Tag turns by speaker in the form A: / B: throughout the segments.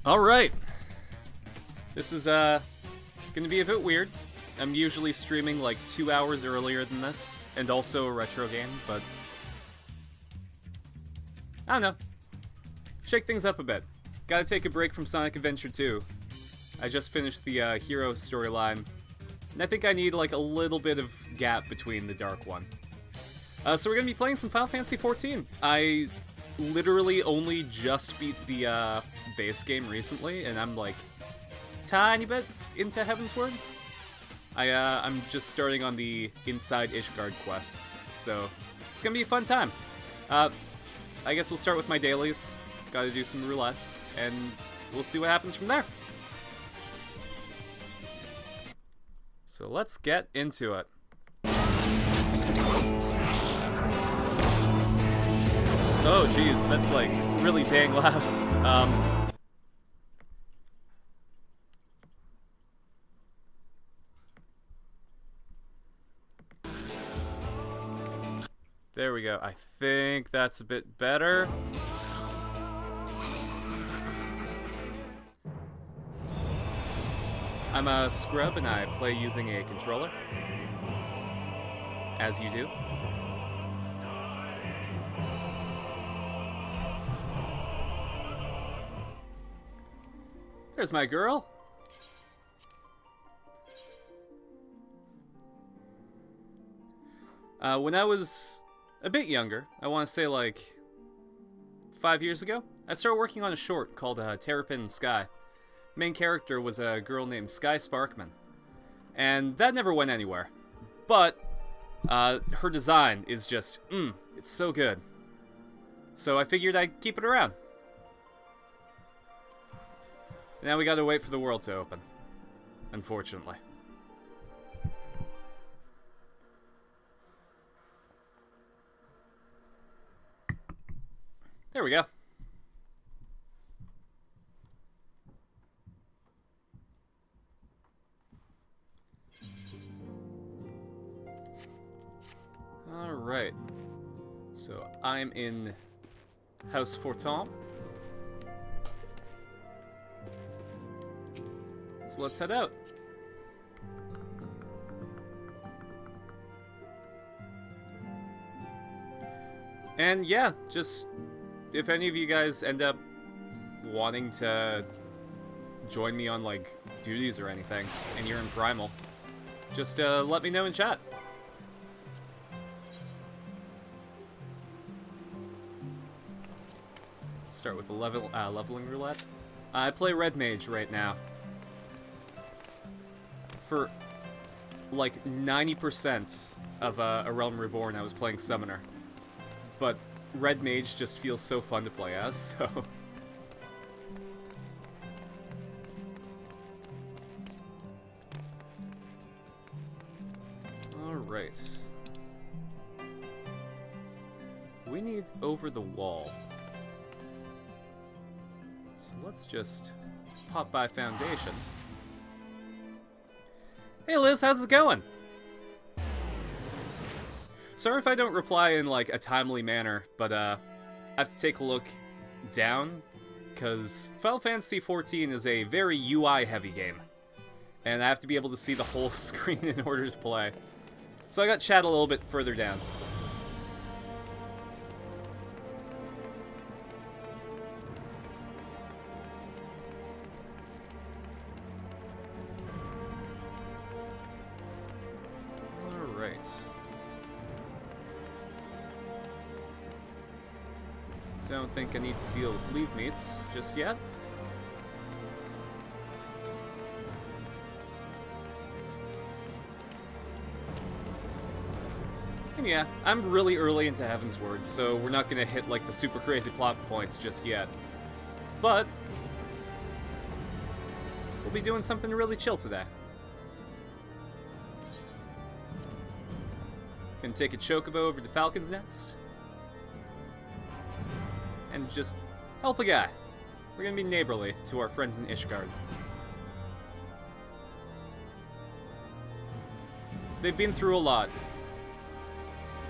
A: Alright. This is, gonna be a bit weird. I'm usually streaming like 2 hours earlier than this, and also a retro game, but I don't know. Shake things up a bit. Gotta take a break from Sonic Adventure 2. I just finished the hero storyline, and I think I need like a little bit of gap between the Dark one. So we're gonna be playing some Final Fantasy XIV. I literally only just beat the base game recently, and I'm like tiny bit into Heavensward. I'm just starting on the Inside Ishgard quests, so it's gonna be a fun time. I guess we'll start with my dailies. Gotta do some roulettes, and we'll see what happens from there. So let's get into it. Oh geez, that's like really dang loud. There we go. I think that's a bit better. I'm a scrub and I play using a controller. As you do. There's my girl. When I was a bit younger, I want to say like 5 years ago, I started working on a short called Terrapin Sky. The main character was a girl named Sky Sparkman, and that never went anywhere. But her design is just, it's so good. So I figured I'd keep it around. Now we gotta wait for the world to open, unfortunately. There we go. Alright. So I'm in House Fortin. So let's head out. And yeah, just if any of you guys end up wanting to join me on like duties or anything, and you're in Primal, just let me know in chat. Let's start with the leveling roulette. I play Red Mage right now. For like 90% of A Realm Reborn, I was playing Summoner. But Red Mage just feels so fun to play as, so... Alright. We need Over the Wall. So let's just pop by Foundation. Hey Liz, how's it going? Sorry if I don't reply in like a timely manner, but I have to take a look down, because Final Fantasy XIV is a very UI heavy game, and I have to be able to see the whole screen in order to play. So I got chat a little bit further down. Don't think I need to deal with leave meets just yet. And yeah, I'm really early into Heavensward, so we're not gonna hit like the super crazy plot points just yet. But we'll be doing something really chill today. Gonna take a chocobo over to Falcon's Nest. And just help a guy. We're gonna be neighborly to our friends in Ishgard. They've been through a lot.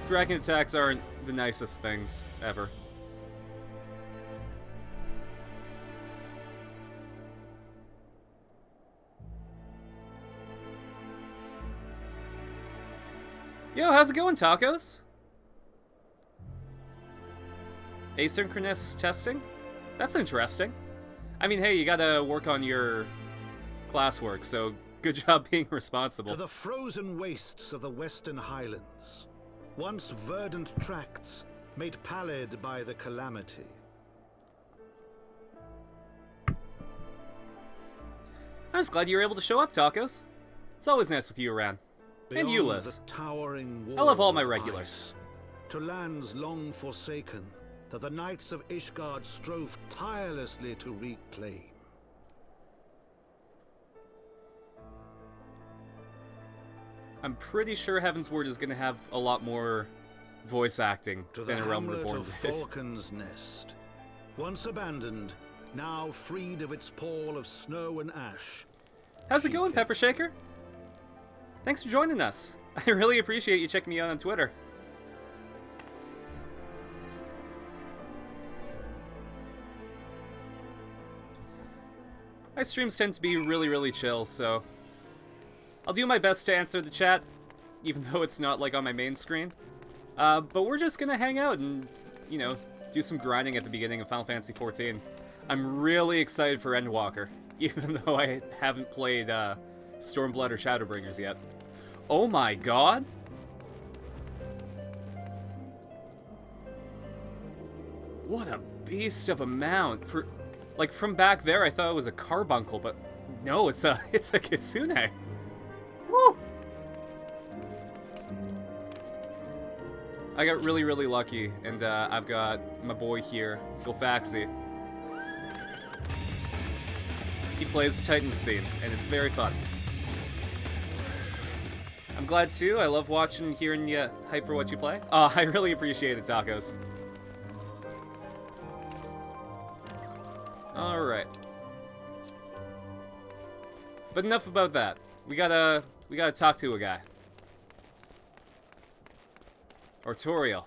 A: Dragon attacks aren't the nicest things ever. Yo, how's it going, Tacos? Asynchronous testing? That's interesting. I mean, hey, you gotta work on your classwork, so good job being responsible.
B: To the frozen wastes of the Western Highlands, once verdant tracts made pallid by the calamity.
A: I'm just glad you were able to show up, Tacos. It's always nice with you around. And you, Liz.
B: The towering
A: I love all my
B: wall of
A: regulars.
B: ice, to lands long forsaken, that the knights of Ishgard strove tirelessly to reclaim.
A: I'm pretty sure Heavensward is going to have a lot more voice acting
B: To
A: than
B: the
A: A Realm
B: hamlet
A: Reborn
B: of
A: did.
B: Falcon's Nest, once abandoned, now freed of its pall of snow and ash.
A: How's it going, Pepper Shaker? Thanks for joining us. I really appreciate you checking me out on Twitter. My streams tend to be really chill, so I'll do my best to answer the chat, even though it's not like on my main screen. But we're just gonna hang out and, you know, do some grinding at the beginning of Final Fantasy XIV. I'm really excited for Endwalker, even though I haven't played Stormblood or Shadowbringers yet. Oh my god! What a beast of a mount! Like, from back there, I thought it was a carbuncle, but no, it's a kitsune. Woo! I got really lucky, and I've got my boy here, Gulfaxi. He plays Titan's theme, and it's very fun. I'm glad too. I love watching and hearing you hype for what you play. Oh, I really appreciate it, Tacos. Alright. But enough about that. We gotta talk to a guy. Artorial.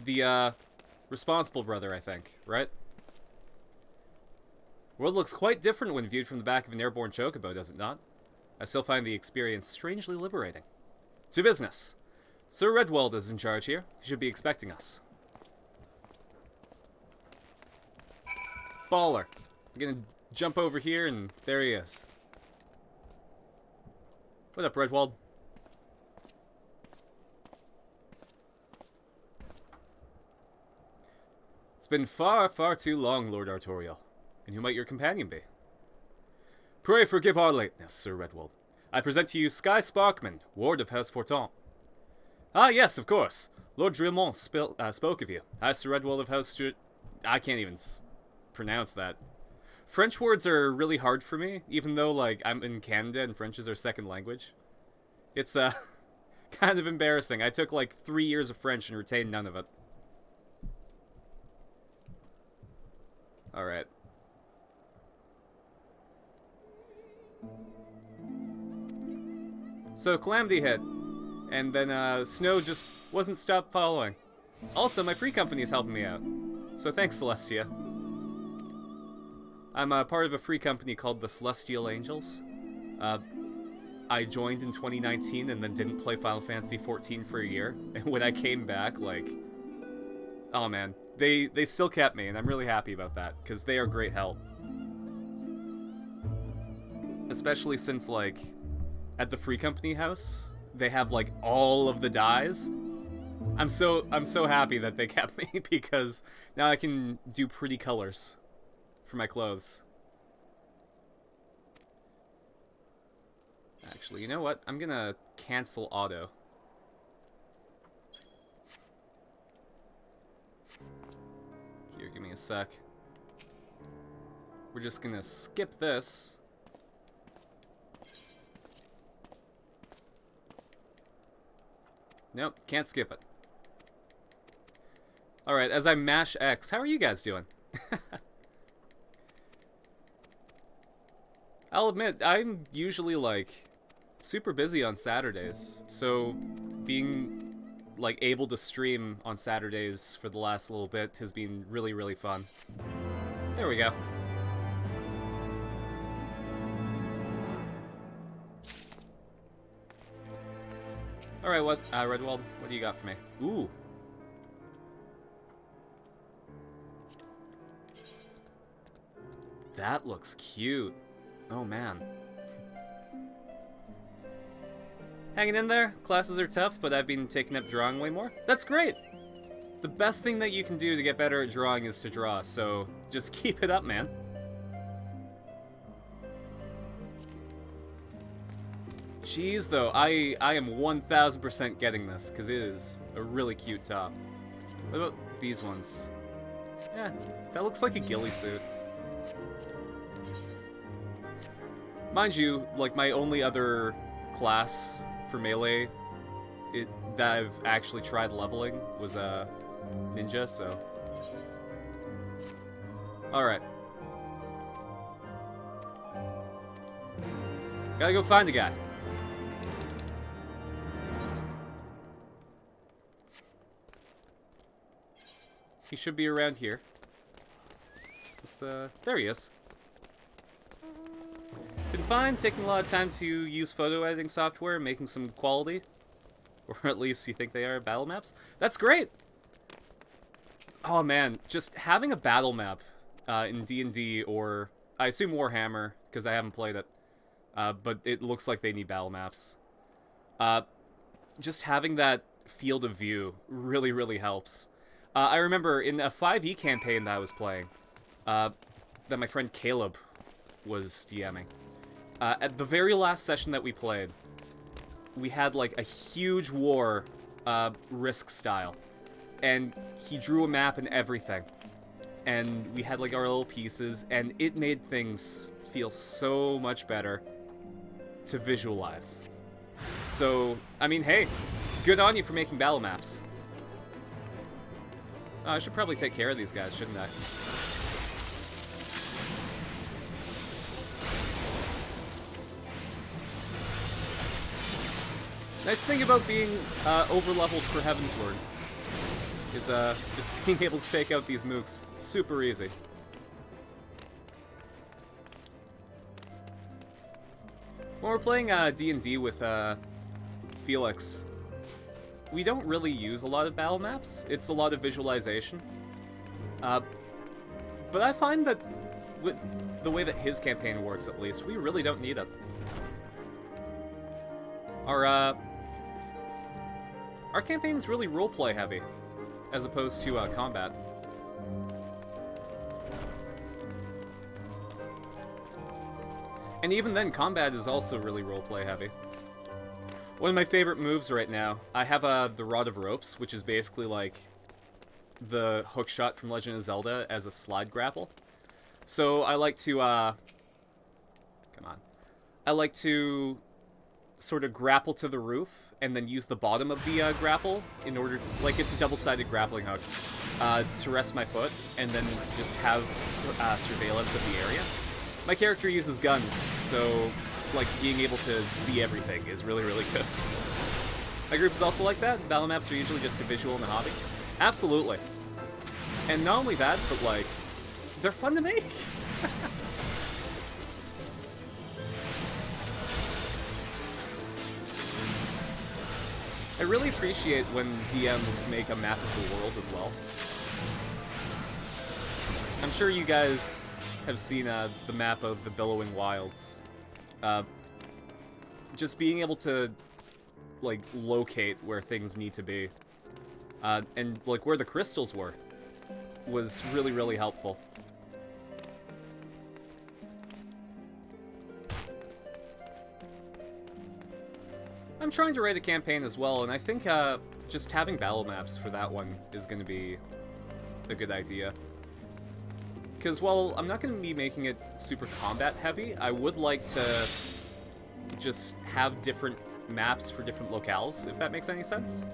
A: The, responsible brother, I think, right? World looks quite different when viewed from the back of an airborne chocobo, does it not? I still find the experience strangely liberating. To business. Sir Redwald is in charge here. He should be expecting us. Baller. I'm gonna jump over here, and there he is. What up, Redwald? It's been far too long, Lord Artorial. And who might your companion be? Pray forgive our lateness, Sir Redwald. I present to you Sky Sparkman, Ward of House Forton. Ah, yes, of course. Lord Drilmont spoke of you. I, Sir Redwald of House I can't even pronounce that. French words are really hard for me, even though, like, I'm in Canada and French is our second language. It's, kind of embarrassing. I took, like, 3 years of French and retained none of it. Alright. So, Calamity hit, and then, Snow just wasn't stopped following. Also, my free company is helping me out. So thanks, Celestia. I'm a part of a free company called the Celestial Angels. I joined in 2019 and then didn't play Final Fantasy XIV for a year. And when I came back, like... oh man, they still kept me, and I'm really happy about that, because they are great help. Especially since, like, at the free company house, they have, like, all of the dyes. I'm so happy that they kept me, because now I can do pretty colors for my clothes. Actually, you know what? I'm gonna cancel auto. Here, give me a sec. We're just gonna skip this. Nope, can't skip it. Alright, as I mash X, how are you guys doing? I'll admit, I'm usually, like, super busy on Saturdays, so being, like, able to stream on Saturdays for the last little bit has been really, really fun. There we go. Alright, what, Redwald, what do you got for me? Ooh. That looks cute. Oh, man. Hanging in there. Classes are tough, but I've been taking up drawing way more. That's great! The best thing that you can do to get better at drawing is to draw, so just keep it up, man. Jeez, though, I am 1000% getting this, because it is a really cute top. What about these ones? Yeah, that looks like a ghillie suit. Mind you, like, my only other class for melee that I've actually tried leveling was ninja, so... Alright. Gotta go find the guy. He should be around here. Let's, there he is. Been fine, taking a lot of time to use photo editing software, making some quality. Or at least you think they are battle maps. That's great! Oh man, just having a battle map in D&D or, I assume Warhammer, because I haven't played it. But it looks like they need battle maps. Just having that field of view really, really helps. I remember in a 5e campaign that I was playing, that my friend Caleb was DMing. At the very last session that we played, we had like a huge war, Risk style. And he drew a map and everything. And we had like our little pieces, and it made things feel so much better to visualize. So, I mean, hey, good on you for making battle maps. I should probably take care of these guys, shouldn't I? Nice thing about being over-leveled for Heavensward is just being able to take out these mooks super easy. When we're playing D&D with Felix, we don't really use a lot of battle maps. It's a lot of visualization. But I find that with the way that his campaign works, at least, we really don't need it. Our campaign's really roleplay heavy, as opposed to combat. And even then, combat is also really roleplay heavy. One of my favorite moves right now, I have the Rod of Ropes, which is basically like the hookshot from Legend of Zelda as a slide grapple. So I like to, come on. I like to sort of grapple to the roof and then use the bottom of the grapple in order, like it's a double-sided grappling hook, to rest my foot and then just have surveillance of the area. My character uses guns, so like being able to see everything is really, really good. My group is also like that. Battle maps are usually just a visual in the hobby. Absolutely. And not only that, but like, they're fun to make. I really appreciate when DMs make a map of the world as well. I'm sure you guys have seen the map of the Billowing Wilds. Just being able to, like, locate where things need to be, and, like, where the crystals were, was really, really helpful. I'm trying to write a campaign as well, and I think just having battle maps for that one is going to be a good idea. Because while I'm not going to be making it super combat heavy, I would like to just have different maps for different locales, if that makes any sense.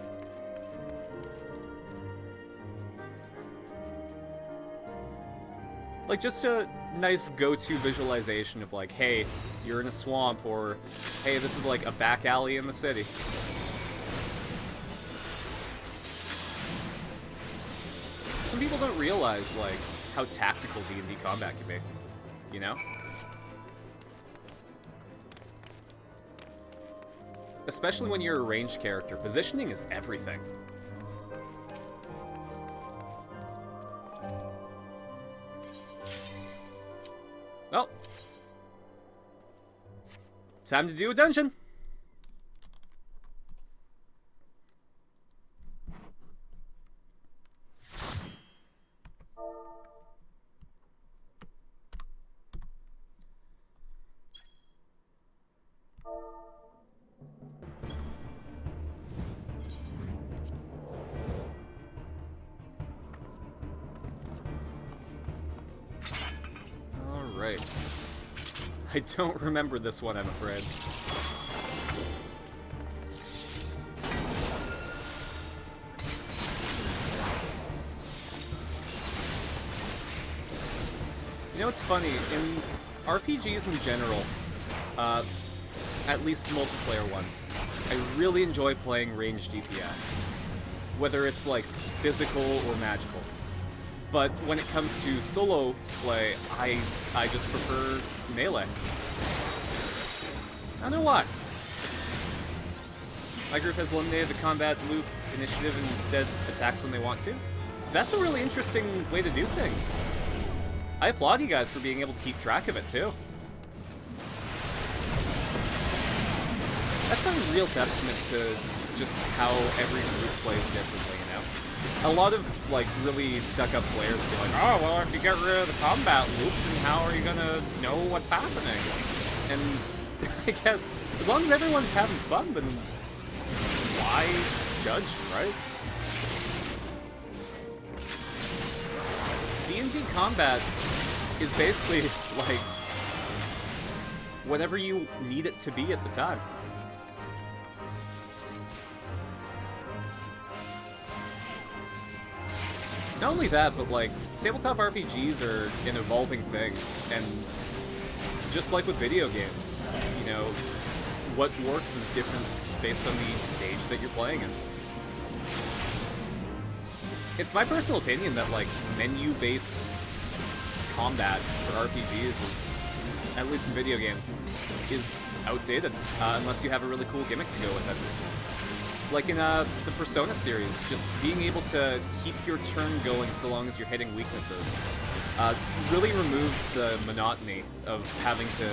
A: Like, just a nice go-to visualization of, like, hey, you're in a swamp, or hey, this is like a back alley in the city. Some people don't realize, like, how tactical D&D combat can be, you know? Especially when you're a ranged character, positioning is everything. Oh. Time to do a dungeon. Alright. I don't remember this one, I'm afraid. You know what's funny? In RPGs in general, at least multiplayer ones, I really enjoy playing ranged DPS. Whether it's like physical or magical. But when it comes to solo play, I just prefer melee. I don't know why. My group has eliminated the combat loop initiative and instead attacks when they want to. That's a really interesting way to do things. I applaud you guys for being able to keep track of it too. That's a real testament to just how every group plays differently, you know? A lot of, like, really stuck-up players be like, oh, well, if you get rid of the combat loop, then how are you gonna know what's happening? And I guess, as long as everyone's having fun, then why judge, right? D&D combat is basically, like, whatever you need it to be at the time. Not only that, but like, tabletop RPGs are an evolving thing, and just like with video games, you know, what works is different based on the stage that you're playing in. It's my personal opinion that like, menu-based combat for RPGs is, at least in video games, is outdated, unless you have a really cool gimmick to go with it. Like in the Persona series, just being able to keep your turn going so long as you're hitting weaknesses really removes the monotony of having to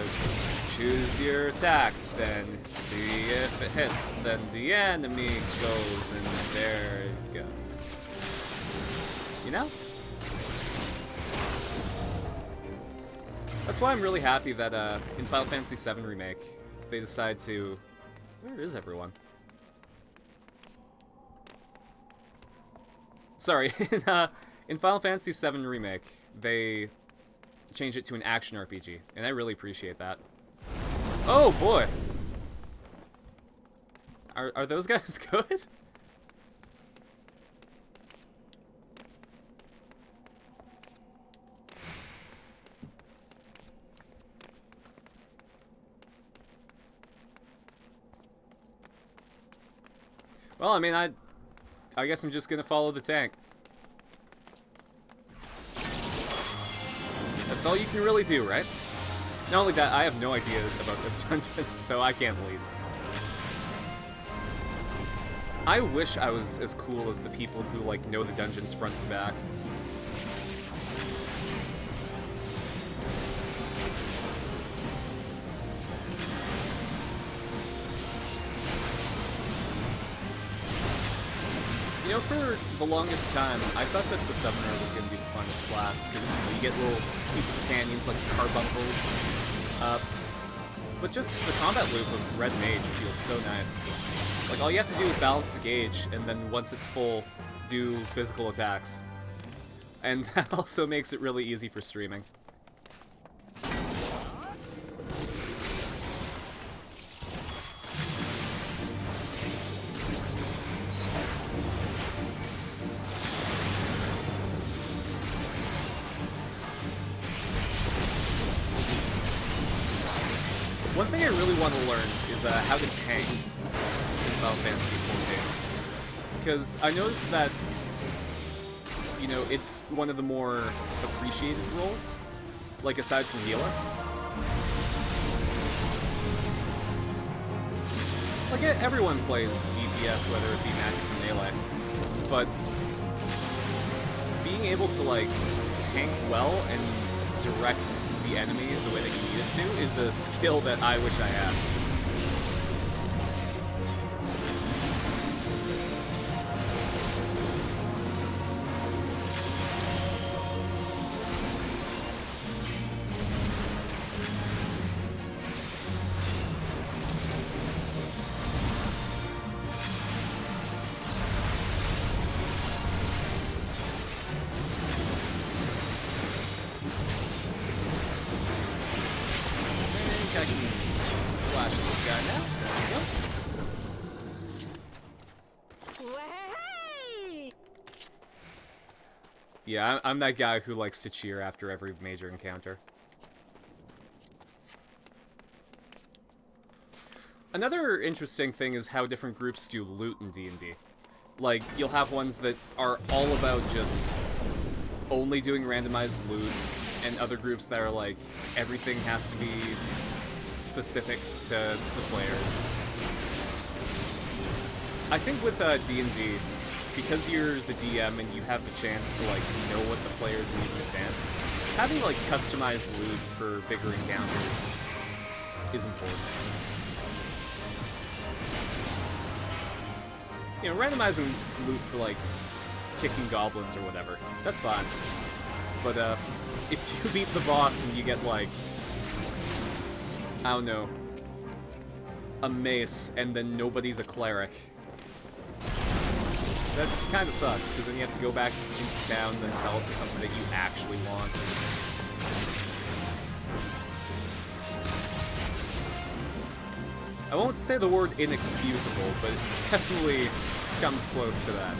A: choose your attack, then see if it hits, then the enemy goes, and there you go. You know? That's why I'm really happy that in Final Fantasy VII Remake, they decide to... Where is everyone? Sorry, in Final Fantasy VII Remake, they changed it to an action RPG, and I really appreciate that. Oh boy! Are those guys good? Well, I mean, I guess I'm just gonna follow the tank. That's all you can really do, right? Not only that, I have no idea about this dungeon, so I can't lead. I wish I was as cool as the people who, like, know the dungeons front to back. You know, for the longest time, I thought that the Summoner was going to be the funnest class, because you get little companions like carbuncles. But just the combat loop of Red Mage feels so nice. Like, all you have to do is balance the gauge, and then once it's full, do physical attacks. And that also makes it really easy for streaming. One thing I really want to learn is how to tank in Final Fantasy XIV. Because I noticed that, you know, it's one of the more appreciated roles, like aside from healer. I get everyone plays DPS, whether it be magic or melee, but being able to, like, tank well and direct the enemy the way that you need it to is a skill that I wish I had. I can slash this guy now. There we go.
C: Way!
A: Yeah, I'm that guy who likes to cheer after every major encounter. Another interesting thing is how different groups do loot in D&D. Like, you'll have ones that are all about just only doing randomized loot, and other groups that are like, everything has to be specific to the players. I think with D&D, because you're the DM and you have the chance to like know what the players need in advance, having like customized loot for bigger encounters is important. You know, randomizing loot for like kicking goblins or whatever, that's fine. But if you beat the boss and you get like, I don't know, a mace, and then nobody's a cleric. That kind of sucks, because then you have to go back into town and then sell it for something that you actually want. I won't say the word inexcusable, but it definitely comes close to that.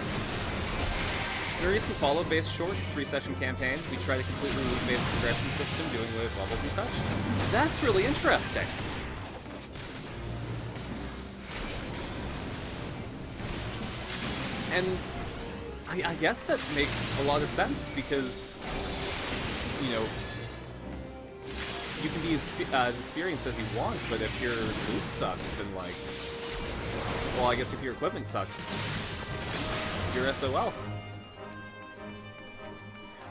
A: In a recent follow-based short 3-session campaign, we try to completely loot-based progression system, doing with levels and such. That's really interesting. And I guess that makes a lot of sense, because, you know, you can be as experienced as you want, but if your loot sucks, then like, well, I guess if your equipment sucks, you're SOL.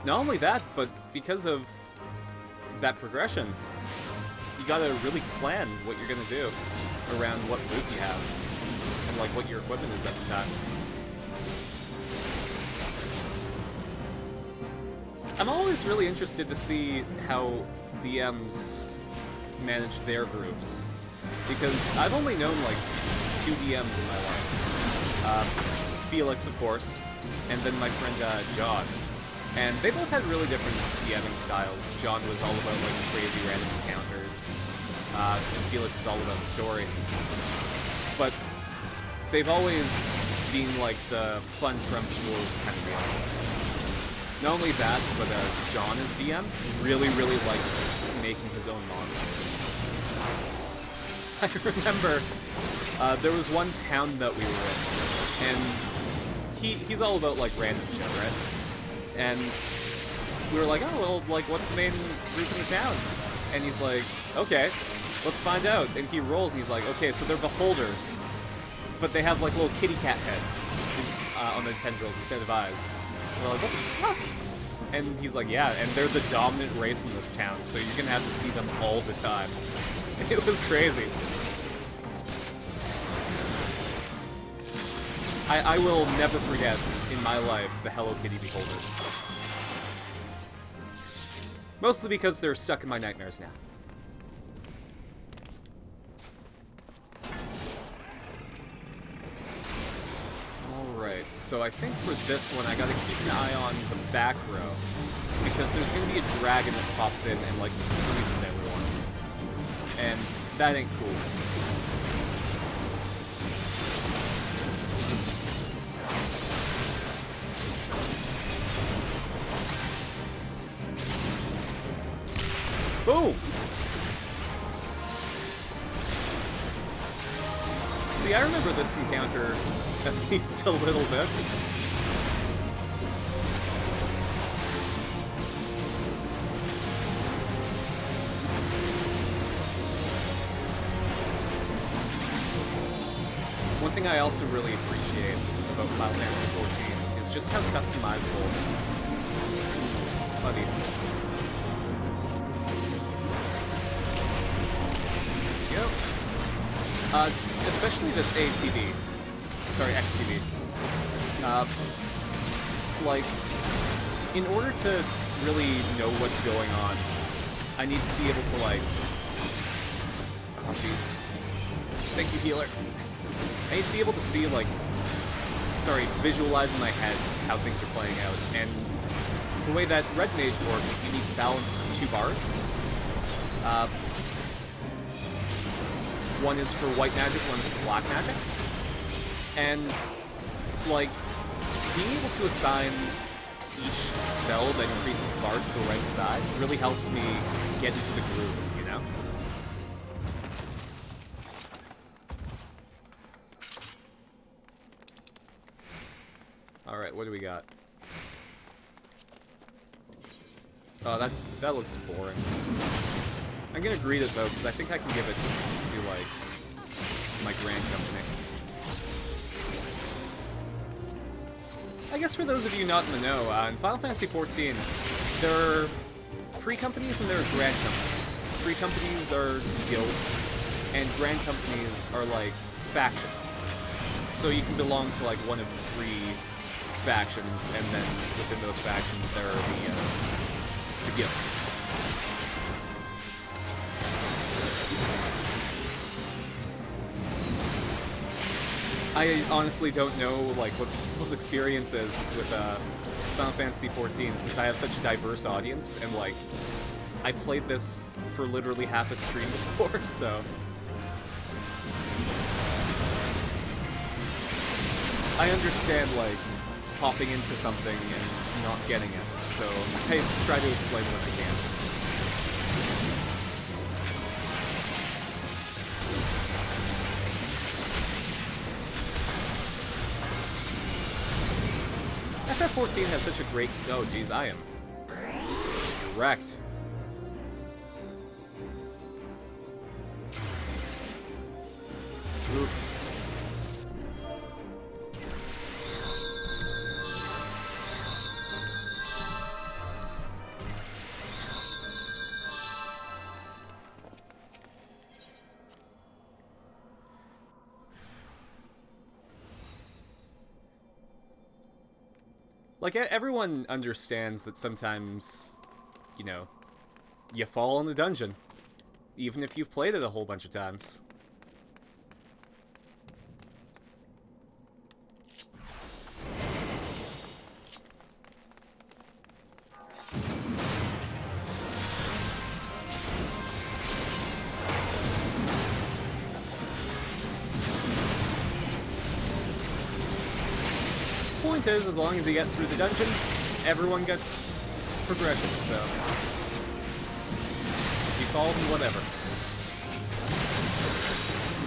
A: Not only that, but because of that progression, you gotta really plan what you're gonna do around what loot you have, and like what your equipment is at the time. I'm always really interested to see how DMs manage their groups, because I've only known like 2 DMs in my life. Felix, of course, and then my friend John. And they both had really different DMing styles. John was all about like crazy random encounters, and Felix is all about story. But they've always been like the fun trumps rules kind of deal. Not only that, but John as DM really liked making his own monsters. I remember there was one town that we were in, and he's all about like random shit, right? And we were like, oh, well, like, what's the main group in the town? And he's like, okay, let's find out. And he rolls, and he's like, okay, so they're beholders, but they have, like, little kitty cat heads on their tendrils instead of eyes. And we're like, what the fuck? And he's like, yeah, and they're the dominant race in this town, so you're gonna have to see them all the time. It was crazy. I will never forget in my life the Hello Kitty beholders. Mostly because they're stuck in my nightmares now. Alright, so I think for this one I gotta keep an eye on the back row, because there's gonna be a dragon that pops in and like freezes everyone. And that ain't cool. Boom! See, I remember this encounter at least a little bit. One thing I also really appreciate about Final Fantasy XIV is just how customizable it is. Buddy. Yep. Especially this ATV. Sorry, XTV. Like, in order to really know what's going on, I need to be able to, like... Oh, jeez. Thank you, healer. I need to be able to see, like... Sorry, visualize in my head how things are playing out. And the way that Red Mage works, you need to balance 2 bars. One is for white magic, one is for black magic. And, like, being able to assign each spell that increases the bar to the right side really helps me get into the groove, you know? Alright, what do we got? Oh, that looks boring. I'm gonna greet it, though, because I think I can give it to, like, my grand company. I guess for those of you not in the know, in Final Fantasy XIV, there are free companies and there are grand companies. Free companies are guilds, and grand companies are like factions. So you can belong to like one of 3 factions, and then within those factions there are the guilds. I honestly don't know, like, what people's experience is with Final Fantasy XIV, since I have such a diverse audience, and, like, I played this for literally half a stream before, so... I understand, like, hopping into something and not getting it, so I try to explain what I can. FF14 has such a great... Oh, geez, I am wrecked. Oof. Like, everyone understands that sometimes, you know, you fall in the dungeon, even if you've played it a whole bunch of times. Point is, as long as you get through the dungeon, everyone gets progression, so you fall from whatever.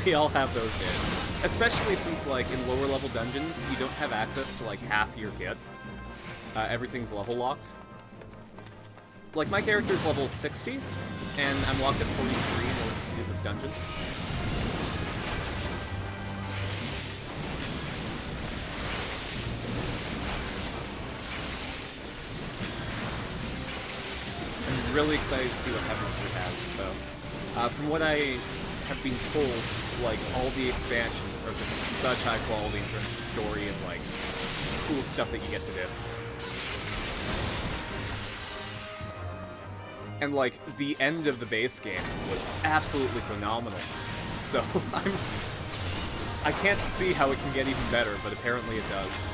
A: We all have those days. Especially since, like, in lower level dungeons, you don't have access to, like, half your kit. Everything's level locked. Like, my character's level 60, and I'm locked at 43 in order to do this dungeon. Really excited to see what Heavensward has, though. From what I have been told, like, all the expansions are just such high quality in terms of story and, like, cool stuff that you get to do. And, like, the end of the base game was absolutely phenomenal. So, I can't see how it can get even better, but apparently it does.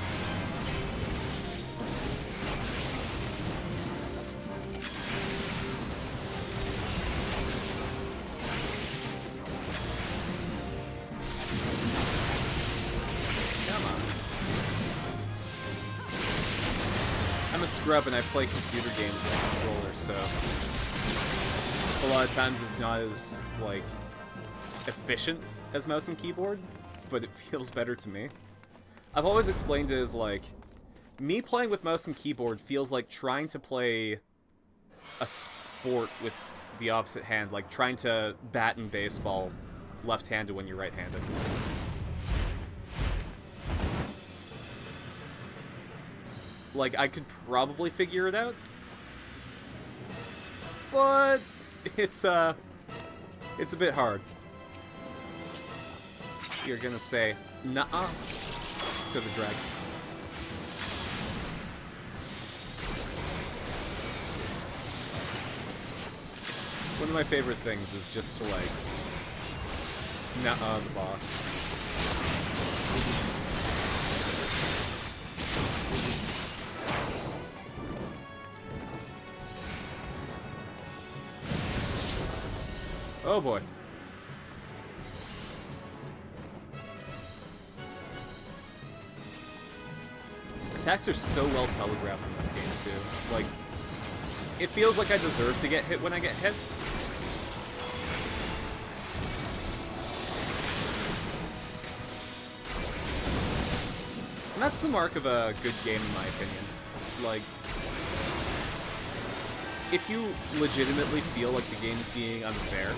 A: Scrub and I play computer games with a controller, so a lot of times it's not as, like, efficient as mouse and keyboard, but it feels better to me. I've always explained it as, like, me playing with mouse and keyboard feels like trying to play a sport with the opposite hand, like trying to bat in baseball left-handed when you're right-handed. Like, I could probably figure it out. But it's a bit hard. You're gonna say, nuh-uh, to the dragon. One of my favorite things is just to, like, nuh-uh the boss. Oh boy. Attacks are so well telegraphed in this game, too. Like, it feels like I deserve to get hit when I get hit. And that's the mark of a good game, in my opinion. Like, if you legitimately feel like the game's being unfair,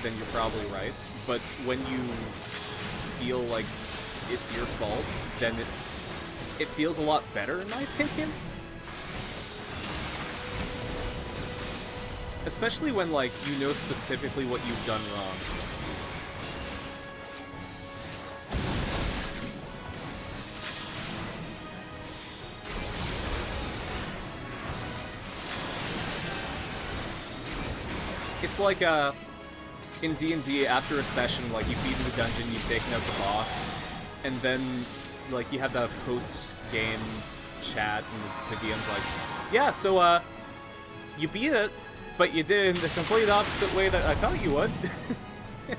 A: then you're probably right. But when you feel like it's your fault, then it feels a lot better, in my opinion. Especially when, like, you know specifically what you've done wrong. It's like, in D&D, after a session, like, you've beaten the dungeon, you've taken out the boss, and then, like, you have that post-game chat, and the DM's like, yeah, so, you beat it, but you did it in the complete opposite way that I thought you would.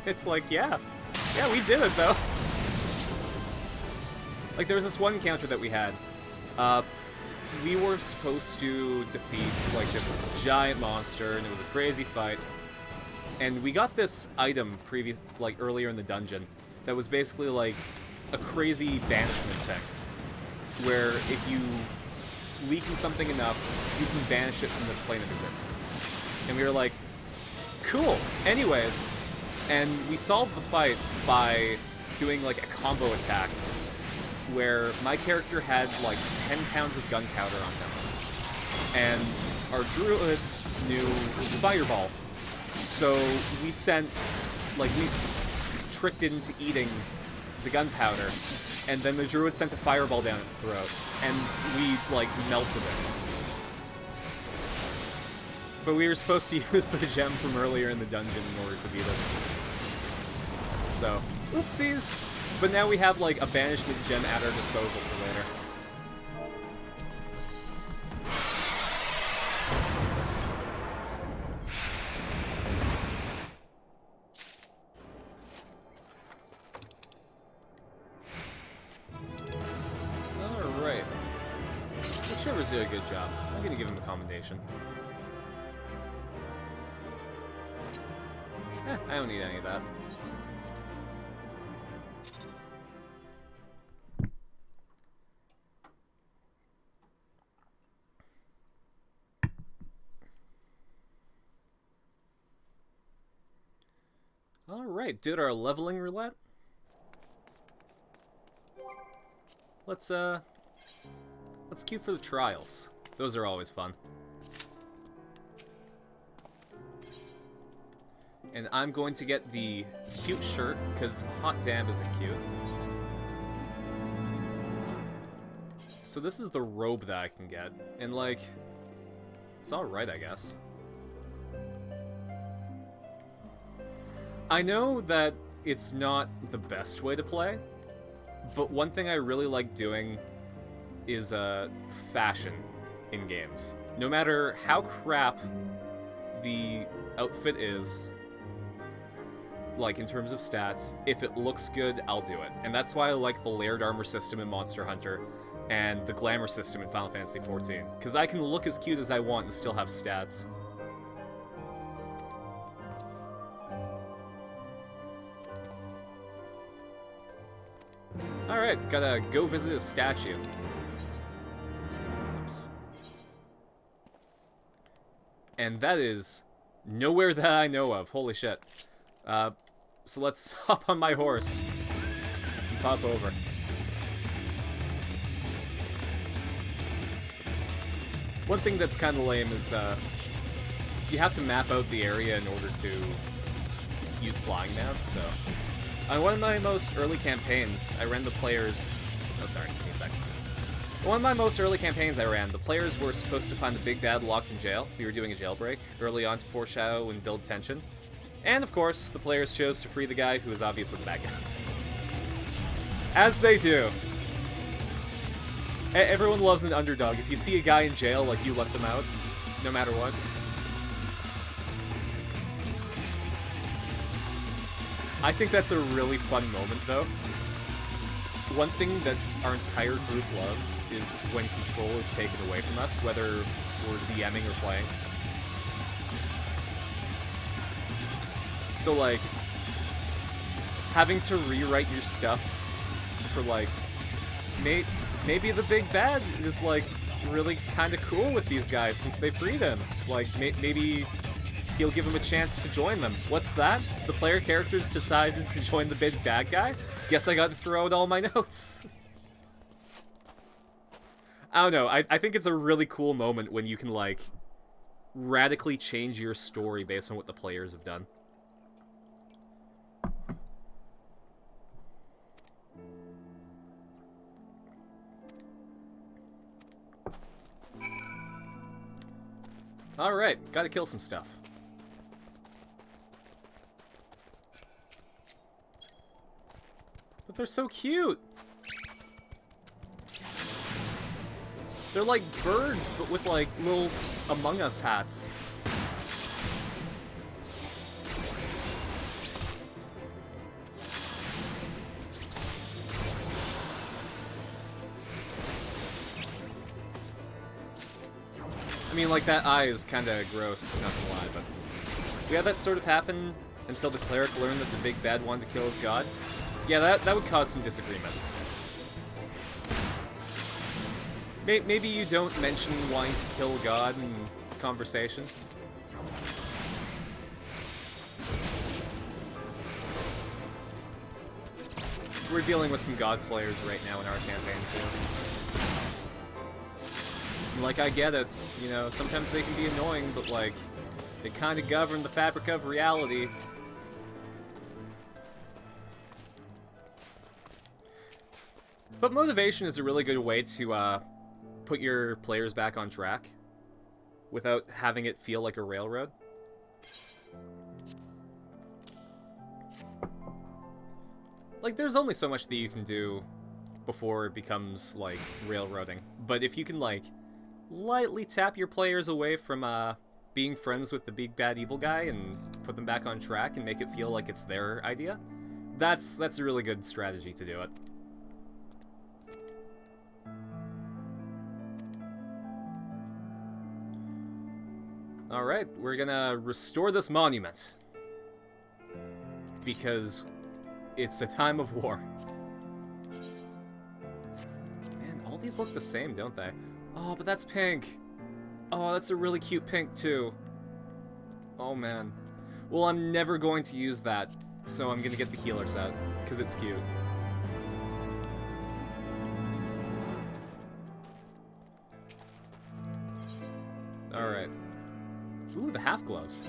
A: It's like, yeah, we did it, though. Like, there was this one encounter that we had. We were supposed to defeat, like, this giant monster, and it was a crazy fight. And we got this item earlier in the dungeon that was basically, like, a crazy banishment thing. Where if you weaken something enough, you can banish it from this plane of existence. And we were like, cool, anyways. And we solved the fight by doing, like, a combo attack where my character had, like, 10 pounds of gunpowder on him. And our druid knew Fireball. So we sent, like, we tricked it into eating the gunpowder, and then the druid sent a fireball down its throat, and we, like, melted it. But we were supposed to use the gem from earlier in the dungeon in order to beat it. So, oopsies! But now we have, like, a banishment gem at our disposal for later. Alright. Trevor's did a good job. I'm gonna give him a commendation. I don't need any of that. Alright, did our leveling roulette. Let's queue for the trials. Those are always fun. And I'm going to get the cute shirt, because hot damn is it cute. So this is the robe that I can get, and like, it's alright, I guess. I know that it's not the best way to play, but one thing I really like doing is fashion in games. No matter how crap the outfit is, like in terms of stats, if it looks good, I'll do it. And that's why I like the layered armor system in Monster Hunter and the glamour system in Final Fantasy XIV. Because I can look as cute as I want and still have stats. Alright, gotta go visit a statue. Oops. And that is nowhere that I know of. Holy shit. So let's hop on my horse and pop over. One thing that's kind of lame is you have to map out the area in order to use flying mounts, so... On one of my most early campaigns, I ran the players... Oh, sorry, give me a second. On one of my most early campaigns I ran, the players were supposed to find the big bad locked in jail. We were doing a jailbreak, early on to foreshadow and build tension. And, of course, the players chose to free the guy who was obviously the bad guy. As they do. Everyone loves an underdog. If you see a guy in jail, like, you let them out, no matter what. I think that's a really fun moment, though. One thing that our entire group loves is when control is taken away from us, whether we're DMing or playing. So, like, having to rewrite your stuff for, like, maybe the big bad is, like, really kind of cool with these guys since they freed him. Like, maybe he'll give him a chance to join them. What's that? The player characters decided to join the big bad guy? Guess I got to throw out all my notes. I don't know, I think it's a really cool moment when you can, like, radically change your story based on what the players have done. Alright, gotta kill some stuff. But they're so cute! They're like birds, but with like little Among Us hats. I mean, like, that eye is kinda gross, not gonna lie, but... We had that sort of happen until the cleric learned that the big bad wanted to kill his god. Yeah, that would cause some disagreements. Maybe you don't mention wanting to kill a god in conversation. We're dealing with some god slayers right now in our campaign, too. Like, I get it, you know, sometimes they can be annoying, but, like, they kind of govern the fabric of reality. But motivation is a really good way to, put your players back on track without having it feel like a railroad. Like, there's only so much that you can do before it becomes, like, railroading. But if you can, like, lightly tap your players away from being friends with the big bad evil guy and put them back on track and make it feel like it's their idea, that's a really good strategy to do it. Alright, we're gonna restore this monument. Because it's a time of war. Man, all these look the same, don't they? Oh, but that's pink. Oh, that's a really cute pink, too. Oh, man. Well, I'm never going to use that, so I'm gonna get the healer set, because it's cute. Alright. Ooh, the half-gloves.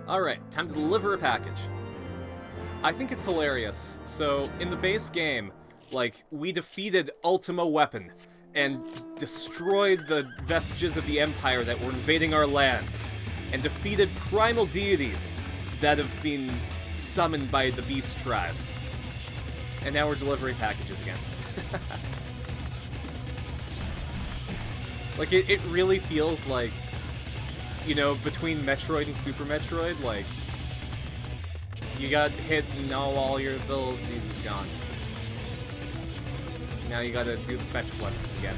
A: Alright, time to deliver a package. I think it's hilarious. So, in the base game, like, we defeated Ultima Weapon and destroyed the vestiges of the Empire that were invading our lands, and defeated primal deities that have been summoned by the beast tribes. And now we're delivering packages again. Like, it really feels like, you know, between Metroid and Super Metroid, like, you got hit and now all your abilities are gone. Now you gotta do the fetch blessings again.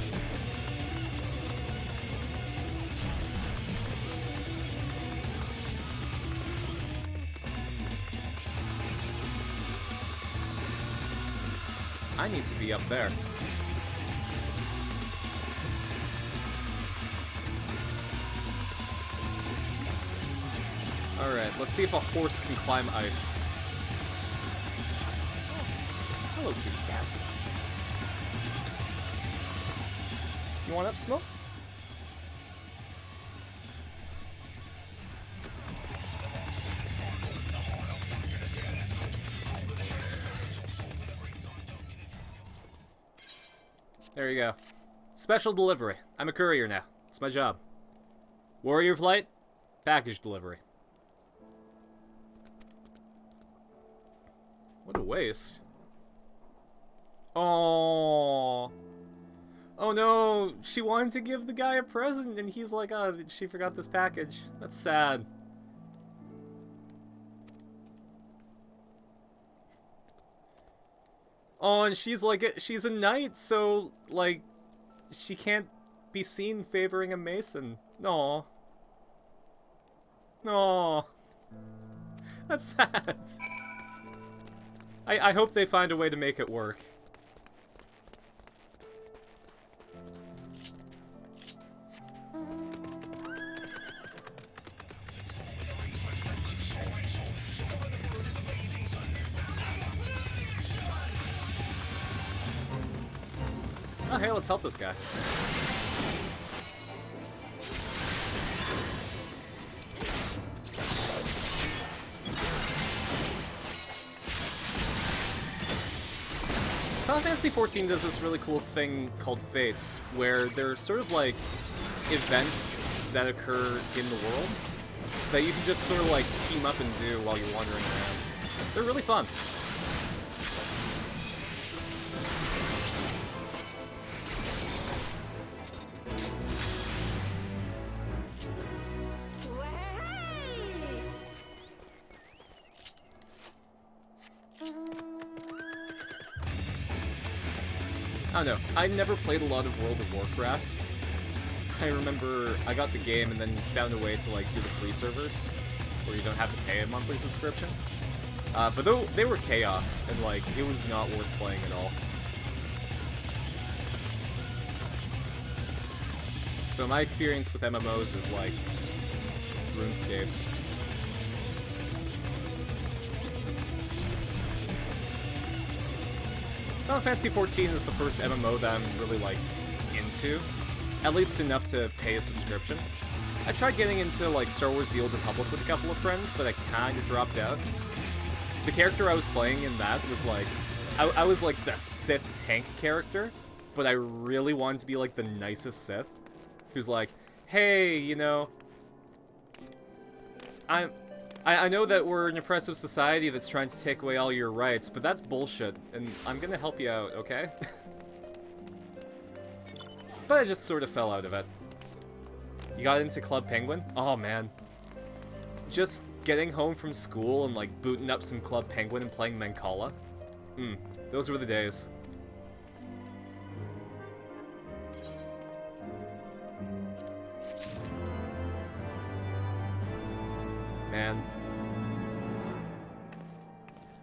A: I need to be up there. Alright, let's see if a horse can climb ice. Oh, hello, kitty cat. You want up, Smoke? There you go. Special delivery. I'm a courier now. It's my job. Warrior flight, package delivery. What a waste. Oh. Oh no, she wanted to give the guy a present and he's like, oh, she forgot this package. That's sad. Oh, and she's like, she's a knight, so, like, she can't be seen favoring a mason. No. No. That's sad. I hope they find a way to make it work. Oh, hey, let's help this guy. Final Fantasy XIV does this really cool thing called Fates, where they're sort of like events that occur in the world that you can just sort of like team up and do while you're wandering around. They're really fun. I don't know, I never played a lot of World of Warcraft. I remember I got the game and then found a way to like do the free servers, where you don't have to pay a monthly subscription. But though they were chaos, and like, it was not worth playing at all. So my experience with MMOs is like RuneScape. Final Fantasy XIV is the first MMO that I'm really, like, into. At least enough to pay a subscription. I tried getting into, like, Star Wars The Old Republic with a couple of friends, but I kinda dropped out. The character I was playing in that was, like... I was, like, the Sith tank character, but I really wanted to be, like, the nicest Sith. Who's like, hey, you know... I know that we're an oppressive society that's trying to take away all your rights, but that's bullshit, and I'm gonna help you out, okay? But I just sort of fell out of it. You got into Club Penguin? Oh, man. Just getting home from school and, like, booting up some Club Penguin and playing Mancala. Those were the days. Man.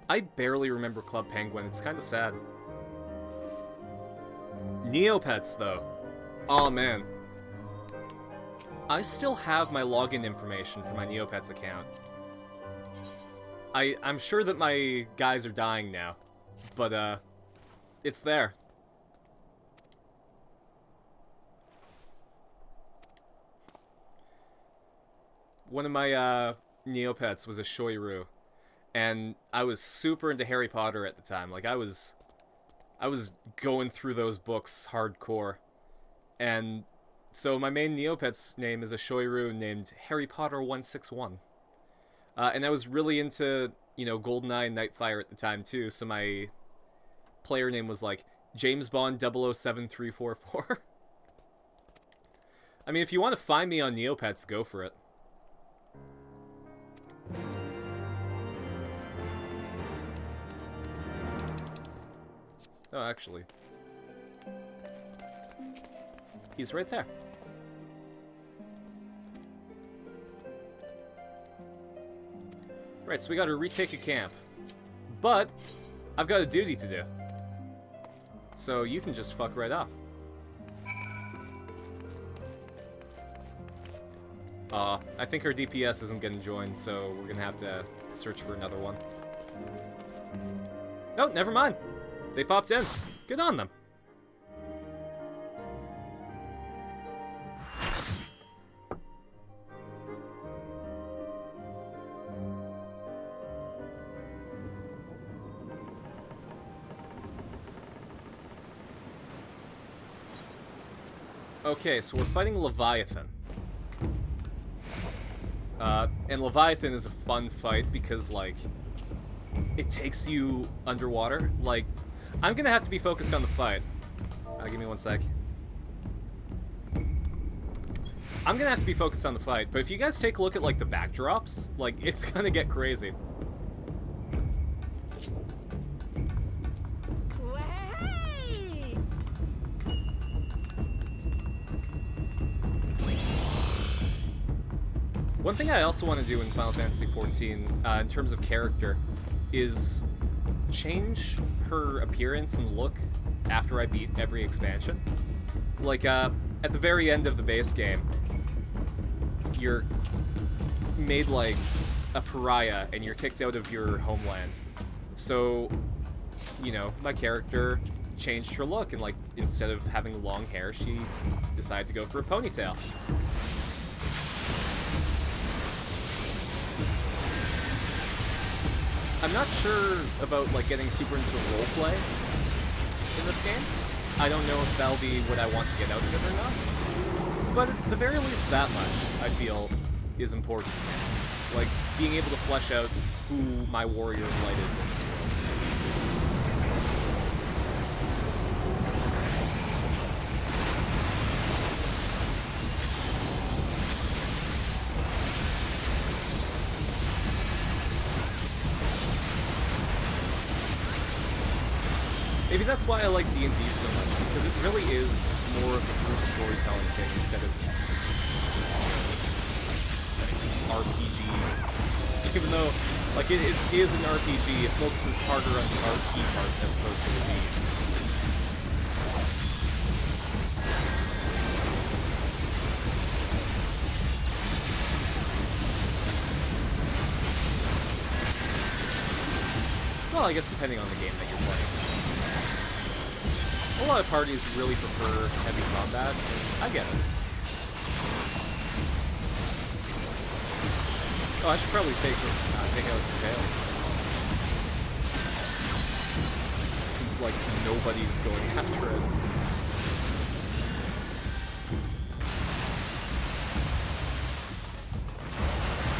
A: I barely remember Club Penguin, it's kinda sad. Neopets, though. Aw, man. I still have my login information for my Neopets account. I'm sure that my guys are dying now, but, it's there. One of my, Neopets was a Shoiru, and I was super into Harry Potter at the time. Like, I was going through those books hardcore, and so my main Neopet's name is a Shoiru named Harry Potter 161. And I was really into, you know, GoldenEye and Nightfire at the time, too, so my player name was, like, James Bond 007344. I mean, if you want to find me on Neopets, go for it. Oh, actually. He's right there. Right, so we gotta retake a camp. But, I've got a duty to do. So you can just fuck right off. I think our DPS isn't getting joined, so we're gonna have to search for another one. Oh, never mind. They popped in. Good on them. Okay, so we're fighting Leviathan. And Leviathan is a fun fight because, like, it takes you underwater. Like, I'm gonna have to be focused on the fight. Give me one sec. I'm gonna have to be focused on the fight, but if you guys take a look at, like, the backdrops, like, it's gonna get crazy. One thing I also want to do in Final Fantasy XIV, in terms of character, is change her appearance and look after I beat every expansion. Like, at the very end of the base game, you're made like a pariah and you're kicked out of your homeland. So, you know, my character changed her look and, like, instead of having long hair, she decided to go for a ponytail. I'm not sure about, like, getting super into roleplay in this game. I don't know if that'll be what I want to get out of it or not. But at the very least, that much, I feel, is important to me. Like, being able to flesh out who my warrior of light is in this world. Maybe that's why I like D&D so much, because it really is more of a group storytelling thing instead of RPG. Even though, like, it is an RPG, it focuses harder on the RP part as opposed to the D. Well, I guess depending on the game that you're playing. A lot of parties really prefer heavy combat, and I get it. Oh, I should probably take out its tail. Since, like, nobody's going after it.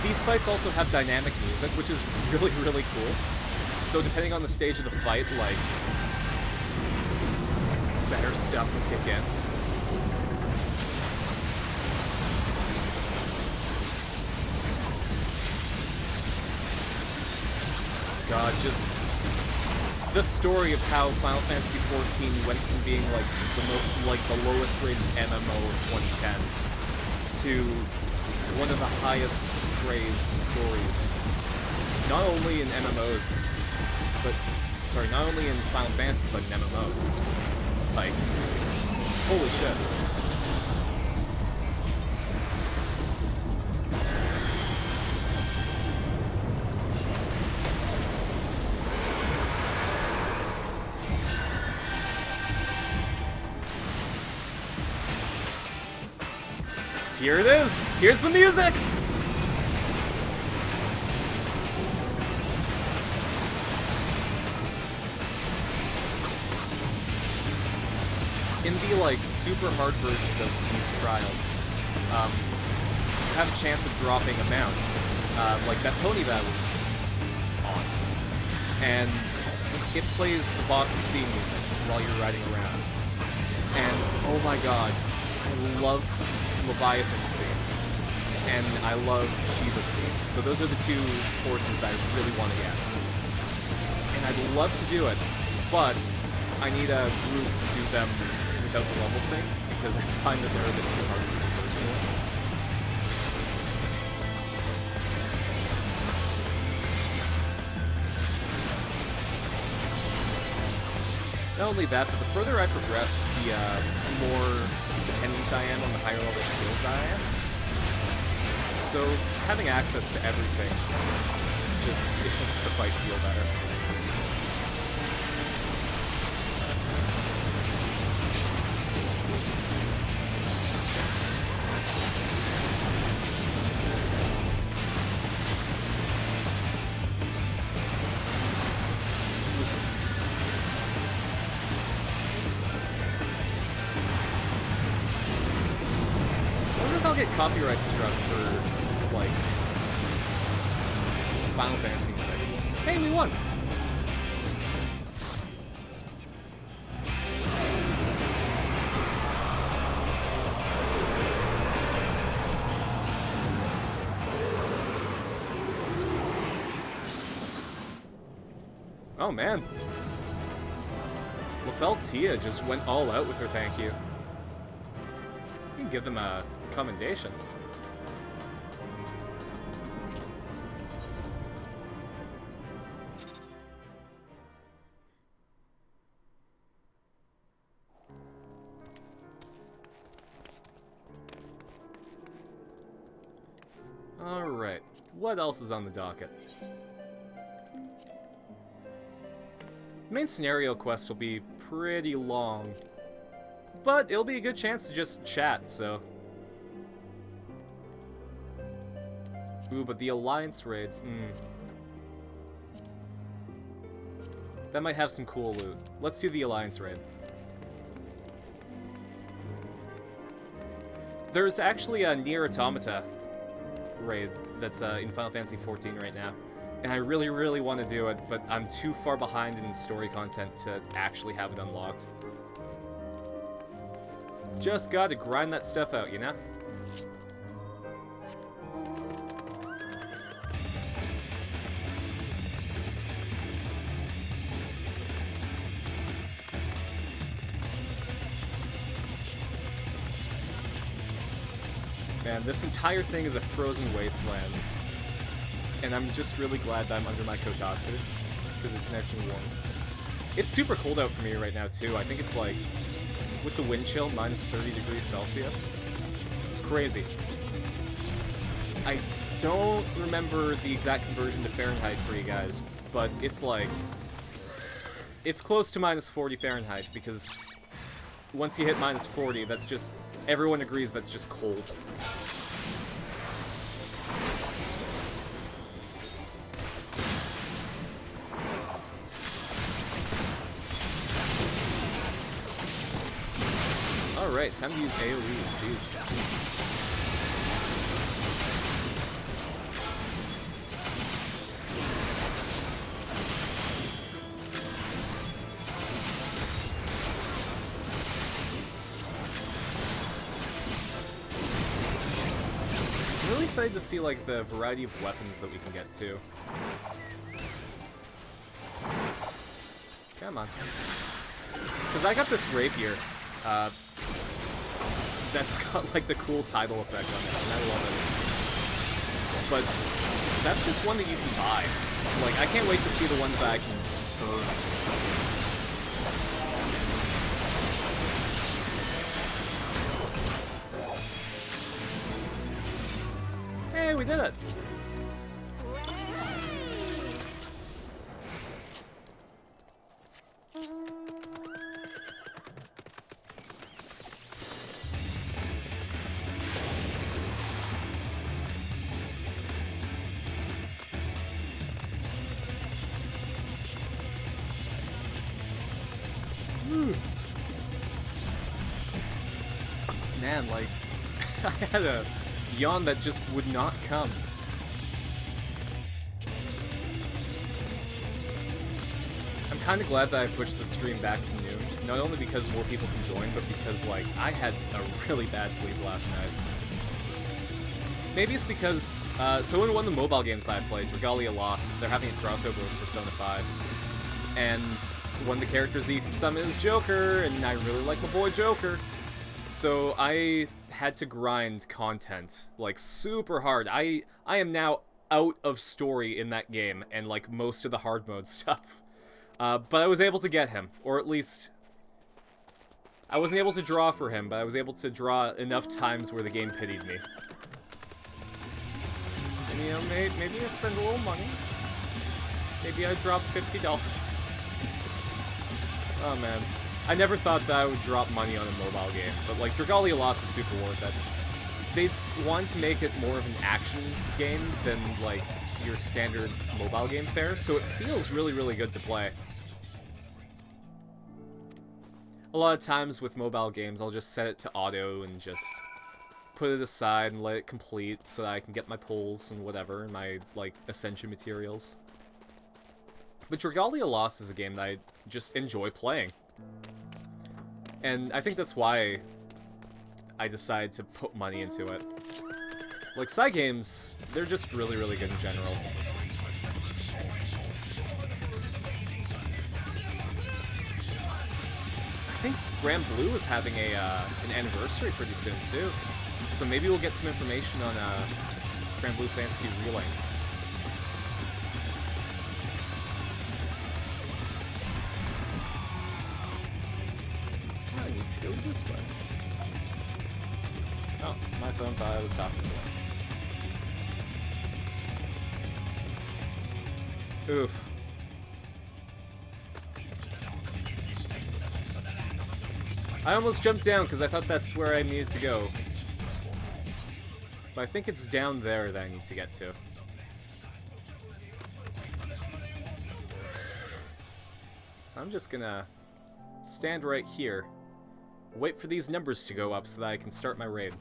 A: These fights also have dynamic music, which is really, really cool. So depending on the stage of the fight, like, better stuff will kick in. God, just the story of how Final Fantasy XIV went from being like the lowest rated MMO of 2010 to one of the highest praised stories, not only in MMOs, but not only in Final Fantasy, but in MMOs. Like, holy shit. Here it is! Here's the music! In the, like, super hard versions of these trials, you have a chance of dropping a mount. Like that pony that was on. And it plays the boss's theme music while you're riding around. And, oh my god, I love Leviathan's theme. And I love Shiva's theme. So those are the two horses that I really want to get. And I'd love to do it, but I need a group to do them without the level sync, because I find that they're a bit too hard for me personally. Not only that, but the further I progress, the more dependent I am on the higher level skills that I am. so having access to everything just it makes the fight feel better. I'll get copyright struck for, like, Final Fantasy music. Hey, we won! Oh, man. Tia just went all out with her thank you. You can give them a commendation. Alright, what else is on the docket? The main scenario quest will be pretty long, but it'll be a good chance to just chat, so... Ooh, but the Alliance raids, that might have some cool loot. Let's do the Alliance raid. There's actually a Nier Automata raid that's in Final Fantasy XIV right now, and I really, really want to do it, but I'm too far behind in story content to actually have it unlocked. Just gotta grind that stuff out, you know? Man, this entire thing is a frozen wasteland. And I'm just really glad that I'm under my kotatsu, because it's nice and warm. It's super cold out for me right now, too. I think it's like, with the wind chill, minus 30 degrees Celsius. It's crazy. I don't remember the exact conversion to Fahrenheit for you guys, but it's like... It's close to minus 40 Fahrenheit, because once you hit minus 40, that's just... Everyone agrees that's just cold. Alright, time to use AoEs, jeez. I'm really excited to see, like, the variety of weapons that we can get, too. Come on. Because I got this rapier, that's got, like, the cool title effect on it, and I love it. But that's just one that you can buy. Like, I can't wait to see the ones that I can burn. Hey, we did it! Man, like, I had a yawn that just would not come. I'm kind of glad that I pushed the stream back to noon, not only because more people can join, but because, like, I had a really bad sleep last night. Maybe it's because, so in one of the mobile games that I played, Regalia Lost, they're having a crossover with Persona 5, and one of the characters that you can summon is Joker, and I really like my boy Joker. So I had to grind content, like, super hard. I am now out of story in that game, and, like, most of the hard mode stuff. But I was able to get him, or at least... I wasn't able to draw for him, but I was able to draw enough times where the game pitied me. You know, maybe I spend a little money. Maybe I drop $50. Oh man. I never thought that I would drop money on a mobile game, but like Dragalia Lost is super worth it. They wanted to make it more of an action game than like your standard mobile game fare, so it feels really, really good to play. A lot of times with mobile games, I'll just set it to auto and just put it aside and let it complete so that I can get my pulls and whatever, and my, like, Ascension materials. But Dragalia Lost is a game that I just enjoy playing. And I think that's why I decided to put money into it. Like, side games, they're just really, really good in general. I think Grand Blue is having an anniversary pretty soon, too. So maybe we'll get some information on Grand Blue Fantasy Relink. I need to go this way. Oh, my phone thought I was talking to it. Oof. I almost jumped down because I thought that's where I needed to go. But I think it's down there that I need to get to. So I'm just gonna stand right here, wait for these numbers to go up so that I can start my raid.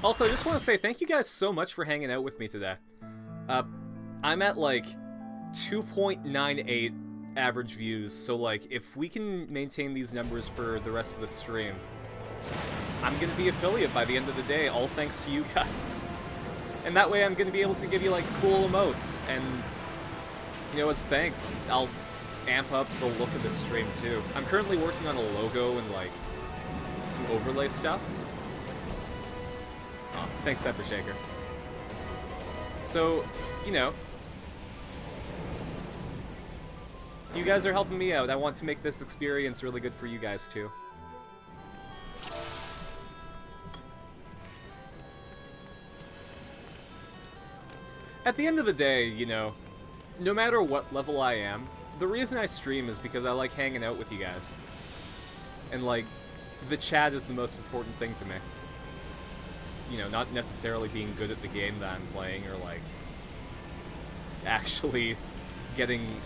A: Also, I just want to say thank you guys so much for hanging out with me today. I'm at like 2.98 average views, so like if we can maintain these numbers for the rest of the stream, I'm gonna be affiliate by the end of the day, all thanks to you guys. And that way I'm gonna be able to give you like cool emotes, and you know, as thanks, I'll amp up the look of this stream too. I'm currently working on a logo and like some overlay stuff. Oh, thanks, Pepper Shaker. So, you know, you guys are helping me out. I want to make this experience really good for you guys too. At the end of the day, you know, no matter what level I am, the reason I stream is because I like hanging out with you guys. And like, the chat is the most important thing to me. You know, not necessarily being good at the game that I'm playing, or like actually getting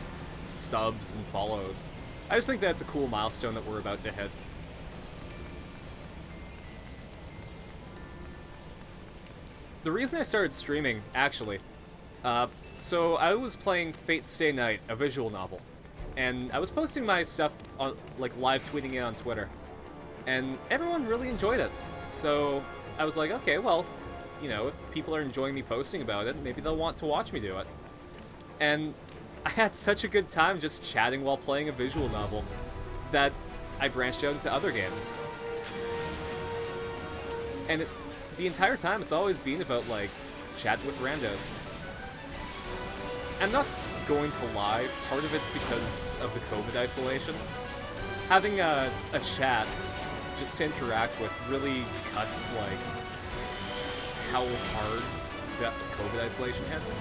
A: subs and follows. I just think that's a cool milestone that we're about to hit. The reason I started streaming, actually, so I was playing Fate Stay Night, a visual novel, and I was posting my stuff on, like, live tweeting it on Twitter, and everyone really enjoyed it. So I was like, okay, well, you know, if people are enjoying me posting about it, maybe they'll want to watch me do it. And I had such a good time just chatting while playing a visual novel that I branched out into other games. And the entire time, it's always been about, like, chatting with randos. I'm not going to lie, part of it's because of the COVID isolation. Having a chat just to interact with really cuts, like, how hard that COVID isolation hits.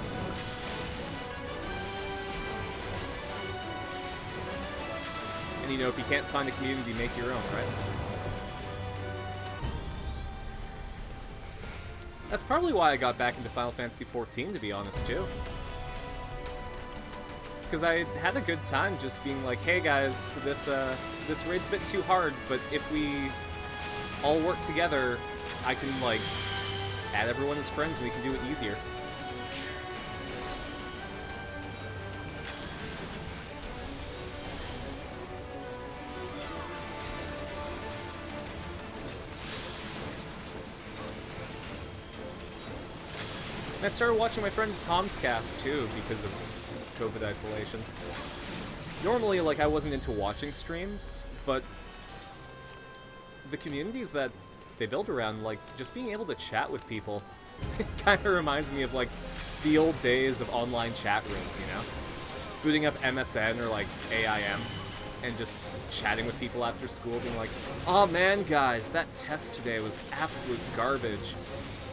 A: And, you know, if you can't find a community, make your own, right? That's probably why I got back into Final Fantasy XIV, to be honest, too. Because I had a good time just being like, hey guys, this raid's a bit too hard, but if we all work together, I can, like, add everyone as friends and we can do it easier. And I started watching my friend Tom's cast, too, because of COVID isolation. Normally, like, I wasn't into watching streams, but the communities that they build around, like, just being able to chat with people, it kind of reminds me of, like, the old days of online chat rooms, you know? booting up MSN or like AIM and just chatting with people after school, being like, "Oh man, guys, that test today was absolute garbage.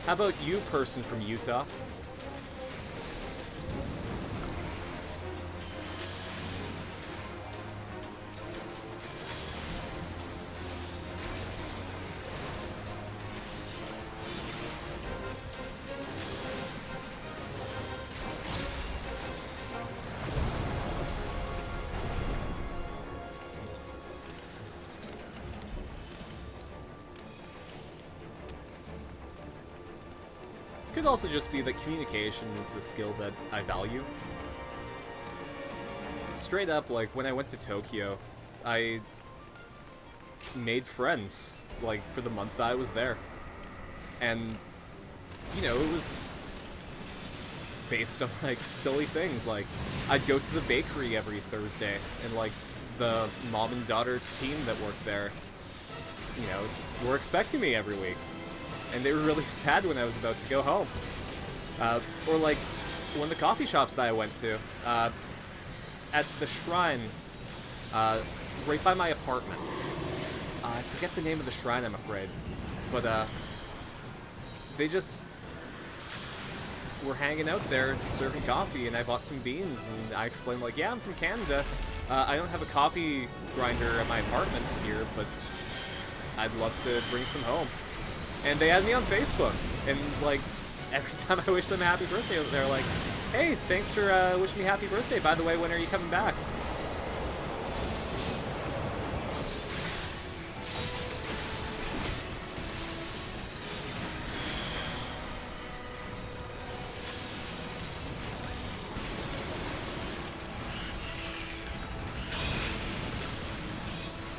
A: How about you, person from Utah?" Could also just be that communication is a skill that I value. Straight up, like, when I went to Tokyo, I made friends, like, for the month that I was there. And, you know, it was based on, like, silly things, like, I'd go to the bakery every Thursday, and, like, the mom and daughter team that worked there, you know, were expecting me every week. And they were really sad when I was about to go home. Or like, one of the coffee shops that I went to, at the shrine, right by my apartment. I forget the name of the shrine, I'm afraid. But, they just were hanging out there serving coffee, and I bought some beans, and I explained, like, yeah, I'm from Canada. I don't have a coffee grinder at my apartment here, but I'd love to bring some home. And they added me on Facebook, and, like, every time I wish them a happy birthday, they're like, "Hey, thanks for wishing me happy birthday. By the way, when are you coming back?"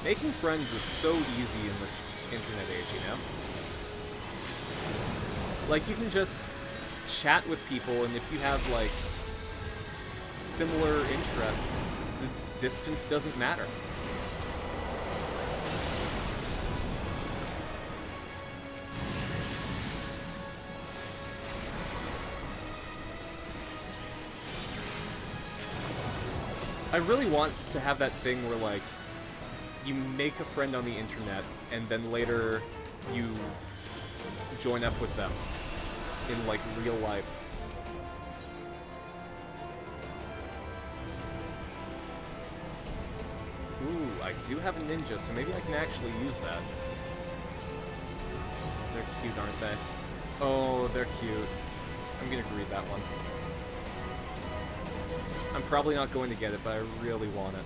A: Making friends is so easy in this internet age, you know? Like, you can just chat with people, and if you have, like, similar interests, the distance doesn't matter. I really want to have that thing where, like, you make a friend on the internet, and then later you join up with them in, like, real life. Ooh, I do have a ninja, so maybe I can actually use that. They're cute, aren't they? Oh, they're cute. I'm gonna greet that one. I'm probably not going to get it, but I really want it.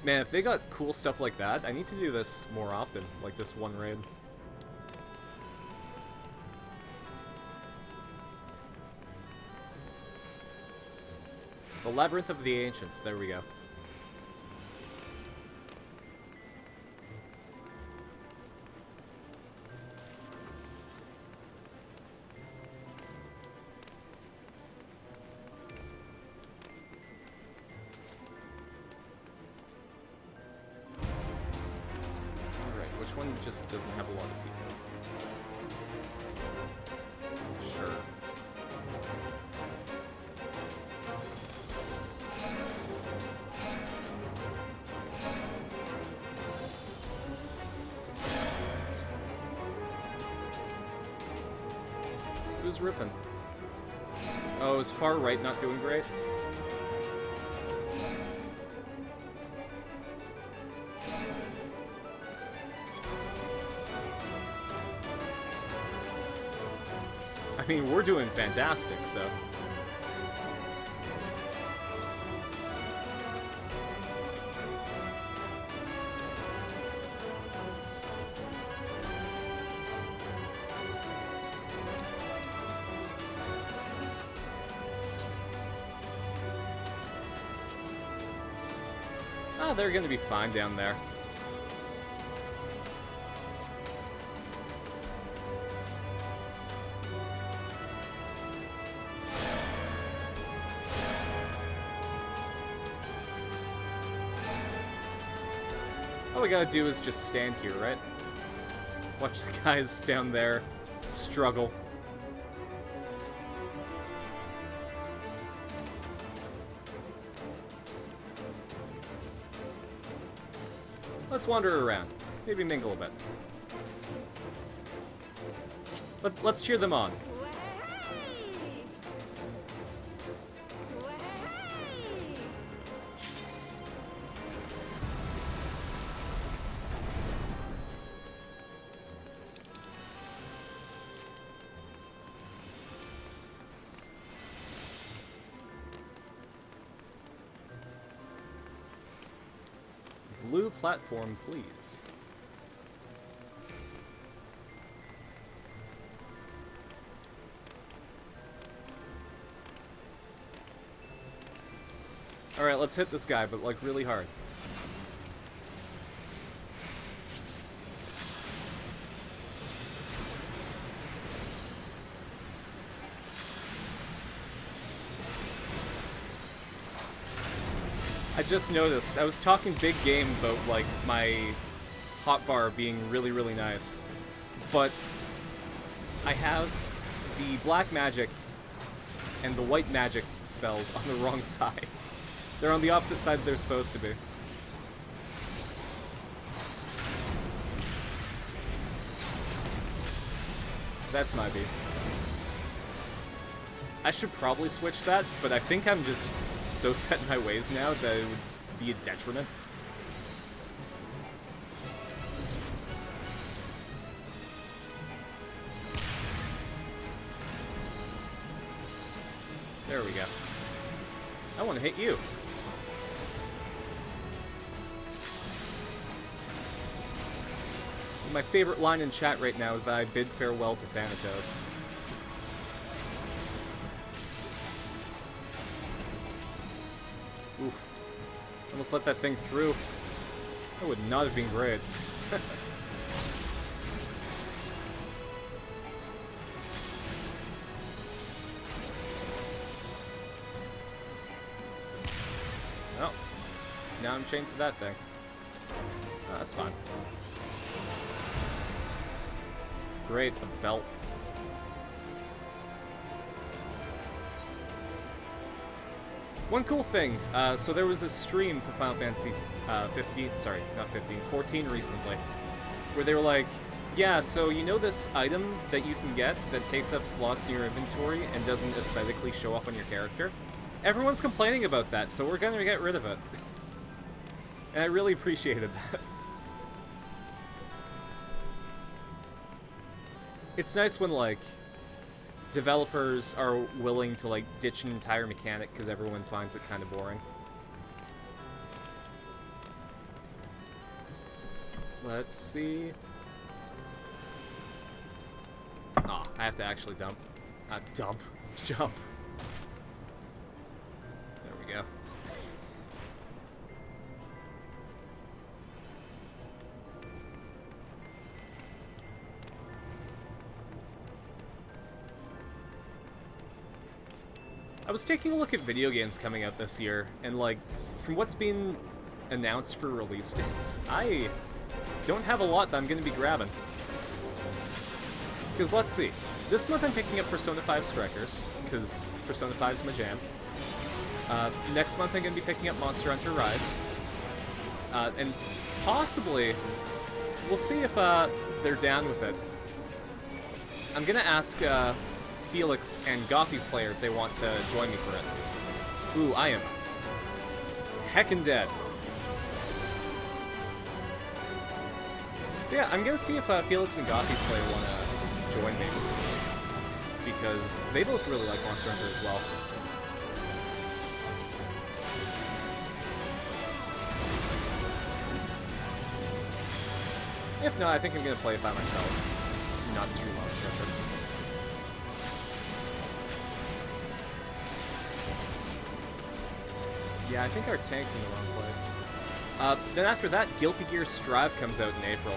A: Man, if they got cool stuff like that, I need to do this more often, like this one raid. The Labyrinth of the Ancients, there we go. One just doesn't have a lot of people. Sure. Who's ripping? Oh, is far right not doing great? I mean, we're doing fantastic, so... Ah, they're gonna be fine down there. All we gotta do is just stand here, right? Watch the guys down there struggle. Let's wander around. Maybe mingle a bit. Let's cheer them on. Blue platform, please. Alright, let's hit this guy, but like really hard. I just noticed, I was talking big game about, like, my hotbar being really, really nice, but I have the black magic and the white magic spells on the wrong side. They're on the opposite sides they're supposed to be. That's my beat. I should probably switch that, but I think I'm just so set in my ways now that it would be a detriment. There we go. I want to hit you. My favorite line in chat right now is that I bid farewell to Thanatos. Oof. Almost let that thing through. That would not have been great. Oh. Now I'm chained to that thing. Oh, that's fine. Great, the belt. One cool thing, so there was a stream for Final Fantasy 14 recently, where they were like, yeah, so you know this item that you can get that takes up slots in your inventory and doesn't aesthetically show up on your character? Everyone's complaining about that, so we're gonna get rid of it. And I really appreciated that. It's nice when, like, developers are willing to, like, ditch an entire mechanic because everyone finds it kind of boring. Let's see. Oh, I have to actually dump. Jump. There we go. I was taking a look at video games coming out this year, and like, from what's been announced for release dates, I don't have a lot that I'm going to be grabbing. Because let's see, this month I'm picking up Persona 5 Strikers, because Persona 5 is my jam. Next month I'm going to be picking up Monster Hunter Rise. And possibly, we'll see if they're down with it. I'm going to ask Felix and Gothi's player if they want to join me for it. Ooh, I am heckin' dead. Yeah, I'm gonna see if Felix and Gothi's player want to join me, because they both really like Monster Hunter as well. If not, I think I'm gonna play it by myself, not stream Monster Hunter. Yeah, I think our tank's in the wrong place. Then after that, Guilty Gear Strive comes out in April.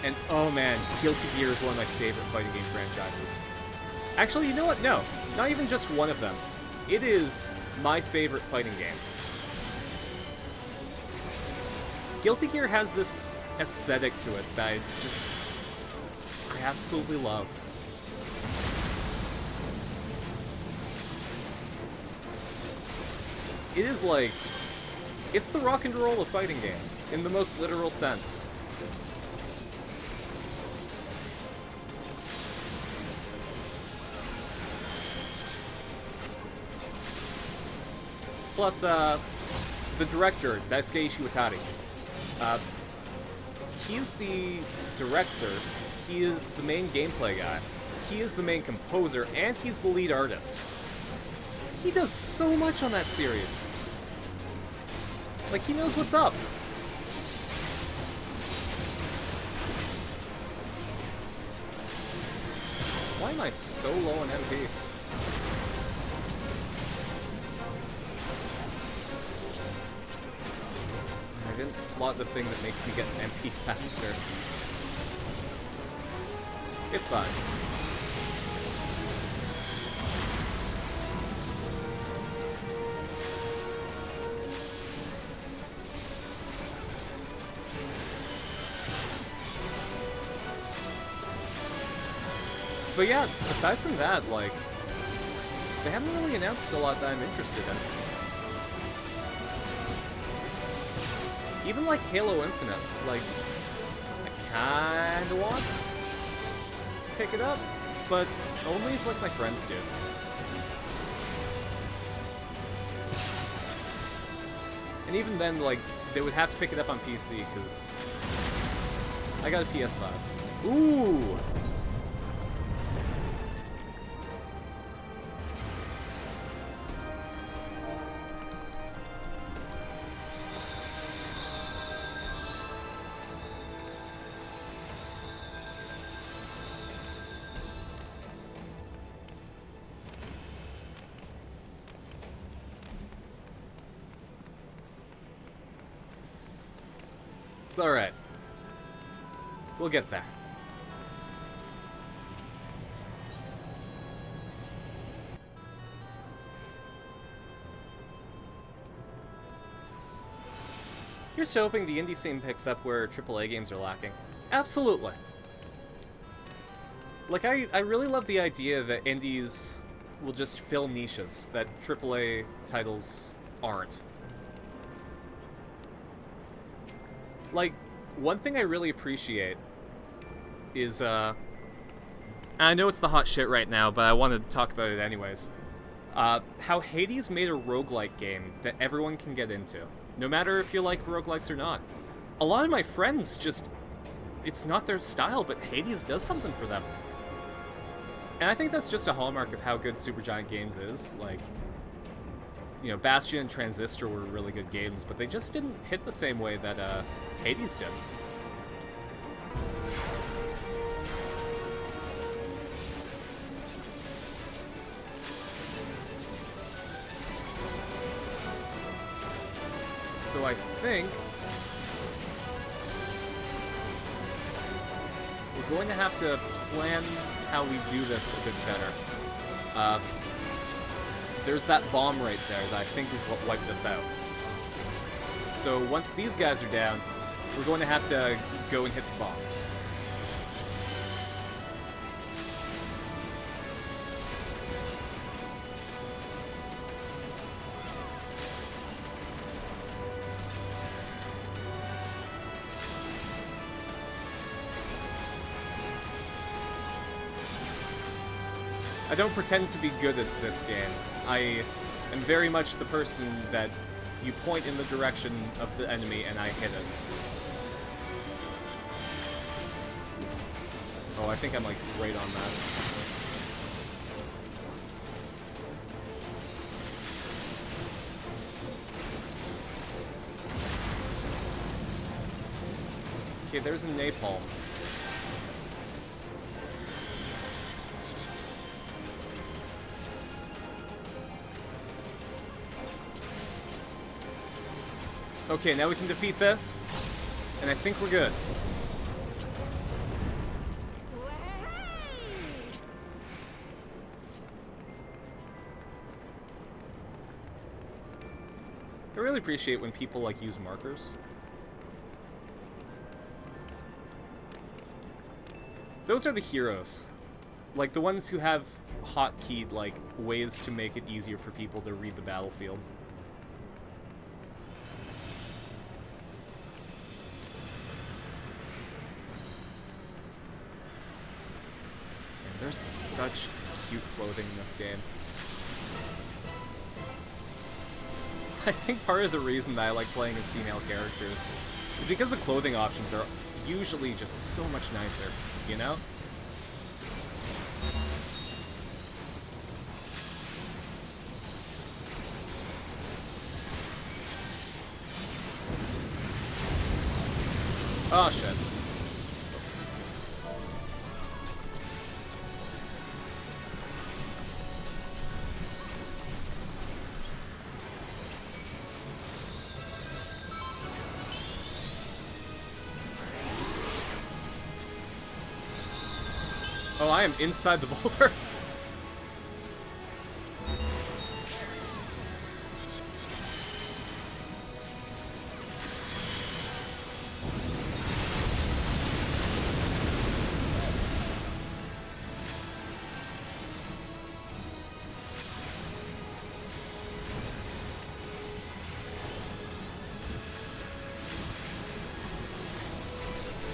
A: And oh man, Guilty Gear is one of my favorite fighting game franchises. Actually, you know what? No, not even just one of them. It is my favorite fighting game. Guilty Gear has this aesthetic to it that I just absolutely love. It is like... It's the rock and roll of fighting games, in the most literal sense. Plus, the director, Daisuke Ishiwatari. He's the director, he is the main gameplay guy, he is the main composer, and he's the lead artist. He does so much on that series. Like, he knows what's up. Why am I so low on MP? I didn't slot the thing that makes me get an MP faster. It's fine. But yeah, aside from that, like, they haven't really announced a lot that I'm interested in. Even like Halo Infinite, like, I kinda want to pick it up, but only if like my friends do. And even then, like, they would have to pick it up on PC, because I got a PS5. Ooh! It's alright. We'll get there. Here's to hoping the indie scene picks up where AAA games are lacking. Absolutely. Like, I really love the idea that indies will just fill niches that AAA titles aren't. Like, one thing I really appreciate is, I know it's the hot shit right now, but I want to talk about it anyways. How Hades made a roguelike game that everyone can get into, no matter if you like roguelikes or not. A lot of my friends just, it's not their style, but Hades does something for them. And I think that's just a hallmark of how good Supergiant Games is. Like, you know, Bastion and Transistor were really good games, but they just didn't hit the same way that, Hades did. So I think we're going to have to plan how we do this a bit better. There's that bomb right there that I think is what wiped us out. So once these guys are down, we're going to have to go and hit the bombs. I don't pretend to be good at this game. I am very much the person that you point in the direction of the enemy and I hit it. Oh, I think I'm like right on that. Okay, there's a napalm. Okay, now we can defeat this, and I think we're good. I really appreciate when people like use markers. Those are the heroes. Like, the ones who have hotkeyed, like, ways to make it easier for people to read the battlefield. And there's such cute clothing in this game. I think part of the reason that I like playing as female characters is because the clothing options are usually just so much nicer, you know? Oh, shit. Oops. Oh, I am inside the boulder.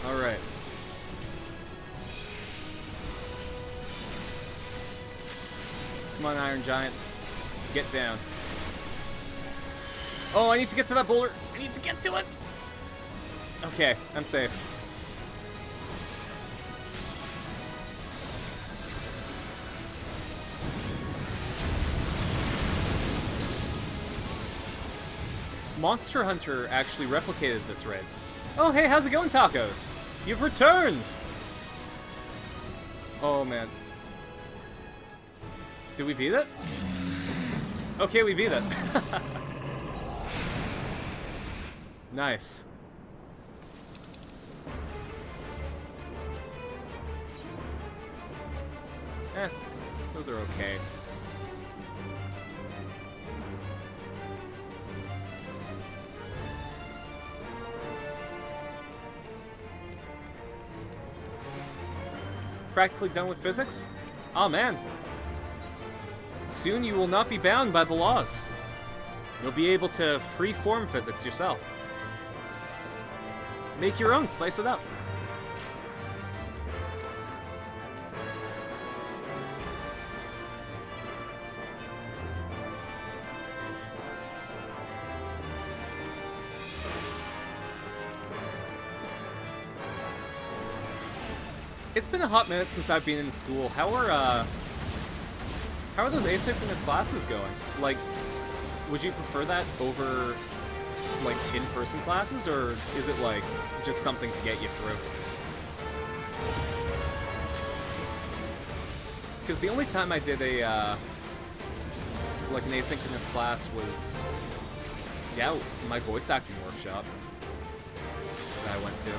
A: Alright. Come on, Iron Giant. Get down. Oh, I need to get to that boulder. I need to get to it. Okay, I'm safe. Monster Hunter actually replicated this raid. Oh, hey, how's it going, Tacos? You've returned! Oh, man. Did we beat it? Okay, we beat it. Nice. Those are okay. Practically done with physics? Oh man. Soon you will not be bound by the laws. You'll be able to free-form physics yourself. Make your own, spice it up. It's been a hot minute since I've been in school. How are those asynchronous classes going? Like, would you prefer that over, like, in-person classes, or is it, like, just something to get you through? Because the only time I did a, like, an asynchronous class was, yeah, my voice acting workshop that I went to.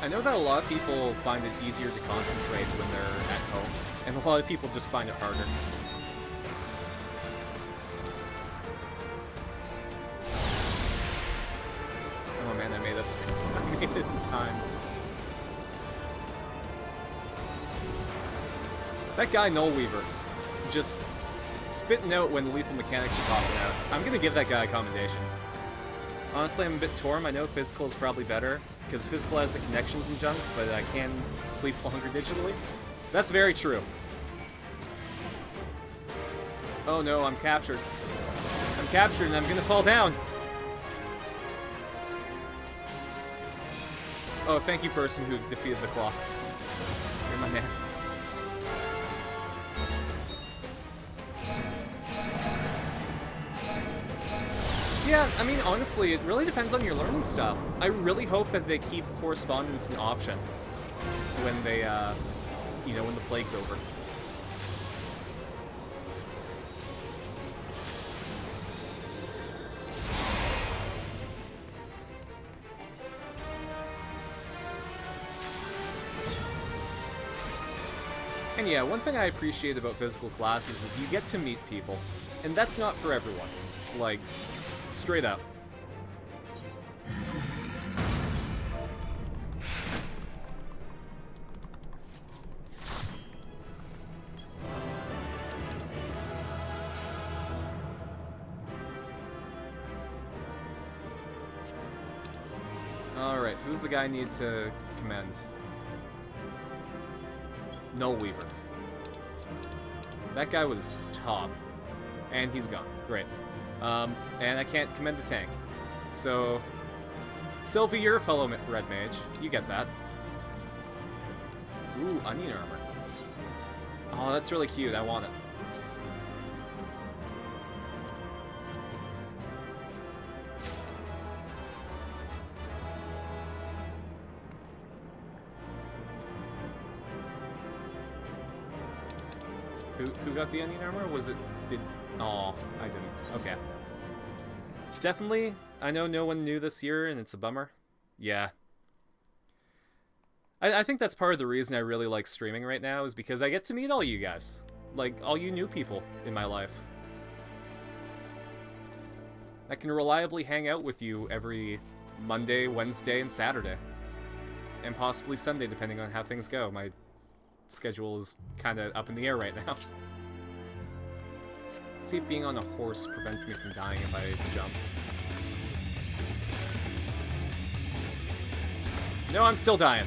A: I know that a lot of people find it easier to concentrate when they're at home, and a lot of people just find it harder. Oh man, I made it. I made it in time. That guy, Null Weaver, just spitting out when lethal mechanics are popping out. I'm gonna give that guy a commendation. Honestly, I'm a bit torn. I know physical is probably better, because physical has the connections and junk, but I can sleep longer digitally. That's very true. Oh no, I'm captured. I'm captured and I'm gonna fall down. Oh, thank you, person who defeated the claw. You're my man. Yeah, I mean, honestly, it really depends on your learning style. I really hope that they keep correspondence an option when they, you know, when the plague's over. And yeah, one thing I appreciate about physical classes is you get to meet people. And that's not for everyone. Like, straight up. Alright, who's the guy I need to commend? Nullweaver. That guy was top. And he's gone. Great. And I can't commend the tank. So, Sylvie, you're a fellow red mage. You get that. Ooh, onion armor. Oh, that's really cute. I want it. Who got the onion armor? Was it... Oh, I didn't. Okay. Definitely, I know no one knew this year, and it's a bummer. Yeah. I think that's part of the reason I really like streaming right now, is because I get to meet all you guys. Like, all you new people in my life. I can reliably hang out with you every Monday, Wednesday, and Saturday. And possibly Sunday, depending on how things go. My schedule is kind of up in the air right now. Let's see if being on a horse prevents me from dying if I jump. No, I'm still dying.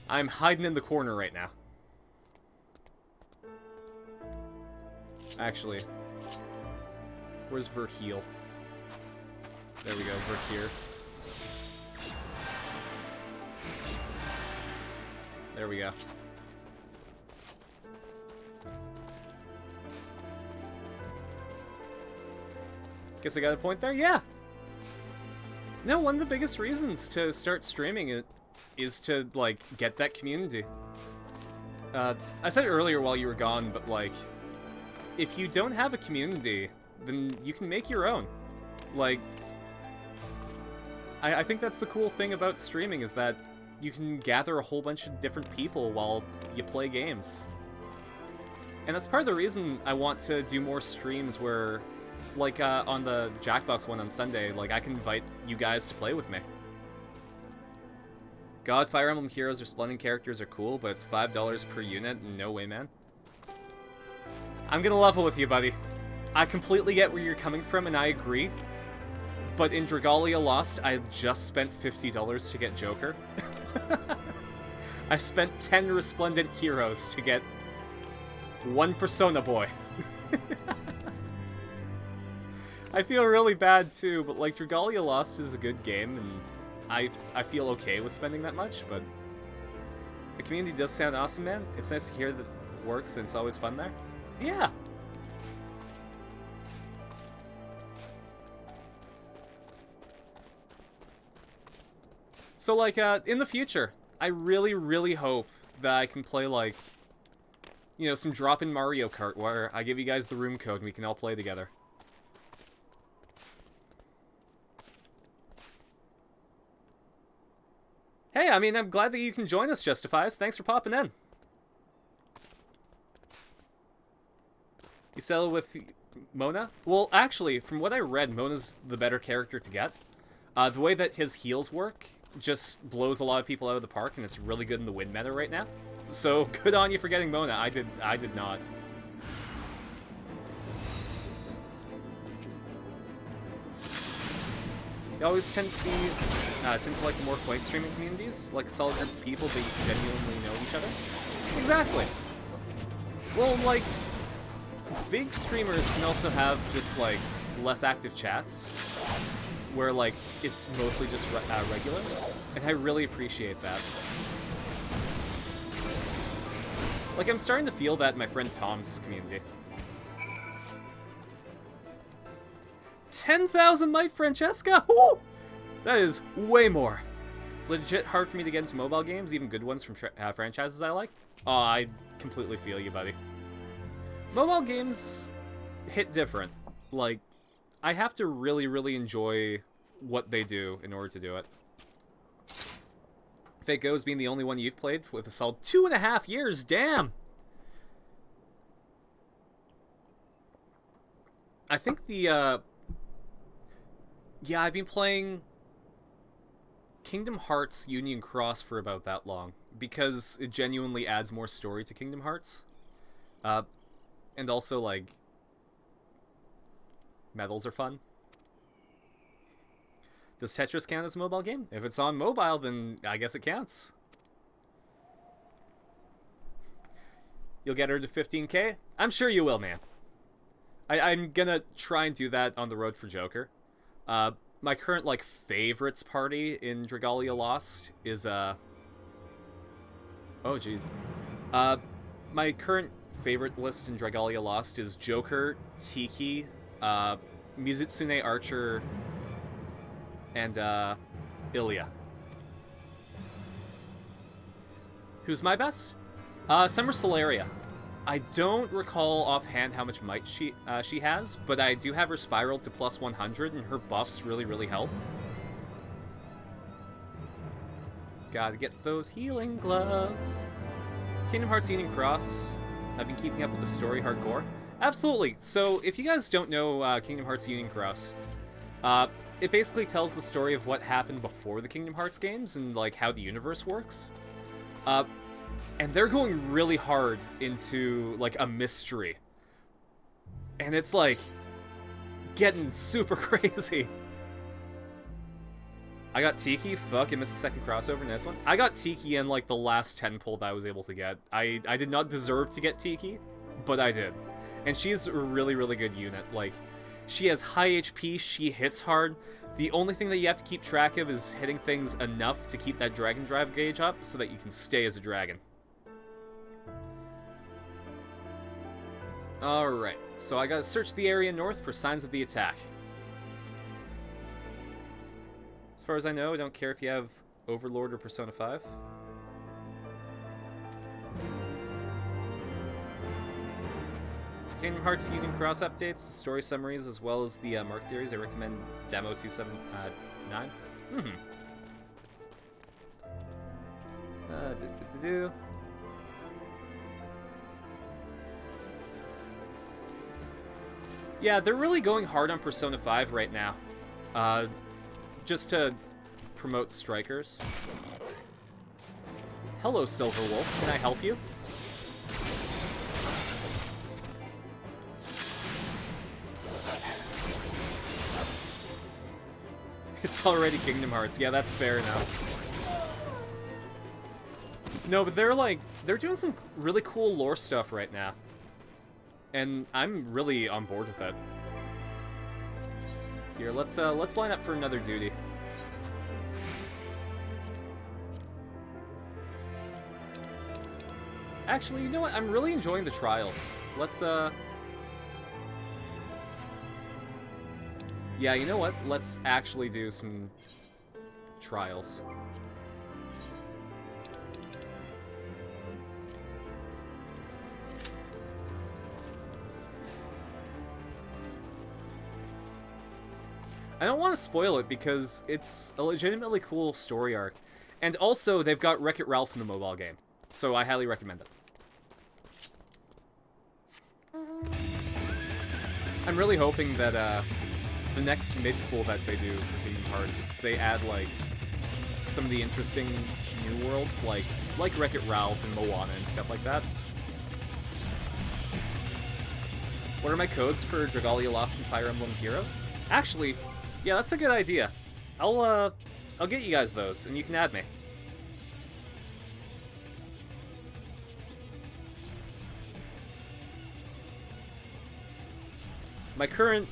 A: I'm hiding in the corner right now. Actually, where's Verheal? There we go, Verheer. There we go. Guess I got a point there? Yeah! No, one of the biggest reasons to start streaming it is to, like, get that community. I said it earlier while you were gone, but, like, if you don't have a community, then you can make your own. Like, I think that's the cool thing about streaming, is that you can gather a whole bunch of different people while you play games. And that's part of the reason I want to do more streams where, like, on the Jackbox one on Sunday, like, I can invite you guys to play with me. God, Fire Emblem Heroes or Splendid characters are cool, but it's $5 per unit. No way, man. I'm gonna level with you, buddy. I completely get where you're coming from, and I agree. But in Dragalia Lost, I just spent $50 to get Joker. I spent 10 Resplendent Heroes to get one Persona Boy. I feel really bad too, but like Dragalia Lost is a good game, and I feel okay with spending that much, but the community does sound awesome, man. It's nice to hear that it works, and it's always fun there. Yeah. So, like, in the future, I really, really hope that I can play, like, you know, some drop-in Mario Kart where I give you guys the room code and we can all play together. Hey, I mean, I'm glad that you can join us, Justifies. Thanks for popping in. You settle with Mona? Well, actually, from what I read, Mona's the better character to get. The way that his heals work just blows a lot of people out of the park, and it's really good in the wind meta right now. So, good on you for getting Mona. I did not. They always tend to like more quiet streaming communities, like a solid group of people that genuinely know each other. Exactly. Well, like, big streamers can also have just, like, less active chats, where, like, it's mostly just regulars, and I really appreciate that. Like, I'm starting to feel that in my friend Tom's community. 10,000 might, Francesca! Woo! That is way more. It's legit hard for me to get into mobile games, even good ones from franchises I like. Oh, I completely feel you, buddy. Mobile games hit different. Like, I have to really, really enjoy what they do in order to do it. Fate Goes being the only one you've played with a solid 2.5 years. Damn! I think the, yeah, I've been playing Kingdom Hearts Union Cross for about that long, because it genuinely adds more story to Kingdom Hearts. And also, like, medals are fun. Does Tetris count as a mobile game? If it's on mobile, then I guess it counts. You'll get her to 15k? I'm sure you will, man. I'm gonna try and do that on the road for Joker. My current, like, favorites party in Dragalia Lost is, oh, jeez. My current favorite list in Dragalia Lost is Joker, Tiki, Mizutsune Archer, and, Ilya. Who's my best? Summer Solaria. I don't recall offhand how much might she has, but I do have her spiraled to plus 100, and her buffs really, really help. Gotta get those healing gloves. Kingdom Hearts Union Cross. I've been keeping up with the story hardcore. Absolutely. So, if you guys don't know Kingdom Hearts Union Cross, it basically tells the story of what happened before the Kingdom Hearts games and, like, how the universe works. And they're going really hard into, like, a mystery. And it's, like, getting super crazy. I got Tiki. Fuck, I missed the second crossover. Nice one. I got Tiki in, like, the last 10 pull that I was able to get. I did not deserve to get Tiki, but I did. And she's a really, really good unit. Like, she has high HP, she hits hard. The only thing that you have to keep track of is hitting things enough to keep that Dragon Drive gauge up so that you can stay as a dragon. Alright, so I gotta search the area north for signs of the attack. As far as I know, I don't care if you have Overlord or Persona 5. Kingdom Hearts Union Cross updates, the story summaries, as well as the Mark theories. I recommend Demo 279. Yeah, they're really going hard on Persona 5 right now. Just to promote strikers. Hello, Silver Wolf. Can I help you? It's already Kingdom Hearts. Yeah, that's fair enough. No, but they're doing some really cool lore stuff right now. And I'm really on board with it. Here, let's line up for another duty. Actually, you know what? I'm really enjoying the trials. Let's, yeah, you know what? Let's actually do some trials. I don't want to spoil it because it's a legitimately cool story arc. And also, they've got Wreck-It Ralph in the mobile game. So I highly recommend it. I'm really hoping that the next mid-pool that they do for Kingdom Hearts, they add, like, some of the interesting new worlds, like Wreck-It Ralph and Moana and stuff like that. What are my codes for Dragalia Lost and Fire Emblem Heroes? Actually, yeah, that's a good idea. I'll get you guys those, and you can add me. My current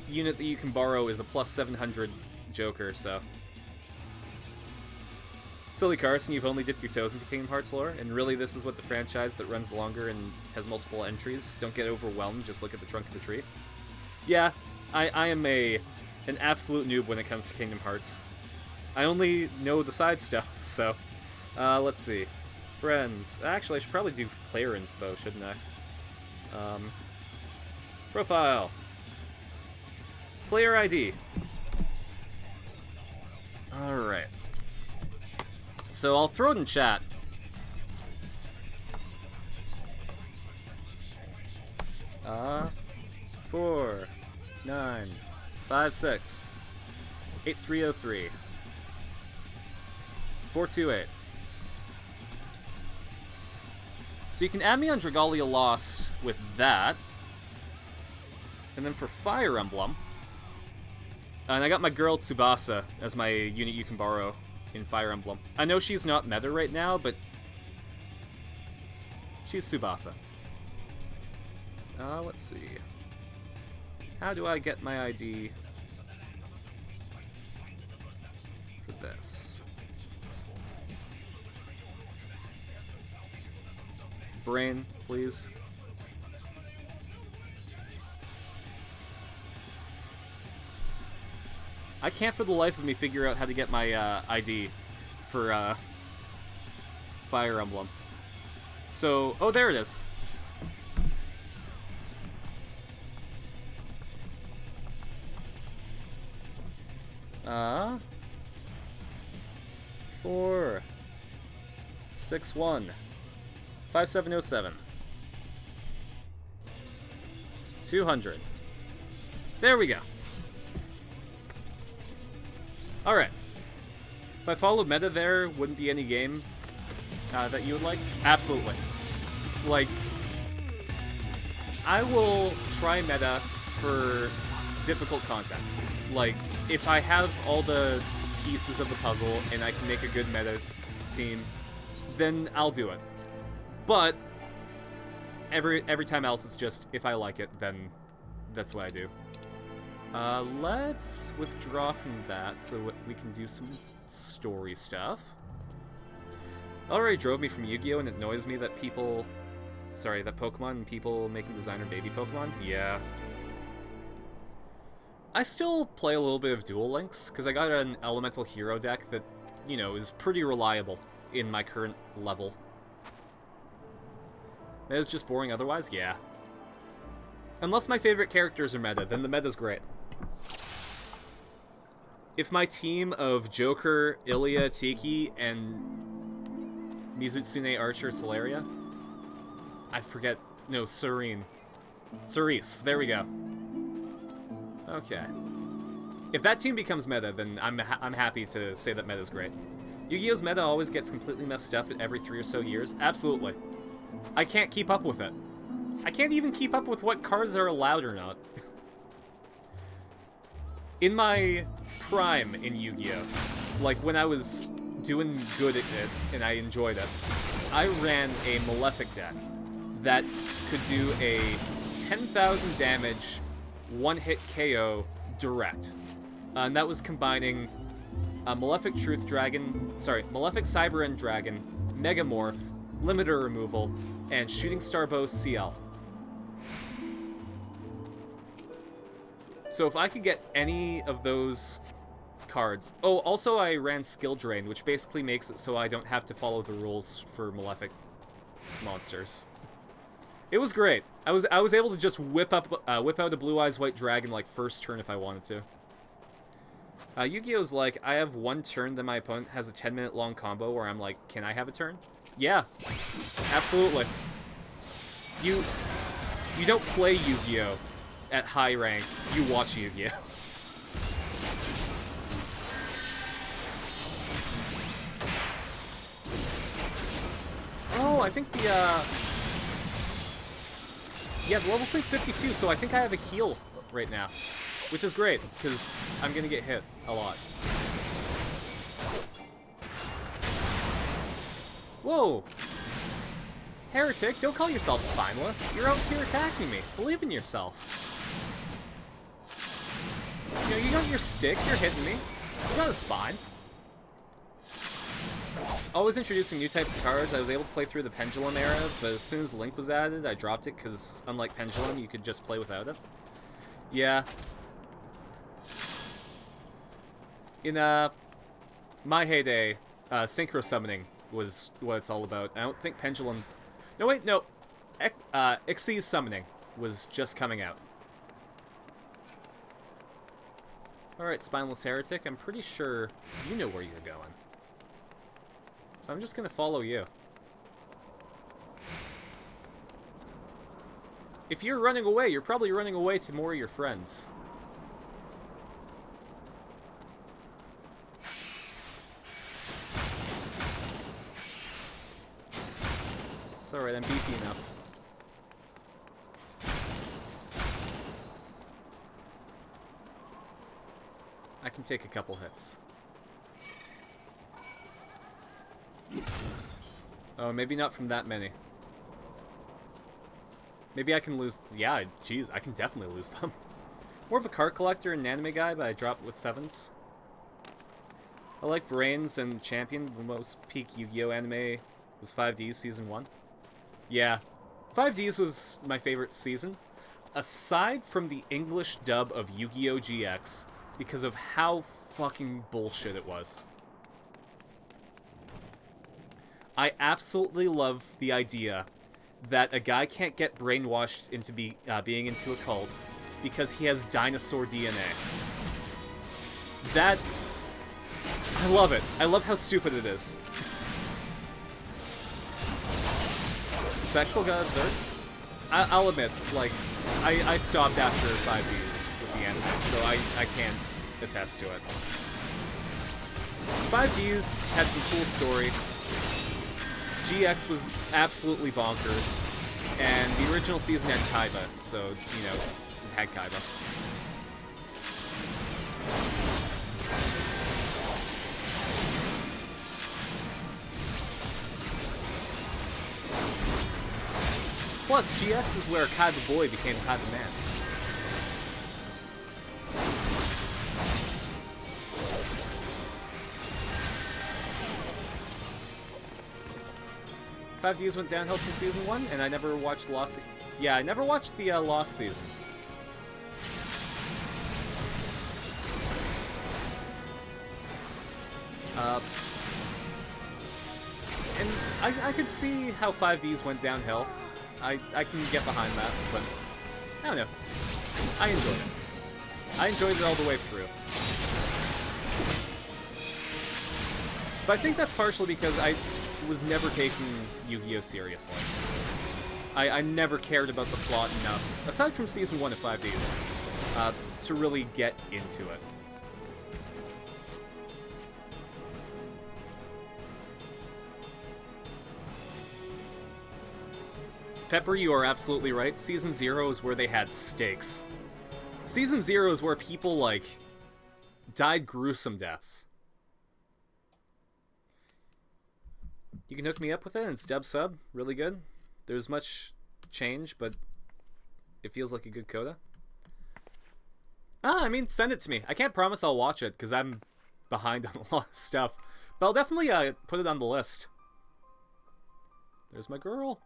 A: unit that you can borrow is a plus 700 Joker, so... Silly Carson, you've only dipped your toes into Kingdom Hearts lore, and really this is what the franchise that runs longer and has multiple entries. Don't get overwhelmed, just look at the trunk of the tree. Yeah, I am an absolute noob when it comes to Kingdom Hearts. I only know the side stuff, so... let's see. Friends. Actually, I should probably do player info, shouldn't I? Profile. Player ID. Alright. So I'll throw it in chat. Uh, 4, 9, 5, 6, 8303, 428. So you can add me on Dragalia Lost with that. And then for Fire Emblem, and I got my girl Tsubasa as my unit you can borrow in Fire Emblem. I know she's not meta right now, but she's Tsubasa. Let's see. How do I get my ID for this? Brain, please. I can't for the life of me figure out how to get my ID for Fire Emblem. So, oh, there it is. Uh, 4, 6, 1, 5707, 200. There we go. Alright. If I followed meta there, wouldn't be any game that you would like? Absolutely. Like, I will try meta for difficult content. Like, if I have all the pieces of the puzzle and I can make a good meta team, then I'll do it. But every time else, it's just, if I like it, then that's what I do. Let's withdraw from that so we can do some story stuff. Already drove me from Yu-Gi-Oh! And it annoys me that people... Sorry, that Pokemon and people making designer baby Pokemon? Yeah. I still play a little bit of Duel Links, because I got an Elemental Hero deck that, you know, is pretty reliable in my current level. Meta's just boring otherwise? Yeah. Unless my favorite characters are meta, then the meta's great. If my team of Joker, Ilya, Tiki, and Mizutsune Archer Celeria... I forget... No, Serene. Cerise, there we go. Okay. If that team becomes meta, then I'm happy to say that meta's great. Yu-Gi-Oh's meta always gets completely messed up every 3 or so years. Absolutely. I can't keep up with it. I can't even keep up with what cards are allowed or not. In my prime in Yu-Gi-Oh, like when I was doing good at it and I enjoyed it, I ran a Malefic deck that could do a 10,000 damage, one-hit KO direct. And that was combining Malefic Malefic Cyber End Dragon, Megamorph, Limiter Removal, and Shooting Star Bow CL. So if I could get any of those cards... Oh, also I ran Skill Drain, which basically makes it so I don't have to follow the rules for Malefic monsters. It was great. I was able to just whip out a Blue Eyes White Dragon like first turn if I wanted to. Yu-Gi-Oh's like, I have one turn, then my opponent has a 10-minute long combo where I'm like, can I have a turn? Yeah, absolutely. You don't play Yu-Gi-Oh! At high rank, you watch Yu-Gi-Oh! Oh, I think the, yeah, the level 652, so I think I have a heal right now. Which is great, because I'm gonna get hit a lot. Whoa! Heretic, don't call yourself spineless. You're out here attacking me. Believe in yourself. You know, you got your stick, you're hitting me. You got a spine. Always introducing new types of cards. I was able to play through the Pendulum era, but as soon as Link was added, I dropped it, because unlike Pendulum, you could just play without it. Yeah. In, my heyday, Synchro Summoning was what it's all about. I don't think Pendulum... No, wait, no. Xyz Summoning was just coming out. Alright, Spineless Heretic, I'm pretty sure you know where you're going. So I'm just gonna follow you. If you're running away, you're probably running away to more of your friends. It's alright, I'm beefy enough. I can take a couple hits. Oh, maybe not from that many. Maybe I can lose... Yeah, jeez, I can definitely lose them. More of a card collector and anime guy, but I drop with 7s. I like Vrains and Champion. The most peak Yu-Gi-Oh anime was 5Ds Season 1. Yeah, 5Ds was my favorite season. Aside from the English dub of Yu-Gi-Oh! GX, because of how fucking bullshit it was. I absolutely love the idea that a guy can't get brainwashed into being into a cult because he has dinosaur DNA. That... I love it. I love how stupid it is. Sexel got observed? I'll admit, like, I stopped after 5Ds with the anime, so I can't attest to it. 5Ds had some cool story. GX was absolutely bonkers, and the original season had Kaiba, so, you know, it had Kaiba. Plus, GX is where Kaiba Boy became Kaiba Man. Five Ds went downhill from season 1, and I never watched Lost. Yeah, I never watched the Lost season. And I could see how 5Ds went downhill. I can get behind that, but I don't know. I enjoyed it. I enjoyed it all the way through. But I think that's partially because I was never taking Yu-Gi-Oh! Seriously. I never cared about the plot enough, aside from Season 1 of 5Ds, to really get into it. Pepper, you are absolutely right. Season 0 is where they had stakes. Season 0 is where people, like, died gruesome deaths. You can hook me up with it, and it's dub sub. Really good. There's much change, but it feels like a good coda. I mean, send it to me. I can't promise I'll watch it, because I'm behind on a lot of stuff. But I'll definitely put it on the list. There's my girl.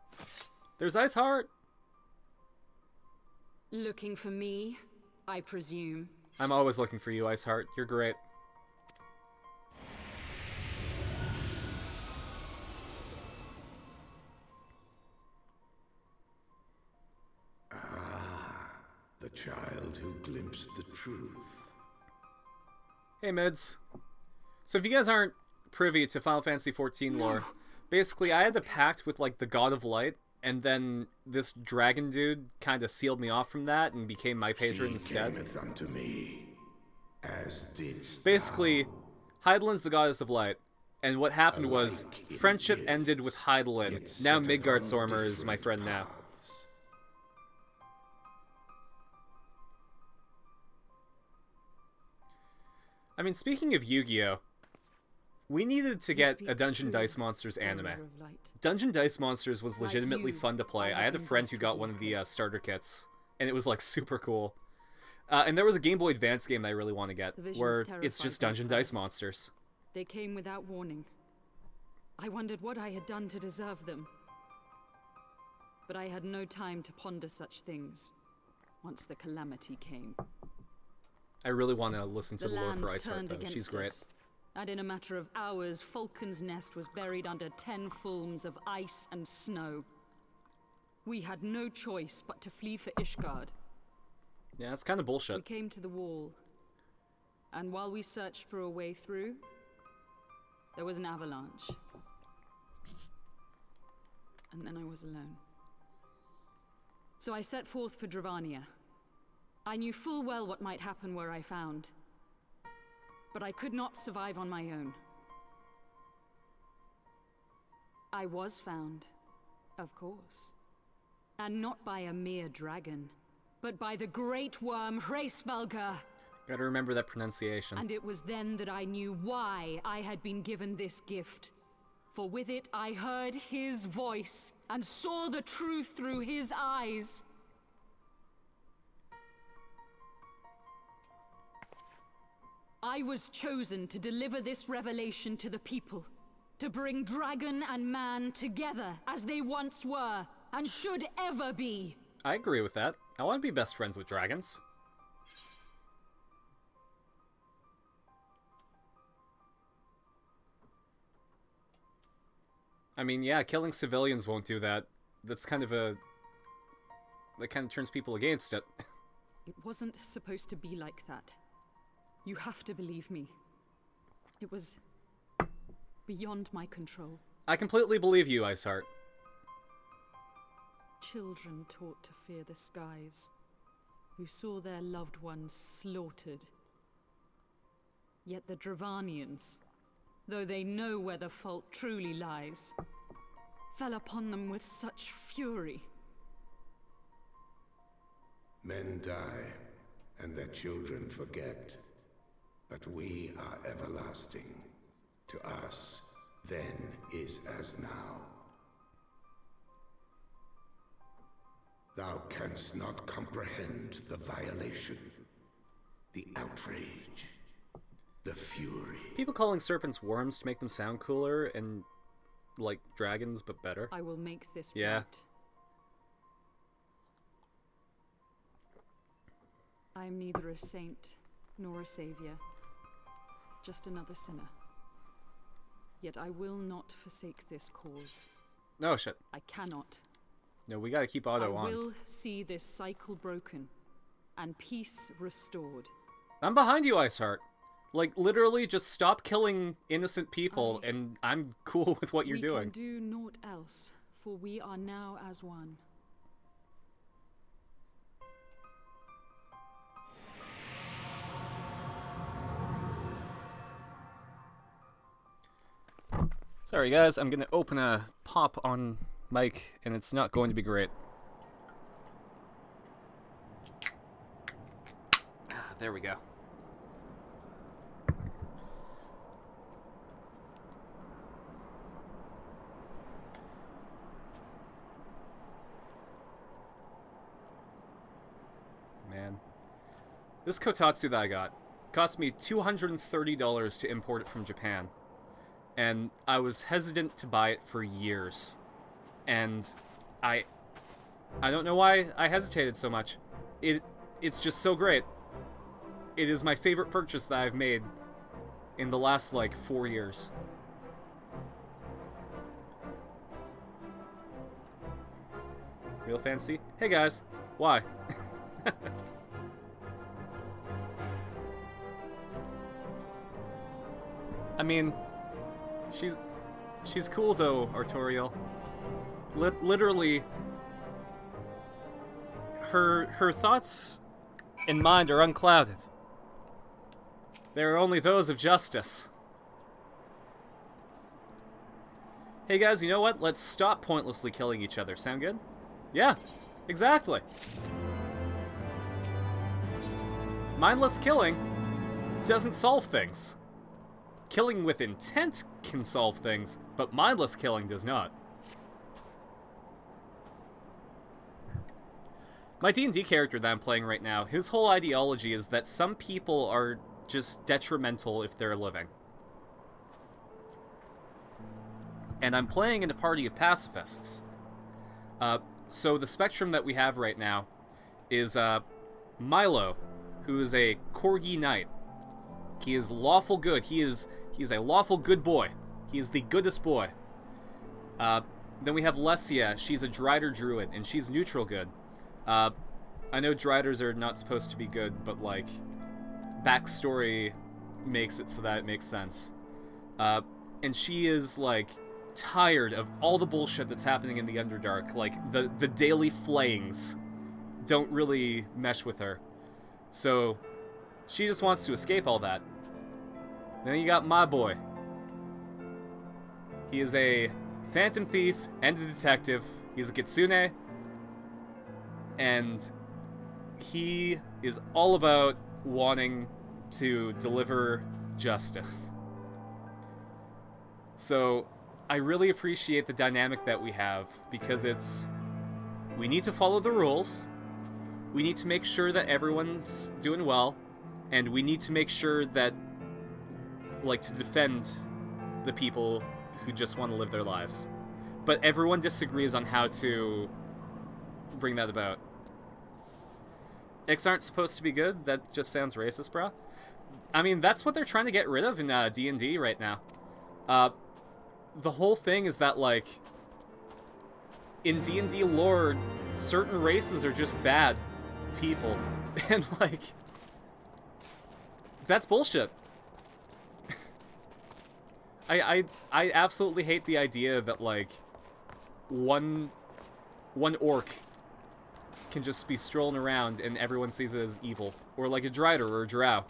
A: There's Iceheart.
C: Looking for me, I presume.
A: I'm always looking for you, Iceheart. You're great.
D: The child who glimpsed the truth.
A: Hey, Mids. So if you guys aren't privy to Final Fantasy XIV lore, basically I had a pact with, like, the God of Light, and then this dragon dude kind of sealed me off from that and became my patron instead.
D: Unto me, as didst
A: basically,
D: thou.
A: Heidelin's the goddess of light, and what happened was
D: Alike in
A: friendship
D: gifts,
A: ended with Heidelin.
D: yet
A: Now
D: set
A: Midgard
D: upon
A: Sormer is my friend
D: different
A: now.
D: paths.
A: I mean, speaking of Yu-Gi-Oh, we needed to get a
C: speaks
A: Dungeon
C: true,
A: Dice Monsters
C: O
A: anime.
C: River of Light.
A: Dungeon Dice Monsters was
C: Like
A: legitimately
C: you,
A: fun to play.
C: I
A: I had a
C: have
A: friend who
C: invested
A: got
C: in
A: one of the
C: you.
A: starter kits, and it was, like, super cool. And there was a Game Boy Advance game that I really want to get,
C: The visions
A: where it's
C: terrified
A: just
C: me
A: Dungeon Dice
C: first.
A: Monsters.
C: They came without warning. I wondered what I had done to deserve them. But I had no time to ponder such things once the calamity came.
A: I really want to listen to
C: The
A: the lore for
C: land
A: Iceheart,
C: turned
A: though.
C: against
A: She's great.
C: us, and in a matter of hours, Falcon's Nest was buried under 10 fulms of ice and snow. We had no choice but to flee for Ishgard.
A: Yeah, it's kind of
C: We
A: bullshit.
C: came to the wall, and while we searched for a way through, there was an avalanche. and then I was alone. So I set forth for Dravania. I knew full well what might happen where I found. But I could not survive on my own. I was found, of course. And not by a mere dragon, but by the great worm Hraesvelgr.
A: Gotta remember that pronunciation.
C: And it was then that I knew why I had been given this gift. For with it I heard his voice, and saw the truth through his eyes. I was chosen to deliver this revelation to the people, to bring dragon and man together as they once were, and should ever be.
A: I agree with that. I want to be best friends with dragons. I mean, yeah, killing civilians won't do that. That's kind of a... That kind of turns people against it.
C: It wasn't supposed to be like that. You have to believe me. It was beyond my control.
A: I completely believe you, Iceheart.
C: Children taught to fear the skies, who saw their loved ones slaughtered. Yet the Dravanians, though they know where the fault truly lies, fell upon them with such fury.
D: Men die, and their children forget. But we are everlasting. To us, then is as now. Thou canst not comprehend the violation, the outrage, the fury.
A: People calling serpents worms to make them sound cooler and like dragons, but better.
C: I will make this
A: Yeah.
C: right. I am neither a saint nor a savior, just another sinner. Yet I will not forsake this cause.
A: No, shit.
C: I cannot.
A: No, we gotta keep Otto on.
C: I will see this cycle broken and peace restored.
A: I'm behind you, Iceheart. Like, literally, just stop killing innocent people, and I'm cool with what you're doing.
C: We can do naught else, for we are now as one.
A: Sorry, guys, I'm gonna open a pop on mic, and it's not going to be great. Ah, there we go. Man. This Kotatsu that I got cost me $230 to import it from Japan. And I was hesitant to buy it for years. And I don't know why I hesitated so much. It's just so great. It is my favorite purchase that I've made in the last, like, 4 years. Real fancy? Hey guys, why? I mean, she's cool though, Artorial. Literally, her thoughts and mind are unclouded. They are only those of justice. Hey guys, you know what? Let's stop pointlessly killing each other. Sound good? Yeah, exactly. Mindless killing doesn't solve things. Killing with intent can solve things, but mindless killing does not. My D&D character that I'm playing right now, his whole ideology is that some people are just detrimental if they're living. And I'm playing in a party of pacifists. So the spectrum that we have right now is Milo, who is a Corgi Knight. He is lawful good. He is a lawful good boy. He is the goodest boy. Then we have Lesia. She's a Drider Druid, and she's neutral good. I know Driders are not supposed to be good, but, like, backstory makes it so that it makes sense. And she is, like, tired of all the bullshit that's happening in the Underdark. Like, the daily flayings don't really mesh with her. So, she just wants to escape all that. Then you got my boy. He is a phantom thief and a detective. He's a kitsune. And he is all about wanting to deliver justice. So, I really appreciate the dynamic that we have, because we need to follow the rules, we need to make sure that everyone's doing well, and we need to make sure that, like, to defend the people who just want to live their lives. But everyone disagrees on how to bring that about. Icks aren't supposed to be good? That just sounds racist, bro. I mean, that's what they're trying to get rid of in D&D right now. The whole thing is that, like, in D&D lore, certain races are just bad people. And, like, that's bullshit. I absolutely hate the idea that, like, one orc can just be strolling around and everyone sees it as evil. Or like a Drider or a Drow.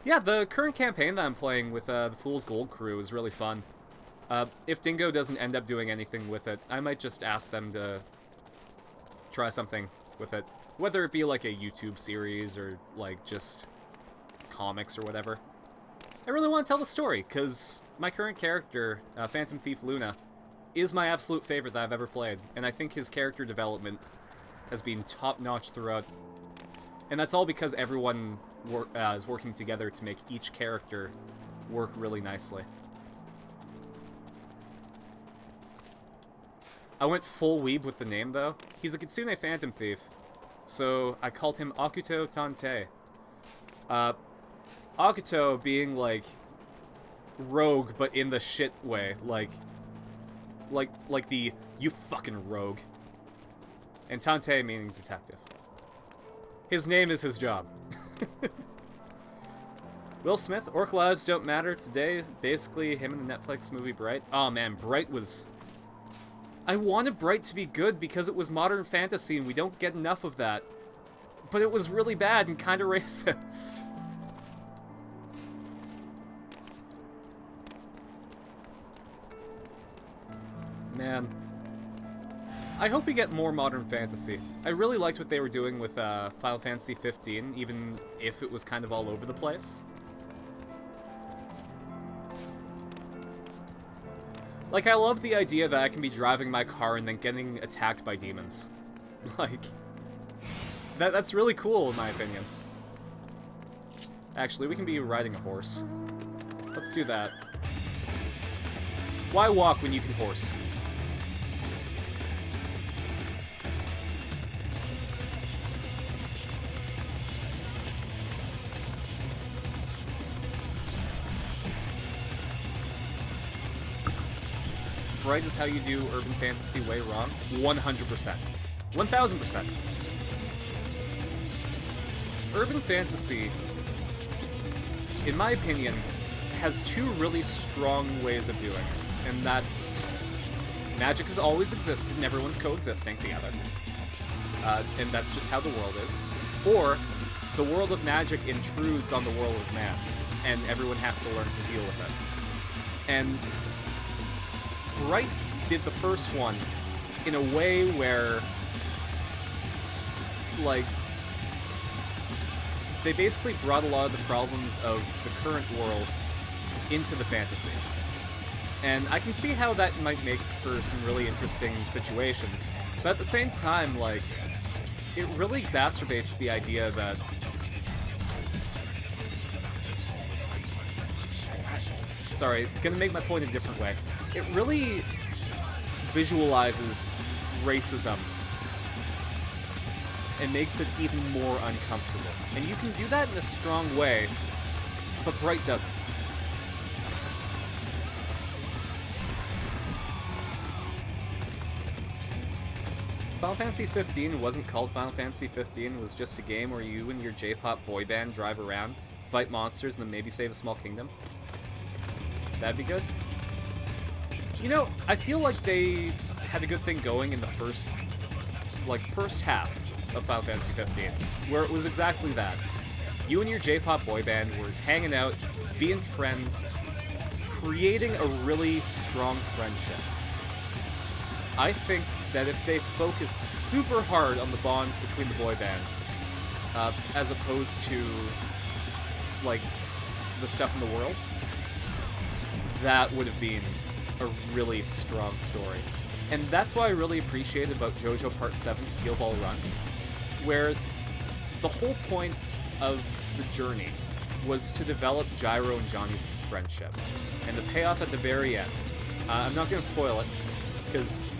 A: Yeah, the current campaign that I'm playing with the Fool's Gold crew is really fun. If Dingo doesn't end up doing anything with it, I might just ask them to try something with it. Whether it be like a YouTube series or like just comics or whatever. I really want to tell the story, because my current character, Phantom Thief Luna, is my absolute favorite that I've ever played, and I think his character development has been top-notch throughout. And that's all because everyone is working together to make each character work really nicely. I went full weeb with the name, though. He's a Kitsune Phantom Thief, so I called him Akuto Tante. Akuto being, like, rogue, but in the shit way. Like the, you fucking rogue. And Tante meaning detective. His name is his job. Will Smith, Orc Lives Don't Matter today. Basically, him in the Netflix movie Bright. Oh man, Bright was... I wanted Bright to be good because it was modern fantasy and we don't get enough of that. But it was really bad and kind of racist. Man. I hope we get more modern fantasy. I really liked what they were doing with Final Fantasy 15, even if it was kind of all over the place. Like, I love the idea that I can be driving my car and then getting attacked by demons. Like, that's really cool, in my opinion. Actually, we can be riding a horse. Let's do that. Why walk when you can horse? Bright is how you do urban fantasy way wrong? 100%. 1000%. Urban fantasy, in my opinion, has two really strong ways of doing it. And that's... magic has always existed and everyone's coexisting together. And that's just how the world is. Or, the world of magic intrudes on the world of man, and everyone has to learn to deal with it. And Bright did the first one in a way where, like, they basically brought a lot of the problems of the current world into the fantasy. And I can see how that might make for some really interesting situations. But at the same time, like, it really exacerbates the idea that... Sorry, gonna make my point a different way. It really visualizes racism and makes it even more uncomfortable. And you can do that in a strong way, but Bright doesn't. Final Fantasy 15 wasn't called Final Fantasy 15, it was just a game where you and your J-pop boy band drive around, fight monsters, and then maybe save a small kingdom. That'd be good. You know, I feel like they had a good thing going in the first half of Final Fantasy 15, where it was exactly that. You and your J-pop boy band were hanging out, being friends, creating a really strong friendship. I think that if they focus super hard on the bonds between the boy bands, as opposed to, like, the stuff in the world, that would have been a really strong story. And that's what I really appreciated about JoJo Part 7 Steel Ball Run, where the whole point of the journey was to develop Gyro and Johnny's friendship. And the payoff at the very end, I'm not going to spoil it, because,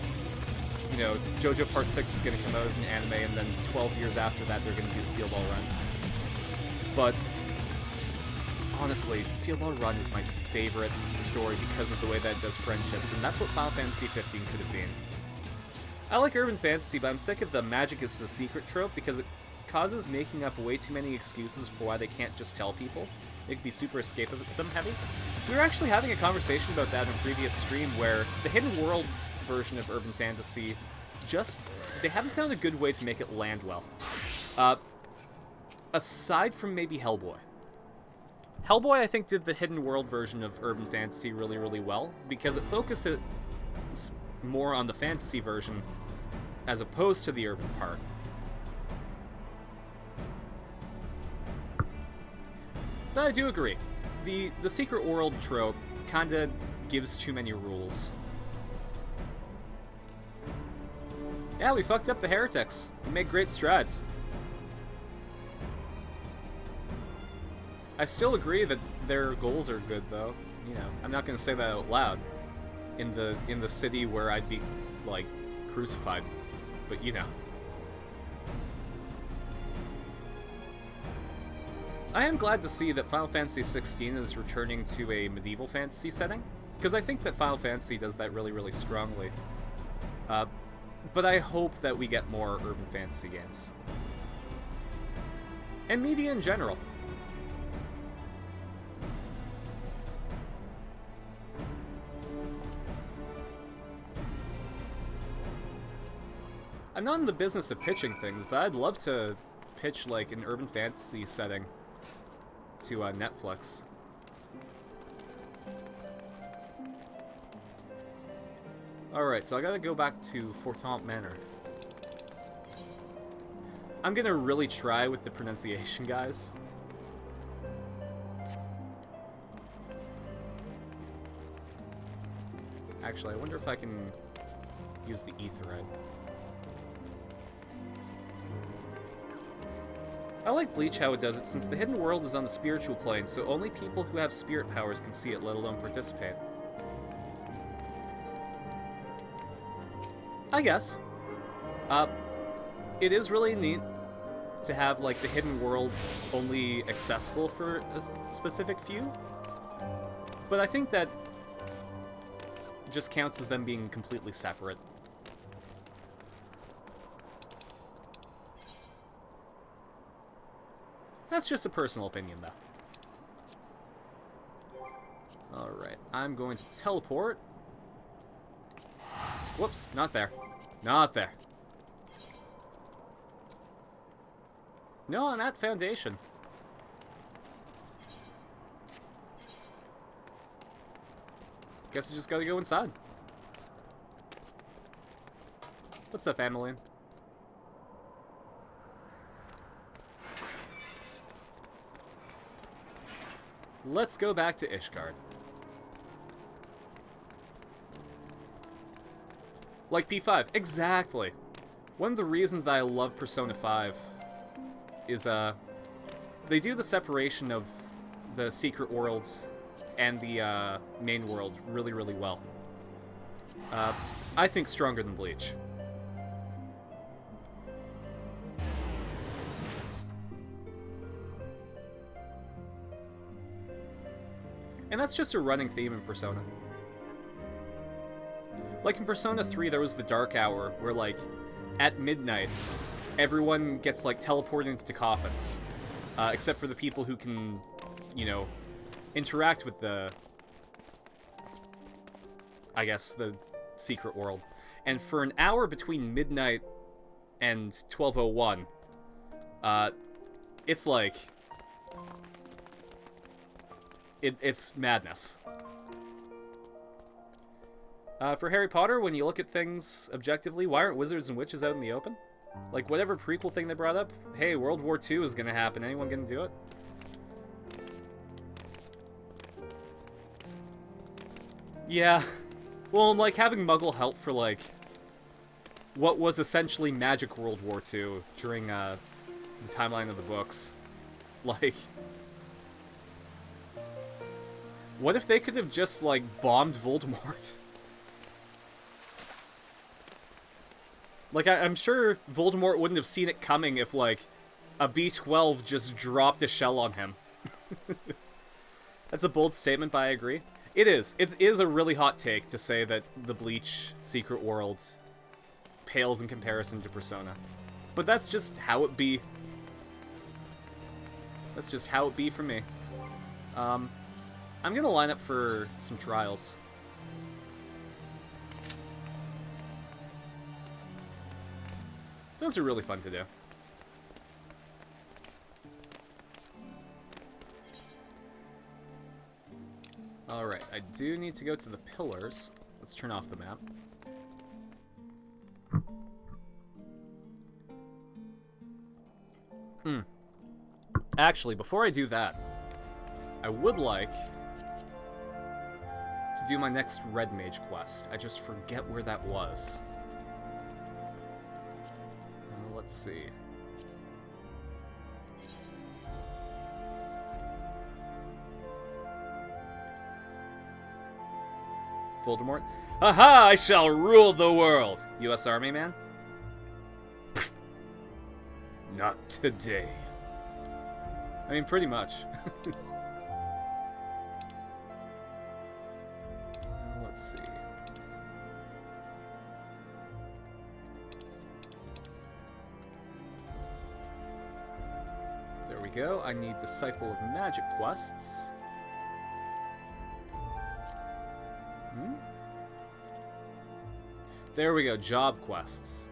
A: you know, JoJo Part 6 is going to come out as an anime, and then 12 years after that they're going to do Steel Ball Run. But honestly, Steel Ball Run is my favorite story because of the way that it does friendships, and that's what Final Fantasy 15 could have been. I like urban fantasy, but I'm sick of the magic is a secret trope because it causes making up way too many excuses for why they can't just tell people. It could be super escapism heavy. We were actually having a conversation about that in a previous stream where the Hidden World version of urban fantasy they haven't found a good way to make it land well. Aside from maybe Hellboy. Hellboy, I think, did the Hidden World version of urban fantasy really, really well, because it focuses more on the fantasy version as opposed to the urban part. But I do agree. The secret world trope kinda gives too many rules. Yeah, we fucked up the heretics. We made great strides. I still agree that their goals are good, though. You know, I'm not gonna say that out loud in the city where I'd be, like, crucified. But, you know. I am glad to see that Final Fantasy XVI is returning to a medieval fantasy setting, because I think that Final Fantasy does that really, really strongly. But I hope that we get more urban fantasy games. And media in general. I'm not in the business of pitching things, but I'd love to pitch, like, an urban fantasy setting to Netflix. Alright, so I gotta go back to Fortemps Manor. I'm gonna really try with the pronunciation, guys. Actually, I wonder if I can use the E-thread. I like Bleach how it does it, since the hidden world is on the spiritual plane, so only people who have spirit powers can see it, let alone participate. I guess. It is really neat to have, like, the hidden world only accessible for a specific few. But I think that just counts as them being completely separate. That's just a personal opinion, though. Alright, I'm going to teleport. Whoops, not there. Not there. No, I'm at Foundation. Guess I just gotta go inside. What's up, Emmeline? Let's go back to Ishgard. Like P5, exactly. One of the reasons that I love Persona 5 is, they do the separation of the secret world and the, main world really, really well. I think stronger than Bleach. And that's just a running theme in Persona. Like in Persona 3, there was the Dark Hour, where, like, at midnight, everyone gets, like, teleported into coffins. Except for the people who can, you know, interact with the, I guess, the secret world. And for an hour between midnight and 12:01, it's like... It's madness. For Harry Potter, when you look at things objectively, why aren't wizards and witches out in the open? Like, whatever prequel thing they brought up, hey, World War II is gonna happen. Anyone gonna do it? Yeah. Well, like, having Muggle help for, like, what was essentially Magic World War II during, the timeline of the books. Like... What if they could have just, like, bombed Voldemort? Like, I'm sure Voldemort wouldn't have seen it coming if, like, a B-12 just dropped a shell on him. That's a bold statement, but I agree. It is. It is a really hot take to say that the Bleach secret world pales in comparison to Persona. But that's just how it be. That's just how it be for me. I'm gonna line up for some trials. Those are really fun to do. Alright, I do need to go to the pillars. Let's turn off the map. Actually, before I do that, I would like to do my next Red Mage quest. I just forget where that was. Let's see. Voldemort? Aha! I shall rule the world! U.S. Army, man? Not today. I mean, pretty much. Let's see. There we go. I need Disciple of Magic quests. There we go. Job quests.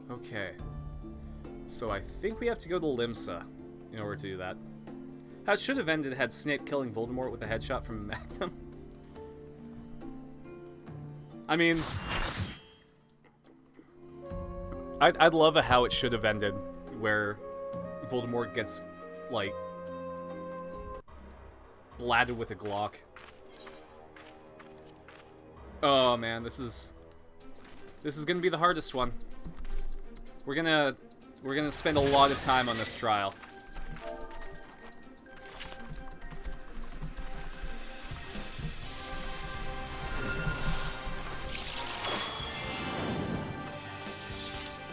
A: Okay. So I think we have to go to Limsa in order to do that. How it should have ended had Snape killing Voldemort with a headshot from Magnum. I mean... I'd love a how it should have ended, where Voldemort gets, like, bladdered with a Glock. Oh man, this is gonna be the hardest one. We're gonna spend a lot of time on this trial.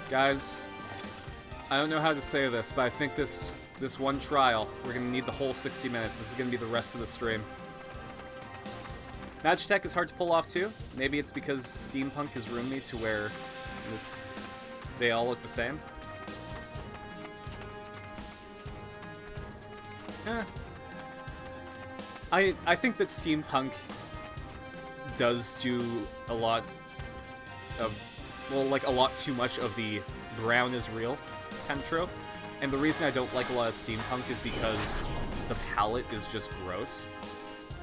A: Guys, I don't know how to say this, but I think this one trial, we're gonna need the whole 60 minutes. This is gonna be the rest of the stream. Magitech is hard to pull off too. Maybe it's because Steampunk has ruined me to where they all look the same. I think that Steampunk does do a lot of, well, like a lot too much of the brown is real kind of trope. And the reason I don't like a lot of steampunk is because the palette is just gross.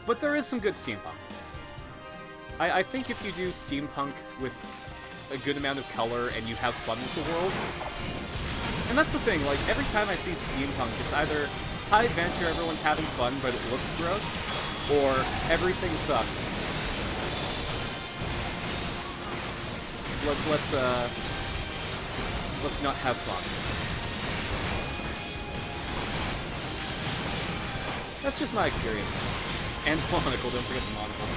A: But there is some good steampunk. I think if you do steampunk with a good amount of color and you have fun with the world, and that's the thing, like, every time I see steampunk, it's either high adventure, everyone's having fun, but it looks gross, or everything sucks. Let's not have fun. That's just my experience. And monocle, don't forget the monocle.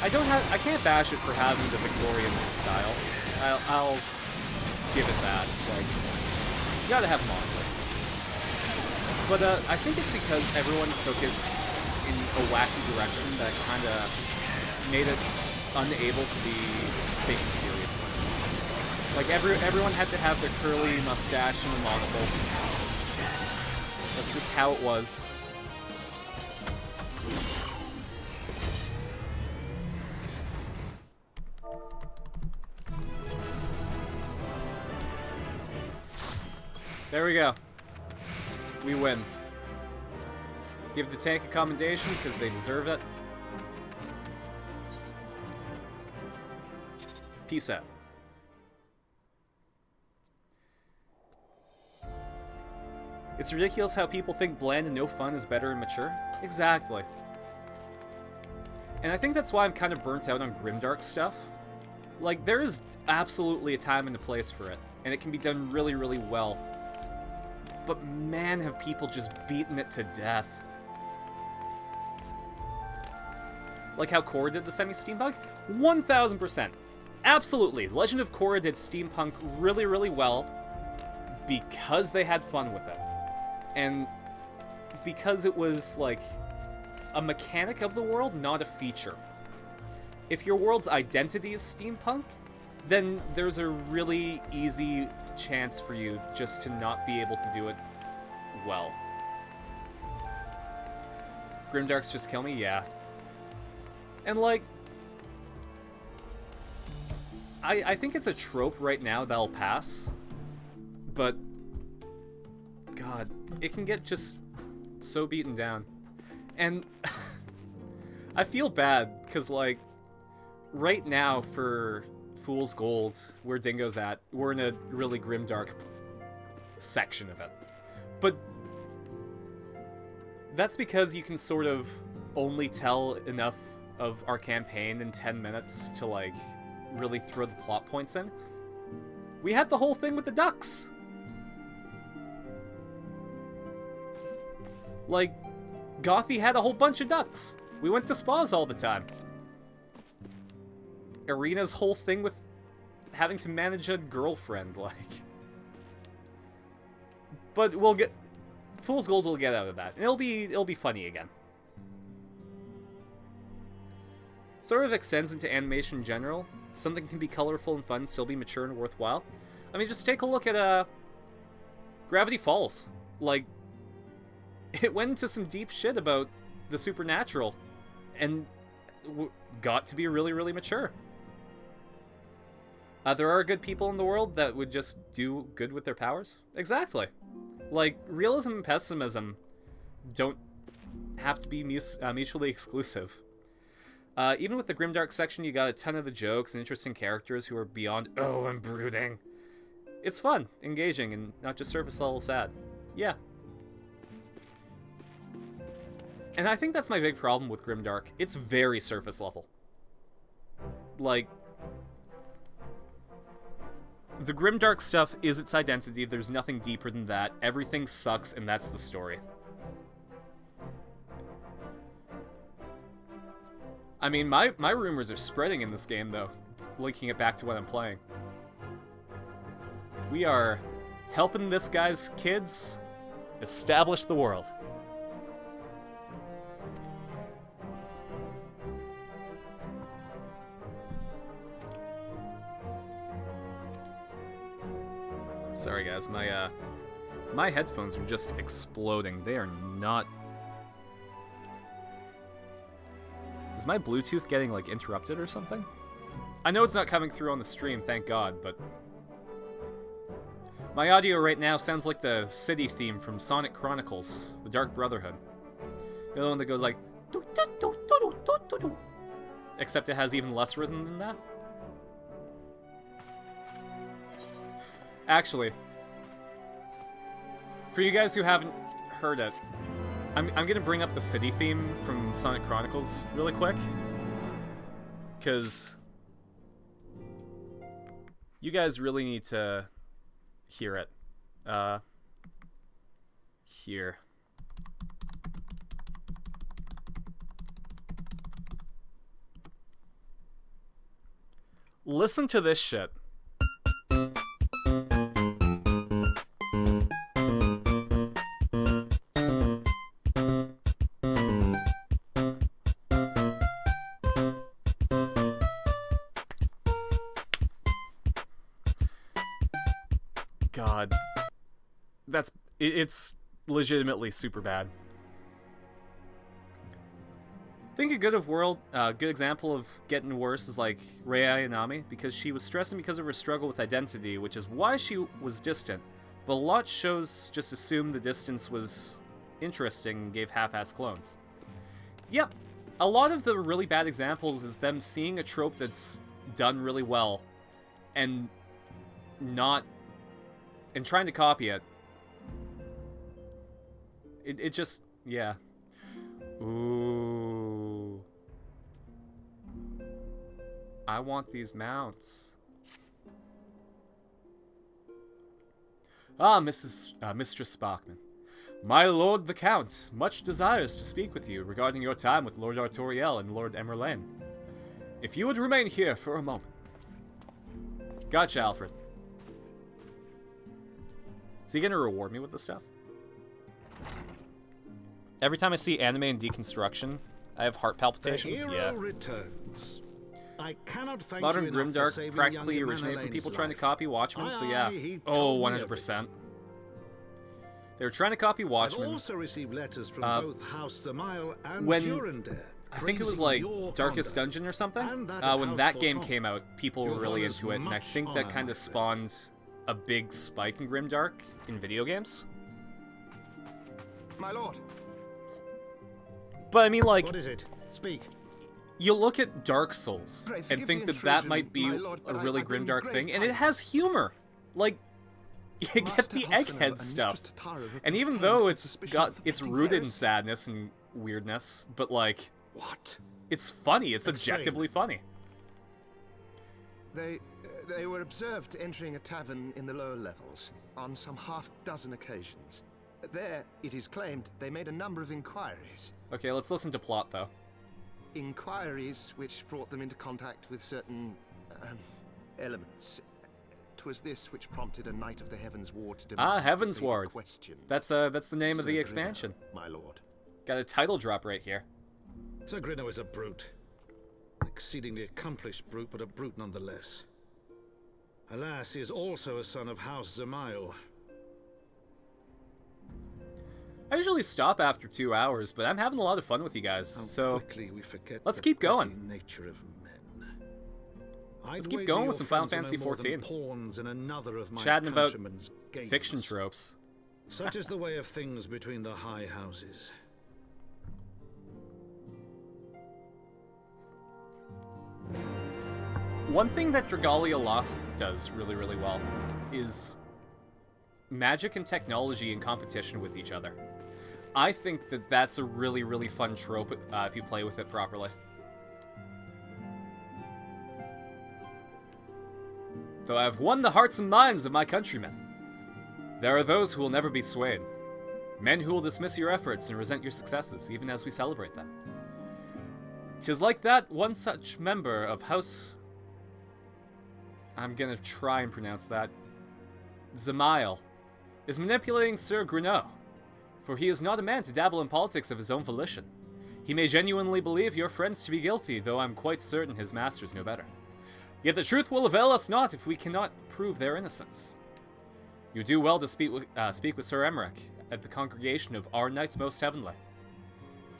A: I can't bash it for having the Victorian style. give it that. Like, you gotta have monolith. But I think it's because everyone took it in a wacky direction that kind of made it unable to be taken seriously. Like, everyone had to have their curly mustache and a monocle. That's just how it was. There we go. We win. Give the tank a commendation because they deserve it. Peace out. It's ridiculous how people think bland and no fun is better and mature. Exactly. And I think that's why I'm kind of burnt out on grimdark stuff. Like, there is absolutely a time and a place for it, and it can be done really, really well. But man, have people just beaten it to death. Like how Korra did the semi-steampunk? 1000%. Absolutely. Legend of Korra did steampunk really, really well because they had fun with it. And because it was, like, a mechanic of the world, not a feature. If your world's identity is steampunk, then there's a really easy chance for you just to not be able to do it well. Grimdarks just kill me? Yeah. And, like, I think it's a trope right now that'll pass, but God, it can get just so beaten down. And I feel bad, because, like, right now for Fool's Gold, where Dingo's at, we're in a really grimdark section of it. But that's because you can sort of only tell enough of our campaign in 10 minutes to, like, really throw the plot points in. We had the whole thing with the ducks. Like, Gothy had a whole bunch of ducks. We went to spas all the time. Irina's whole thing with having to manage a girlfriend, like. But we'll get... Fool's Gold will get out of that. And it'll be funny again. Sort of extends into animation in general. Something can be colorful and fun, still be mature and worthwhile. I mean, just take a look at, Gravity Falls. Like, it went into some deep shit about the supernatural. And got to be really, really mature. There are good people in the world that would just do good with their powers. Exactly. Like, realism and pessimism don't have to be mutually exclusive. Even with the grimdark section, you got a ton of the jokes and interesting characters who are beyond, oh, and brooding. It's fun, engaging, and not just surface level sad. Yeah. And I think that's my big problem with grimdark. It's very surface level. Like, the grimdark stuff is its identity. There's nothing deeper than that. Everything sucks, and that's the story. I mean, my rumors are spreading in this game, though. Linking it back to what I'm playing. We are helping this guy's kids establish the world. Sorry guys, my headphones are just exploding. They are not... Is my Bluetooth getting, like, interrupted or something? I know it's not coming through on the stream, thank God, but... My audio right now sounds like the city theme from Sonic Chronicles, The Dark Brotherhood. You know, the one that goes like... Except it has even less rhythm than that. Actually, for you guys who haven't heard it, I'm gonna bring up the city theme from Sonic Chronicles really quick, because you guys really need to hear it. Here. Listen to this shit. God. It's legitimately super bad. I think a good example of getting worse is like Rei Ayanami, because she was stressing because of her struggle with identity, which is why she was distant. But a lot shows just assumed the distance was interesting and gave half-ass clones. Yep, a lot of the really bad examples is them seeing a trope that's done really well and trying to copy it. It just, yeah. Ooh. I want these mounts. Ah, Mistress Sparkman. My lord the Count much desires to speak with you regarding your time with Lord Artoriel and Lord Emerlane. If you would remain here for a moment. Gotcha, Alfred. Is he gonna reward me with this stuff? Every time I see anime and deconstruction, I have heart palpitations.
B: The hero
A: Yeah.
B: returns. I cannot thank
A: Modern
B: you enough for
A: Grimdark
B: saving
A: practically
B: young
A: originated from
B: Emerlane's
A: people trying to
B: life.
A: copy Watchmen, so yeah.
B: He
A: Oh,
B: told me
A: 100%. They were trying to copy
B: I've
A: Watchmen.
B: also received letters from both House Zamail and
A: when-
B: Durandare.
A: I think it was
B: praising
A: like
B: your
A: Darkest
B: conduct.
A: Dungeon or something.
B: and that of
A: When
B: House
A: that game
B: Forton.
A: came out, people were
B: Your
A: really
B: honours
A: into it, and I
B: much
A: think that
B: honour,
A: kind
B: my
A: of
B: friend.
A: spawned a big spike in Grimdark in video games.
E: My lord.
A: But I mean, like,
B: What is it? Speak.
A: you look at Dark Souls
E: Pray
A: and
E: forgive
A: think
E: the
A: that that
E: intrusion,
A: might be
E: my lord,
A: a
E: but
A: really
E: I bring
A: grimdark
E: grave
A: thing, and it
E: tidings.
A: has humor. Like, you get
E: Master
A: the
E: Halfdan
A: egghead
E: and
A: stuff,
E: Mistress Tatara have
A: and even
E: been
A: though
E: on
A: it's
E: suspicion
A: got
E: of
A: it's
E: petty
A: rooted in
E: heresy.
A: sadness and weirdness, but like,
E: What?
A: it's funny. It's
B: Explain.
A: objectively funny.
E: They were observed entering a tavern in the lower levels on some half-dozen occasions. There, it is claimed, they made a number of inquiries.
A: Okay, let's listen to plot though.
E: Inquiries which brought them into contact with certain elements. 'Twas this which prompted a knight of the Heavensward to demand that they be
A: Heavensward.
E: questioned.
A: That's the name of the
B: Sir
A: expansion.
B: Grino, my lord.
A: Got a title drop right here.
B: Sir Grino is a brute. An exceedingly accomplished brute, but a brute nonetheless. Alas, he is also a son of House Zamail.
A: I usually stop after 2 hours, but I'm having a lot of fun with you guys.
B: How
A: So
B: quickly we forget
A: let's
B: the
A: keep
B: petty
A: going.
B: nature of men.
A: Let's
B: I'd
A: keep
B: wager
A: going
B: your
A: with some Final
B: friends are no
A: Fantasy
B: more than
A: XIV.
B: pawns in another of my
A: Chatting about
B: countrymen's games.
A: fiction tropes.
B: Such is the way of things between the high houses.
A: One thing that Dragalia Lost does really, really well is magic and technology in competition with each other. I think that that's a really, really fun trope if you play with it properly. Though I have won the hearts and minds of my countrymen, there are those who will never be swayed. Men who will dismiss your efforts and resent your successes, even as we celebrate them. 'Tis like that one such member of House... I'm gonna try and pronounce that. Zamail is manipulating Sir Grino, for he is not a man to dabble in politics of his own volition. He may genuinely believe your friends to be guilty, though I'm quite certain his masters know better. Yet the truth will avail us not if we cannot prove their innocence. You do well to speak with Sir Emmerich at the congregation of our Knights Most Heavenly.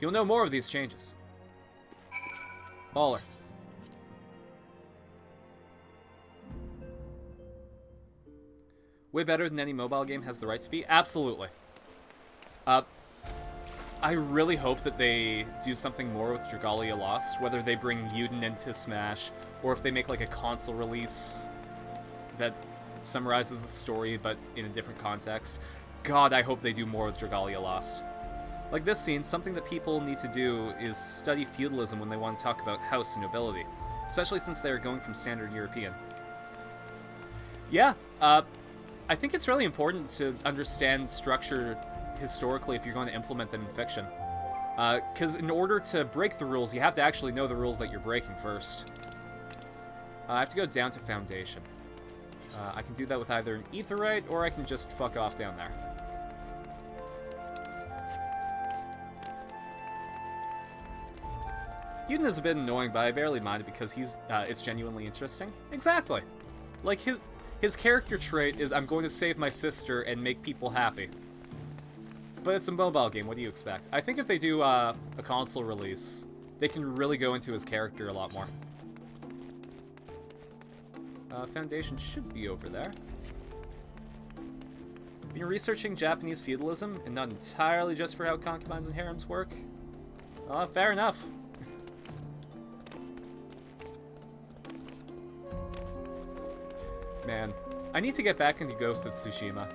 A: He'll know more of these changes. Baller. Way better than any mobile game has the right to be? Absolutely. I really hope that they do something more with Dragalia Lost, whether they bring Yuden into Smash, or if they make like a console release that summarizes the story but in a different context. God, I hope they do more with Dragalia Lost. Like this scene, something that people need to do is study feudalism when they want to talk about house and nobility, especially since they're going from standard European. Yeah, I think it's really important to understand structure historically if you're going to implement them in fiction. Because in order to break the rules, you have to actually know the rules that you're breaking first. I have to go down to Foundation. I can do that with either an Aetheryte, or I can just fuck off down there. Yuden is a bit annoying, but I barely mind it because it's genuinely interesting. Exactly! Like, his character trait is, I'm going to save my sister and make people happy. But it's a mobile game, what do you expect? I think if they do a console release, they can really go into his character a lot more. Foundation should be over there. Been researching Japanese feudalism, and not entirely just for how concubines and harems work? Fair enough. Man, I need to get back into Ghost of Tsushima.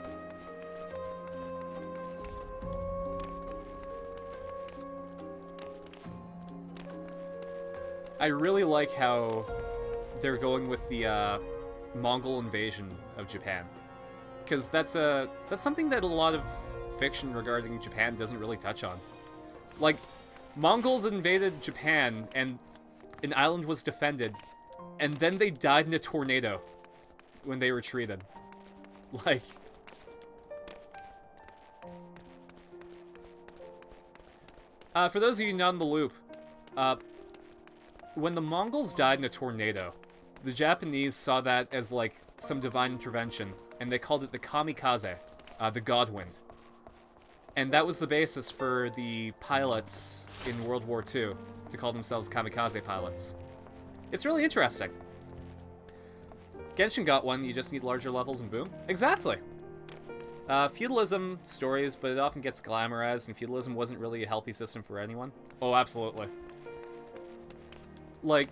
A: I really like how they're going with the Mongol invasion of Japan, because that's something that a lot of fiction regarding Japan doesn't really touch on. Like, Mongols invaded Japan and an island was defended, and then they died in a tornado when they retreated. Like, for those of you not in the loop, when the Mongols died in a tornado, the Japanese saw that as, like, some divine intervention, and they called it the kamikaze, the Godwind. And that was the basis for the pilots in World War II to call themselves kamikaze pilots. It's really interesting. Genshin got one, you just need larger levels and boom. Exactly! Feudalism stories, but it often gets glamorized, and feudalism wasn't really a healthy system for anyone. Oh, absolutely. Like,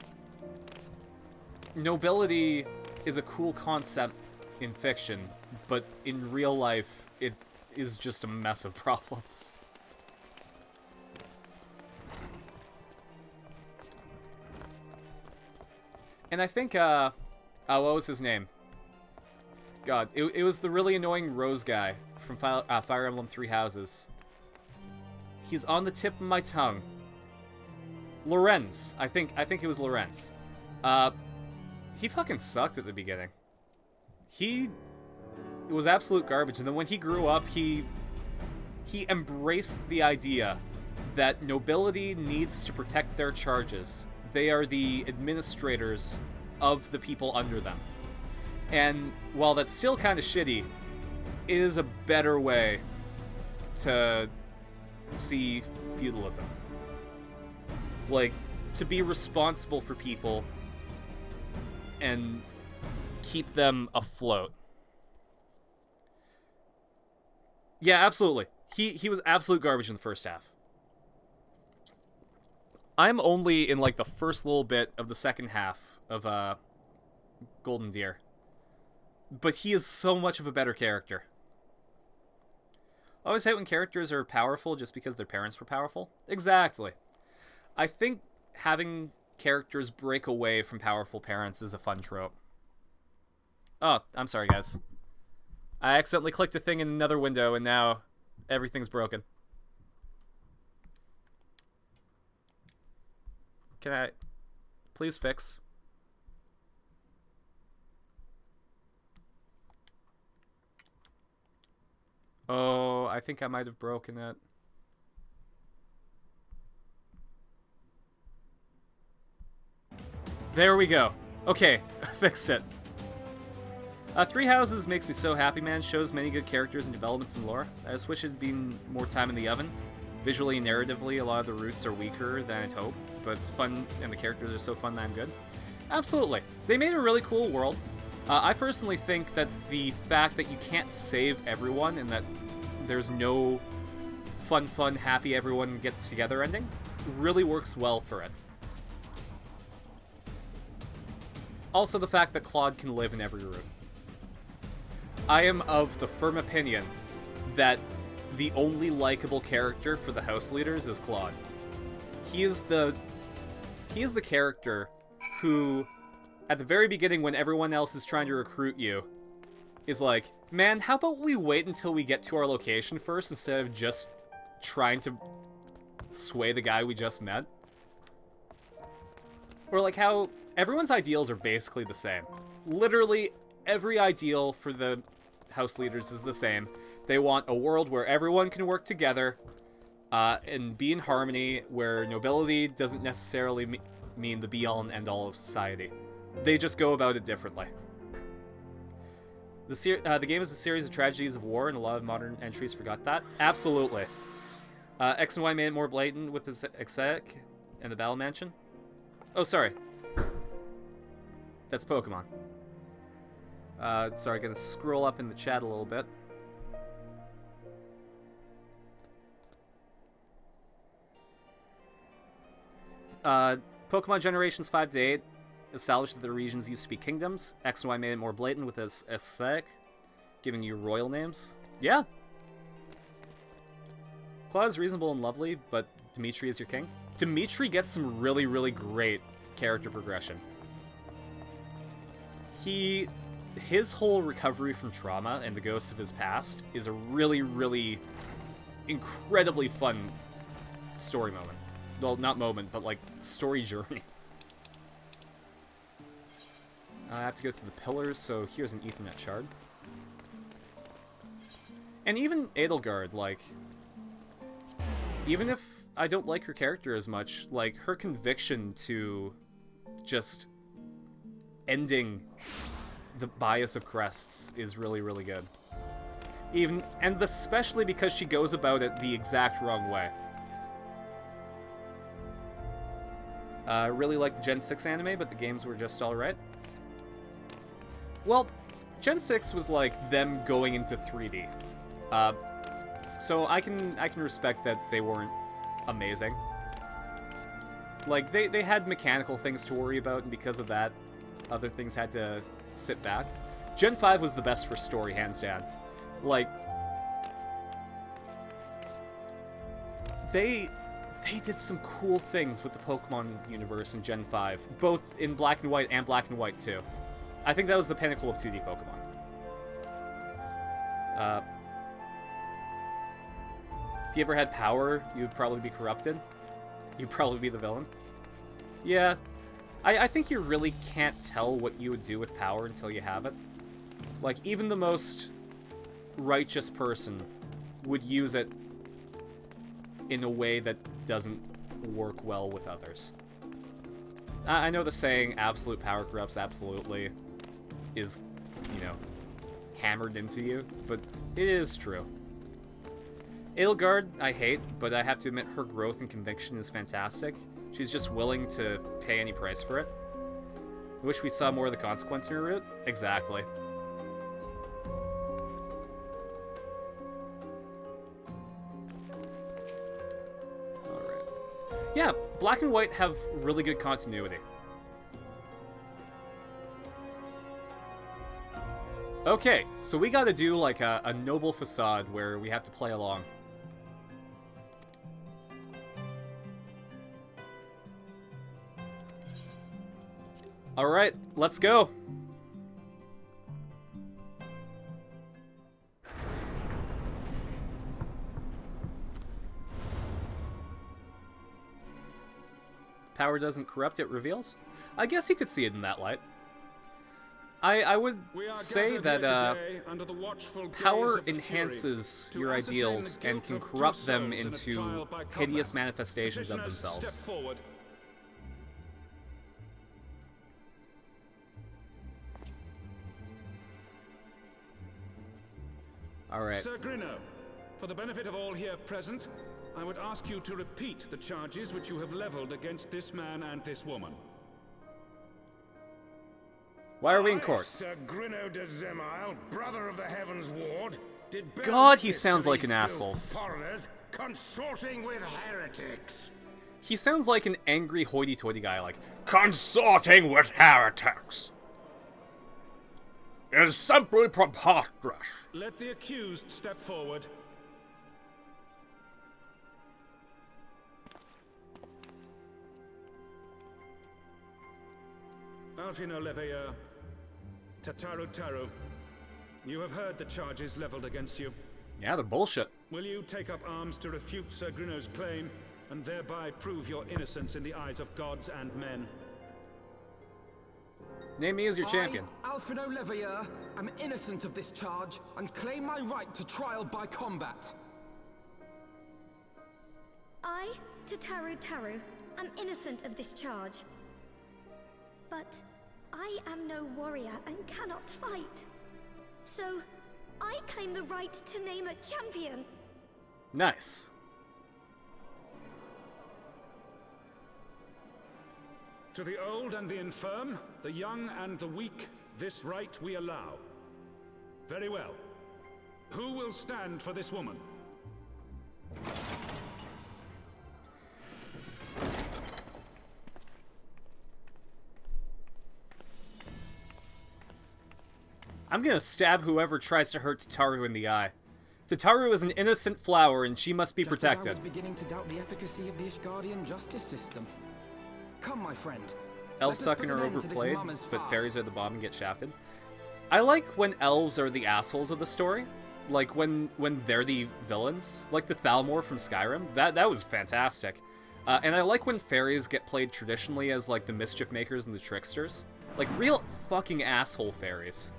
A: nobility is a cool concept in fiction, but in real life, it is just a mess of problems. And I think, what was his name? God, it was the really annoying Rose guy from Fire Emblem Three Houses. He's on the tip of my tongue. Lorenz. I think it was Lorenz. He fucking sucked at the beginning. He was absolute garbage, and then when he grew up, he embraced the idea that nobility needs to protect their charges. They are the administrators of the people under them. And while that's still kind of shitty, it is a better way to see feudalism. Like, to be responsible for people and keep them afloat. Yeah, absolutely. He was absolute garbage in the first half. I'm only in, like, the first little bit of the second half of Golden Deer. But he is so much of a better character. I always hate when characters are powerful just because their parents were powerful. Exactly. I think having characters break away from powerful parents is a fun trope. Oh, I'm sorry, guys. I accidentally clicked a thing in another window, and now everything's broken. Can I please fix? Oh, I think I might have broken it. There we go. Okay, I fixed it. Three Houses makes me so happy, man. Shows many good characters and developments in lore. I just wish it had been more time in the oven. Visually and narratively, a lot of the roots are weaker than I'd hoped, but it's fun, and the characters are so fun that I'm good. Absolutely. They made a really cool world. I personally think that the fact that you can't save everyone and that there's no fun, happy, everyone gets together ending really works well for it. Also, the fact that Claude can live in every room. I am of the firm opinion that the only likable character for the house leaders is Claude. He is the character who, at the very beginning when everyone else is trying to recruit you, is like, man, how about we wait until we get to our location first instead of just trying to sway the guy we just met? Or like how everyone's ideals are basically the same. Literally every ideal for the house leaders is the same. They want a world where everyone can work together and be in harmony, where nobility doesn't necessarily mean the be-all and end-all of society. They just go about it differently. The game is a series of tragedies of war, and a lot of modern entries forgot that. Absolutely. X and Y made it more blatant with his aesthetic and the Battle Mansion. Oh, sorry. That's Pokemon. Sorry, gonna scroll up in the chat a little bit. Pokemon Generations 5 to 8 established that the regions used to be kingdoms. X and Y made it more blatant with its aesthetic, giving you royal names. Yeah. Claw is reasonable and lovely, but Dimitri is your king. Dimitri gets some really, really great character progression. His whole recovery from trauma and the ghosts of his past is a really, really incredibly fun story moment. Well, not moment, but like story journey. I have to go to the pillars, so here's an Ethernet shard. And even Edelgard, like, even if I don't like her character as much, like, her conviction to just ending the bias of crests is really, really good. And especially because she goes about it the exact wrong way. I really like the Gen 6 anime, but the games were just alright. Well, Gen 6 was like them going into 3D. So I can respect that they weren't amazing. Like, they had mechanical things to worry about, and because of that, other things had to sit back. Gen 5 was the best for story, hands down. Like, they did some cool things with the Pokemon universe in Gen 5, both in Black and White and Black and White 2. I think that was the pinnacle of 2D Pokemon. If you ever had power, you would probably be corrupted. You'd probably be the villain. Yeah, I think you really can't tell what you would do with power until you have it. Like, even the most righteous person would use it in a way that doesn't work well with others. I know the saying, absolute power corrupts absolutely, is, you know, hammered into you, but it is true. Edelgard, I hate, but I have to admit her growth and conviction is fantastic. She's just willing to pay any price for it. I wish we saw more of the consequence in her route. Exactly. Alright. Yeah, Black and White have really good continuity. Okay, so we gotta do like a noble facade where we have to play along. Alright, let's go. Power doesn't corrupt, it reveals? I guess you could see it in that light. I would say that power enhances your ideals and can corrupt them into hideous manifestations of themselves. Alright.
B: Sir Grino, for the benefit of all here present, I would ask you to repeat the charges which you have leveled against this man and this woman.
A: Why are we in court?
D: Sir Grino de Zemile, brother of the Heavensward, did
A: God, he sounds like an asshole.
D: Foreigners consorting with heretics.
A: He sounds like an angry hoity-toity guy, like, consorting with heretics. It is simply preposterous.
B: Let the accused step forward. Alfino Leveilleur, Tataru Taru, you have heard the charges leveled against you.
A: Yeah, they're bullshit.
B: Will you take up arms to refute Sir Grino's claim, and thereby prove your innocence in the eyes of gods and men?
A: Name me as your champion.
F: I, Alfino Leveilleur, am innocent of this charge, and claim my right to trial by combat.
G: I, Tataru Taru, am innocent of this charge. But I am no warrior and cannot fight. So, I claim the right to name a champion.
A: Nice.
H: To the old and the infirm, the young and the weak, this right we allow. Very well. Who will stand for this woman?
A: I'm gonna stab whoever tries to hurt Tataru in the eye. Tataru is an innocent flower and she must be
F: Just
A: protected.
F: as I was beginning to doubt the efficacy of the Ishgardian justice system. Come, my friend.
A: Elves
F: Let us
A: sucking
F: put
A: are
F: an end to this
A: overplayed,
F: mama's
A: but
F: farce.
A: fairies are the bomb and get shafted. I like when elves are the assholes of the story. Like when they're the villains. Like the Thalmor from Skyrim. That was fantastic. And I like when fairies get played traditionally as like the mischief makers and the tricksters. Like real fucking asshole fairies.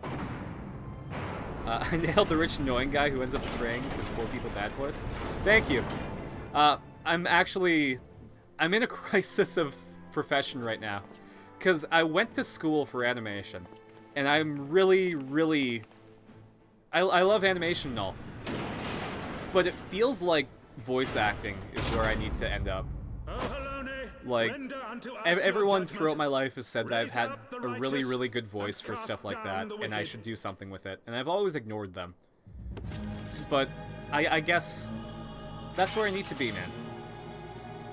A: I nailed the rich annoying guy who ends up betraying his poor people bad voice. Thank you. I'm in a crisis of profession right now. Because I went to school for animation. And I'm really... I love animation and all. But it feels like voice acting is where I need to end up. Like, everyone throughout my life has said that I've had a really good voice for stuff like that, and I should do something with it, and I've always ignored them. But I guess that's where I need to be, man.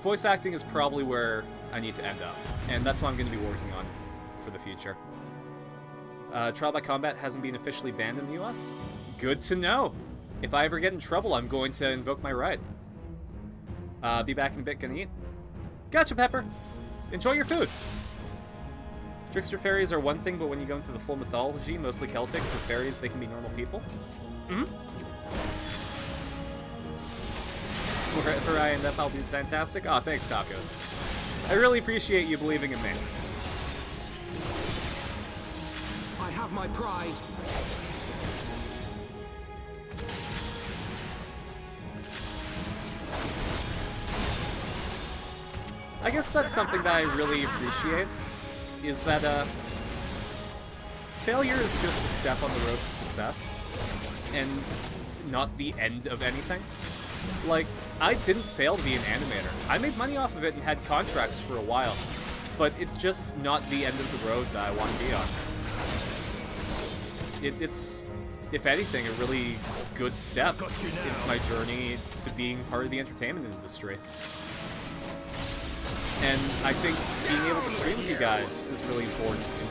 A: Voice acting is probably where I need to end up, and that's what I'm going to be working on for the future. Trial by Combat hasn't been officially banned in the US? Good to know! If I ever get in trouble, I'm going to invoke my right. Be back in a bit, gonna eat. Gotcha, Pepper! Enjoy your food! Trickster fairies are one thing, but when you go into the full mythology, mostly Celtic, for fairies they can be normal people. Wherever I end up, I'll be fantastic. Aw, thanks, Tacos. I really appreciate you believing in me.
F: I have my pride.
A: I guess that's something that I really appreciate, is that, failure is just a step on the road to success, and not the end of anything. Like, I didn't fail to be an animator. I made money off of it and had contracts for a while, but it's just not the end of the road that I want to be on. It's, if anything, a really good step into my journey to being part of the entertainment industry. And I think being able to stream with you guys is really important in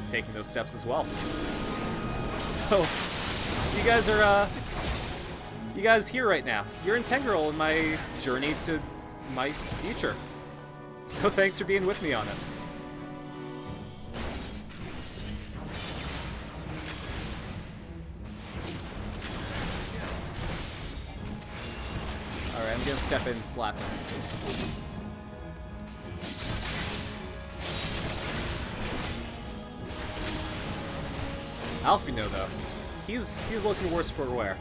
A: taking those steps as well. So, you guys are, you guys here right now. You're integral in my journey to my future. So thanks for being with me on it. Alright, I'm gonna step in and slap him. Alfino, though, he's looking worse for wear.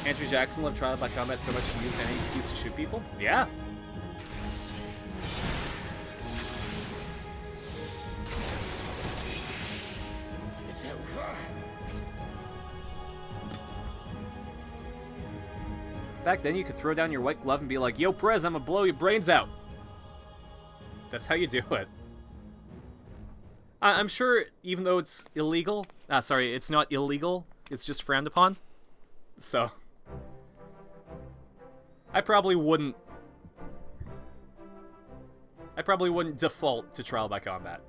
A: Andrew Jackson loved Trial by Combat so much he used any excuse to shoot people? Yeah.
B: It's over.
A: Back then, you could throw down your white glove and be like, "Yo, Prez, I'm gonna blow your brains out." That's how you do it. I'm sure, even though it's illegal... sorry, it's not illegal. It's just frowned upon. So... I probably wouldn't default to Trial by Combat.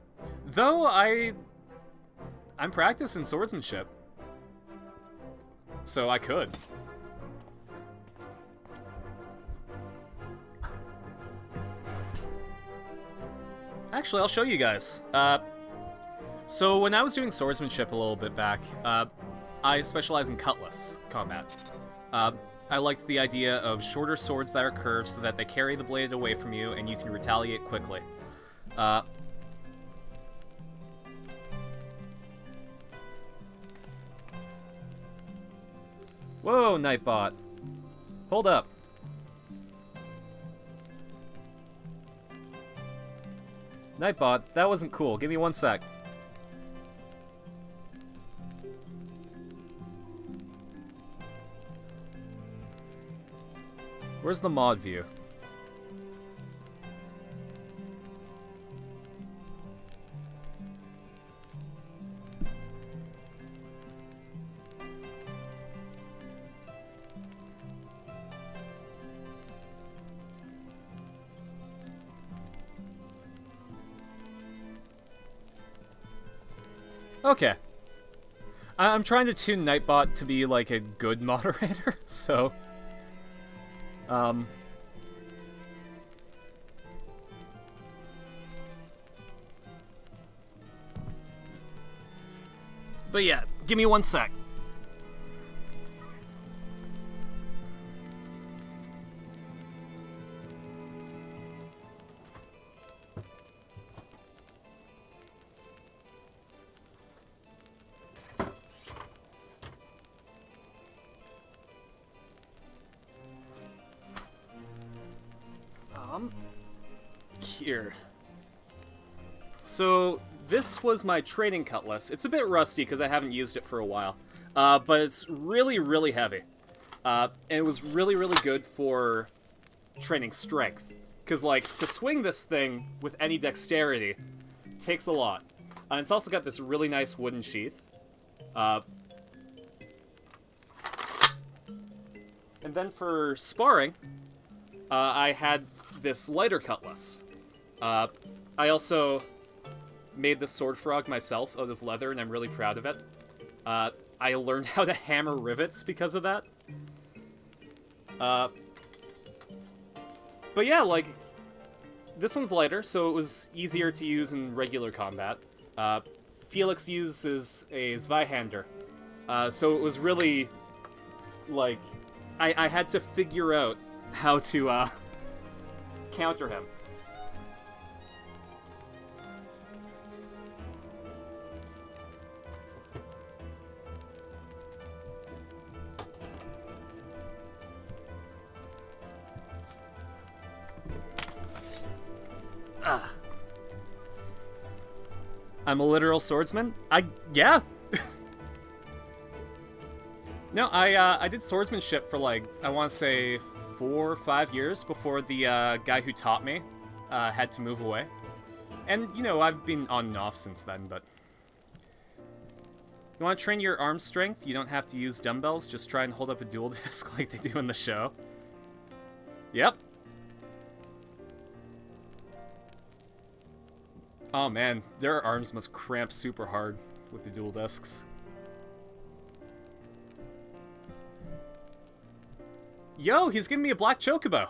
A: Though I'm practicing swordsmanship. So I could. Actually, I'll show you guys. So when I was doing swordsmanship a little bit back, I specialize in cutlass combat. I liked the idea of shorter swords that are curved so that they carry the blade away from you and you can retaliate quickly. Whoa, Nightbot. Hold up. Nightbot, that wasn't cool. Give me 1 sec. Where's the mod view? Okay. I'm trying to tune Nightbot to be, like, a good moderator, so... But yeah, give me 1 sec. Here. So, this was my training cutlass. It's a bit rusty because I haven't used it for a while. But it's really, really heavy. And it was really, really good for training strength. Because, like, to swing this thing with any dexterity takes a lot. And it's also got this really nice wooden sheath. And then for sparring, I had this lighter cutlass. I also made the sword frog myself out of leather, and I'm really proud of it. I learned how to hammer rivets because of that. But yeah, like, this one's lighter, so it was easier to use in regular combat. Felix uses a Zweihander, so it was really, like, I had to figure out how to, counter him. I'm a literal swordsman? Yeah. No, I did swordsmanship for, like, I want to say 4 or 5 years before the guy who taught me had to move away. And, you know, I've been on and off since then, but... You want to train your arm strength? You don't have to use dumbbells, just try and hold up a dual disc like they do in the show. Yep. Oh man, their arms must cramp super hard with the dual discs. Yo, he's giving me a black chocobo.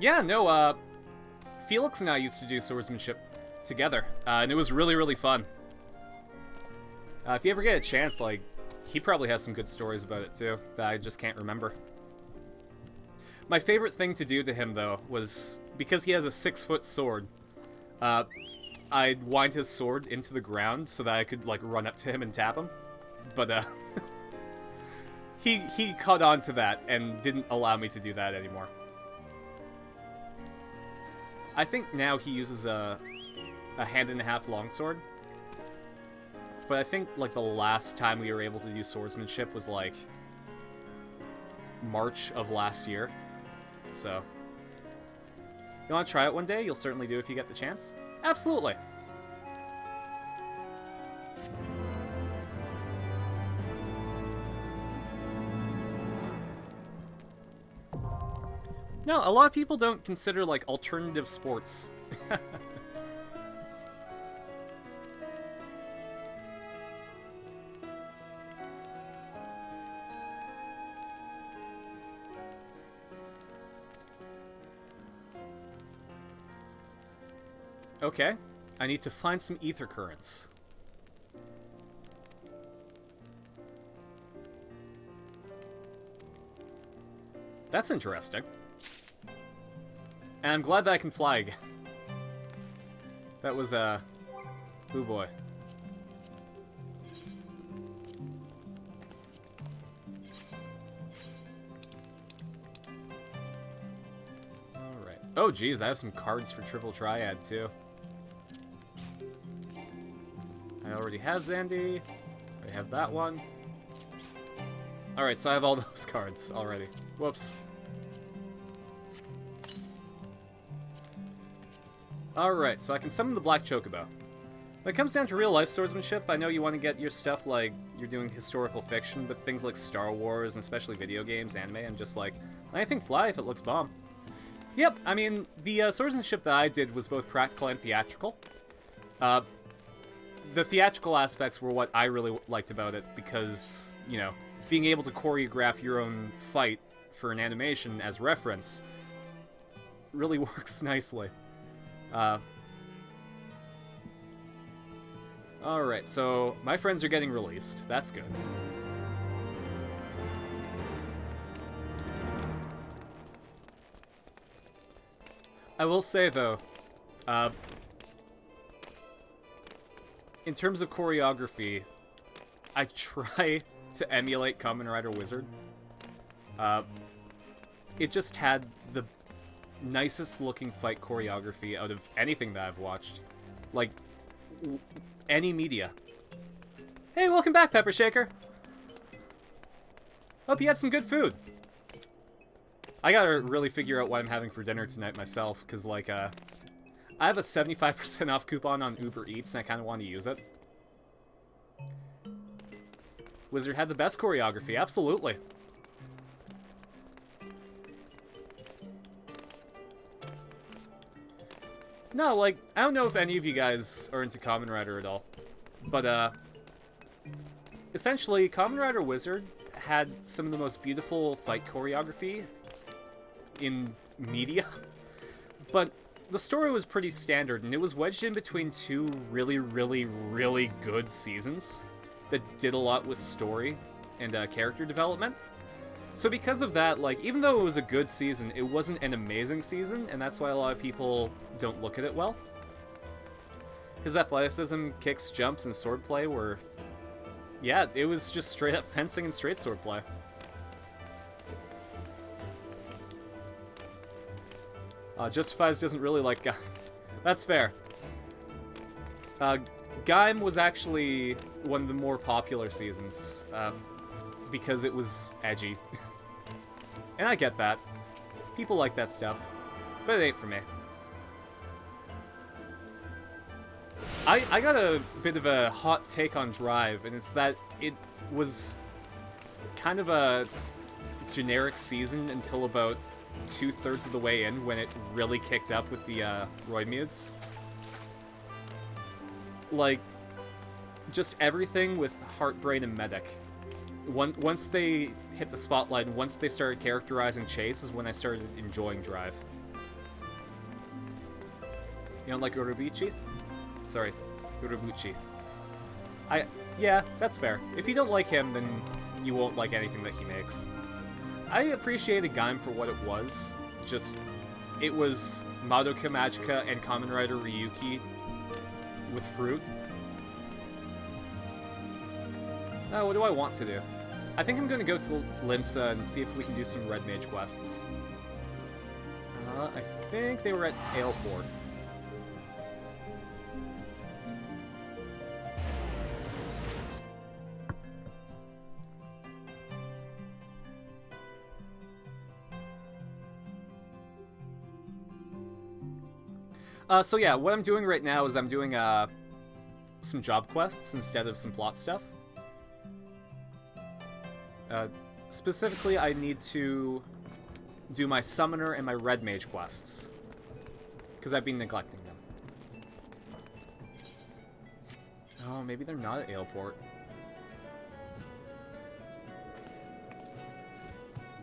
A: Yeah, no, Felix and I used to do swordsmanship together, and it was really, really fun. If you ever get a chance, like, he probably has some good stories about it too, that I just can't remember. My favorite thing to do to him, though, was, because he has a 6-foot sword, I'd wind his sword into the ground so that I could, like, run up to him and tap him. But, he caught on to that and didn't allow me to do that anymore. I think now he uses a hand-and-a-half longsword. But I think, like, the last time we were able to do swordsmanship was, like, March of last year. So, you want to try it one day? You'll certainly do if you get the chance. Absolutely. No, a lot of people don't consider, like, alternative sports. Okay, I need to find some ether currents. That's interesting. And I'm glad that I can fly again. That was, oh boy. Alright. Oh, geez, I have some cards for Triple Triad, too. I already have Zandy. I have that one. Alright, so I have all those cards already. Whoops. Alright, so I can summon the Black Chocobo. When it comes down to real-life swordsmanship, I know you want to get your stuff like you're doing historical fiction, but things like Star Wars, and especially video games, anime, and just like, anything fly if it looks bomb. Yep, I mean, the swordsmanship that I did was both practical and theatrical. The theatrical aspects were what I really liked about it, because, you know, being able to choreograph your own fight for an animation as reference really works nicely. Alright, so my friends are getting released. That's good. I will say, though, in terms of choreography, I try to emulate Kamen Rider Wizard. It just had the nicest looking fight choreography out of anything that I've watched. Like, any media. Hey, welcome back, Pepper Shaker! Hope you had some good food. I gotta really figure out what I'm having for dinner tonight myself, because, like, I have a 75% off coupon on Uber Eats, and I kind of want to use it. Wizard had the best choreography, absolutely. No, like, I don't know if any of you guys are into Kamen Rider at all, but, essentially, Kamen Rider Wizard had some of the most beautiful fight choreography in media, but the story was pretty standard, and it was wedged in between two really, really, really good seasons that did a lot with story and character development. So because of that, like, even though it was a good season, it wasn't an amazing season, and that's why a lot of people don't look at it well. His athleticism, kicks, jumps, and swordplay were... yeah, it was just straight-up fencing and straight swordplay. Justifies doesn't really like Gaim. That's fair. Gaim was actually one of the more popular seasons, because it was edgy. And I get that. People like that stuff. But it ain't for me. I got a bit of a hot take on Drive, and it's that it was kind of a generic season until about 2/3 of the way in, when it really kicked up with the Roidmudes. Like, just everything with Heartbrain and Medic. Once they hit the spotlight, and once they started characterizing Chase, is when I started enjoying Drive. You don't like Urobuchi? Sorry, Urobuchi. Yeah, that's fair. If you don't like him, then you won't like anything that he makes. I appreciated Gaim for what it was. Just, it was Madoka Magica and Kamen Rider Ryuki with fruit. Oh, what do I want to do? I think I'm going to go to Limsa and see if we can do some Red Mage quests. I think they were at Aleport. So yeah, what I'm doing right now is I'm doing some job quests instead of some plot stuff. Specifically, I need to do my Summoner and my Red Mage quests, because I've been neglecting them. Oh, maybe they're not at Aleport.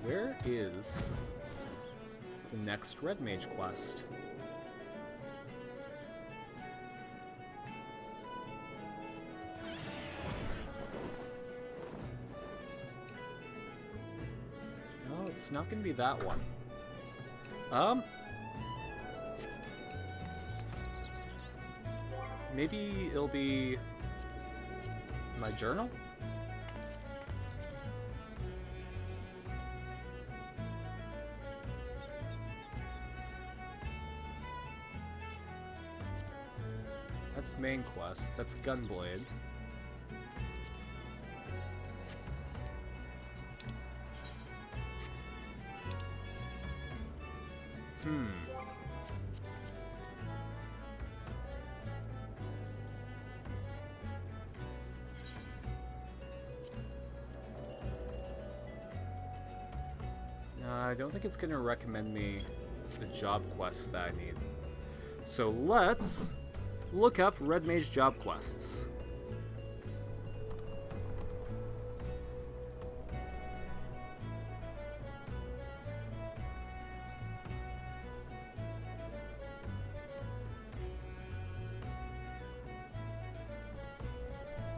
A: Where is the next Red Mage quest? It's not gonna be that one. Maybe it'll be my journal? That's main quest. That's Gunblade. I don't think it's gonna recommend me the job quests that I need. So let's look up Red Mage job quests.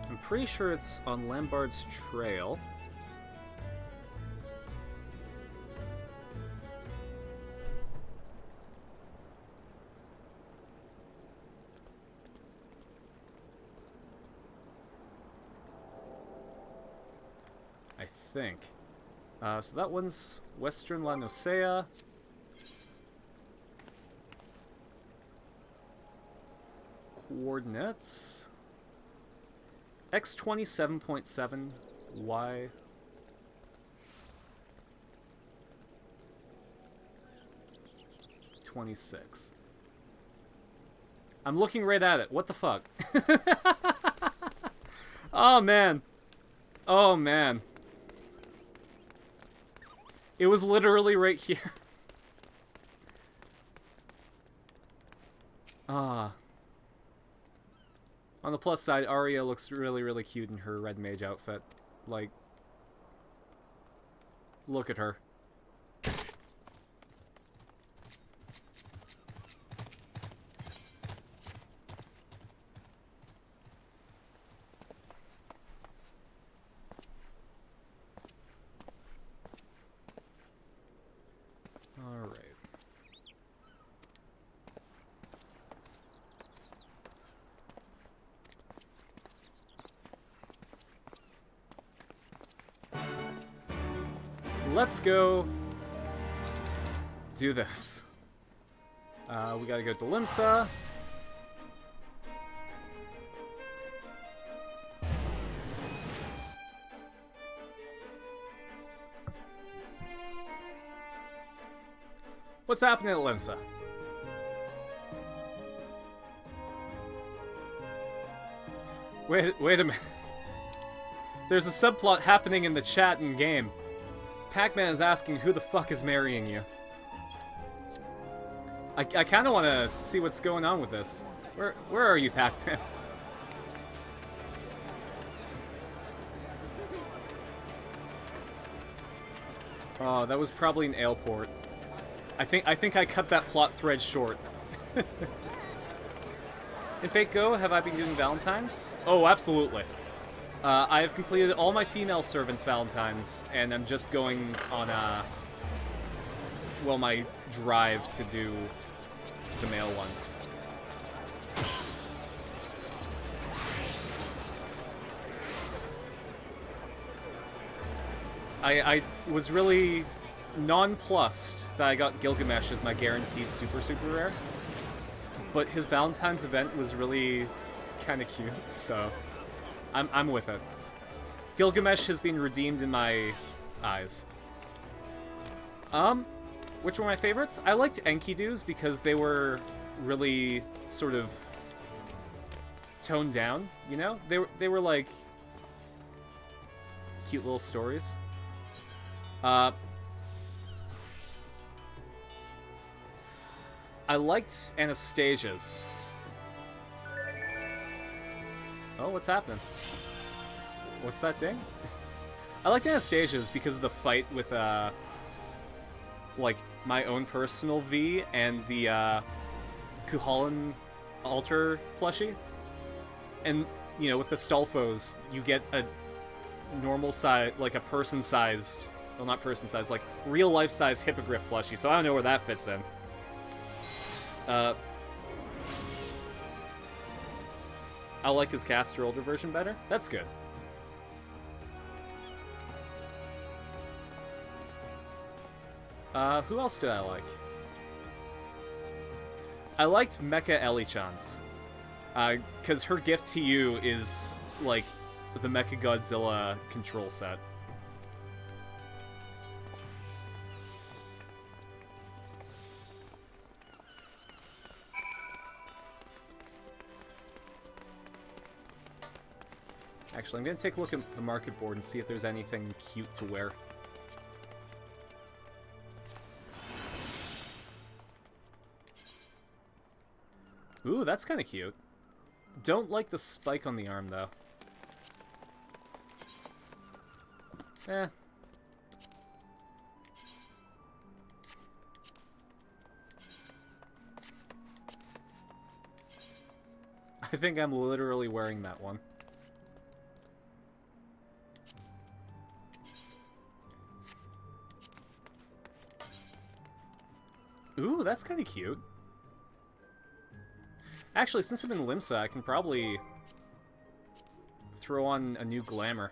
A: I'm pretty sure it's on Lambard's Trail. Think. So that one's Western La Nosea. Coordinates. X27.7, Y. $26. I'm looking right at it. What the fuck? Oh, man. Oh, man. It was literally right here. Ah. On the plus side, Arya looks really, really cute in her red mage outfit. Like, look at her. Let's go do this. We gotta go to Limsa. What's happening at Limsa? Wait a minute. There's a subplot happening in the chat in game. Pac-Man is asking who the fuck is marrying you. I kind of want to see what's going on with this. Where are you, Pac-Man? Oh, that was probably an airport. I think I cut that plot thread short. In Fate Go, have I been doing Valentine's? Oh, absolutely. I have completed all my female servants' Valentines, and I'm just going on, well, my drive to do the male ones. I was really nonplussed that I got Gilgamesh as my guaranteed super rare, but his Valentine's event was really kind of cute, so I'm with it. Gilgamesh has been redeemed in my eyes. Which were my favorites? I liked Enkidu's because they were really sort of toned down, you know? They were like cute little stories. I liked Anastasia's. Oh, what's happening? What's that ding? I liked Anastasia's because of the fight with, like, my own personal V and the, Kuhalan altar plushie. And, you know, with the Stolfos, you get a normal size, like a person-sized, well, not person-sized, like, real-life-sized Hippogriff plushie, so I don't know where that fits in. I like his Caster older version better. That's good. Who else did I like? I liked Mecha Ellie-chan's. Because her gift to you is, like, the Mecha Godzilla control set. Actually, I'm gonna take a look at the market board and see if there's anything cute to wear. Ooh, that's kind of cute. Don't like the spike on the arm, though. Eh. I think I'm literally wearing that one. Ooh, that's kind of cute. Actually, since I'm in Limsa, I can probably throw on a new glamour.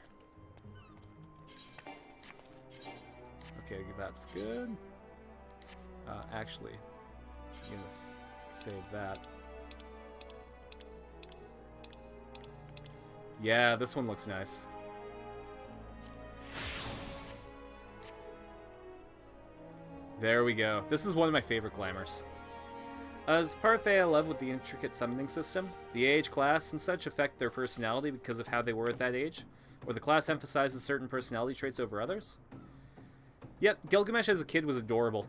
A: Okay, that's good. Actually, I'm gonna save that. Yeah, this one looks nice. There we go. This is one of my favorite glamours. As part of I love with the intricate summoning system, the age, class, and such affect their personality because of how they were at that age, or the class emphasizes certain personality traits over others. Yep, Gilgamesh as a kid was adorable.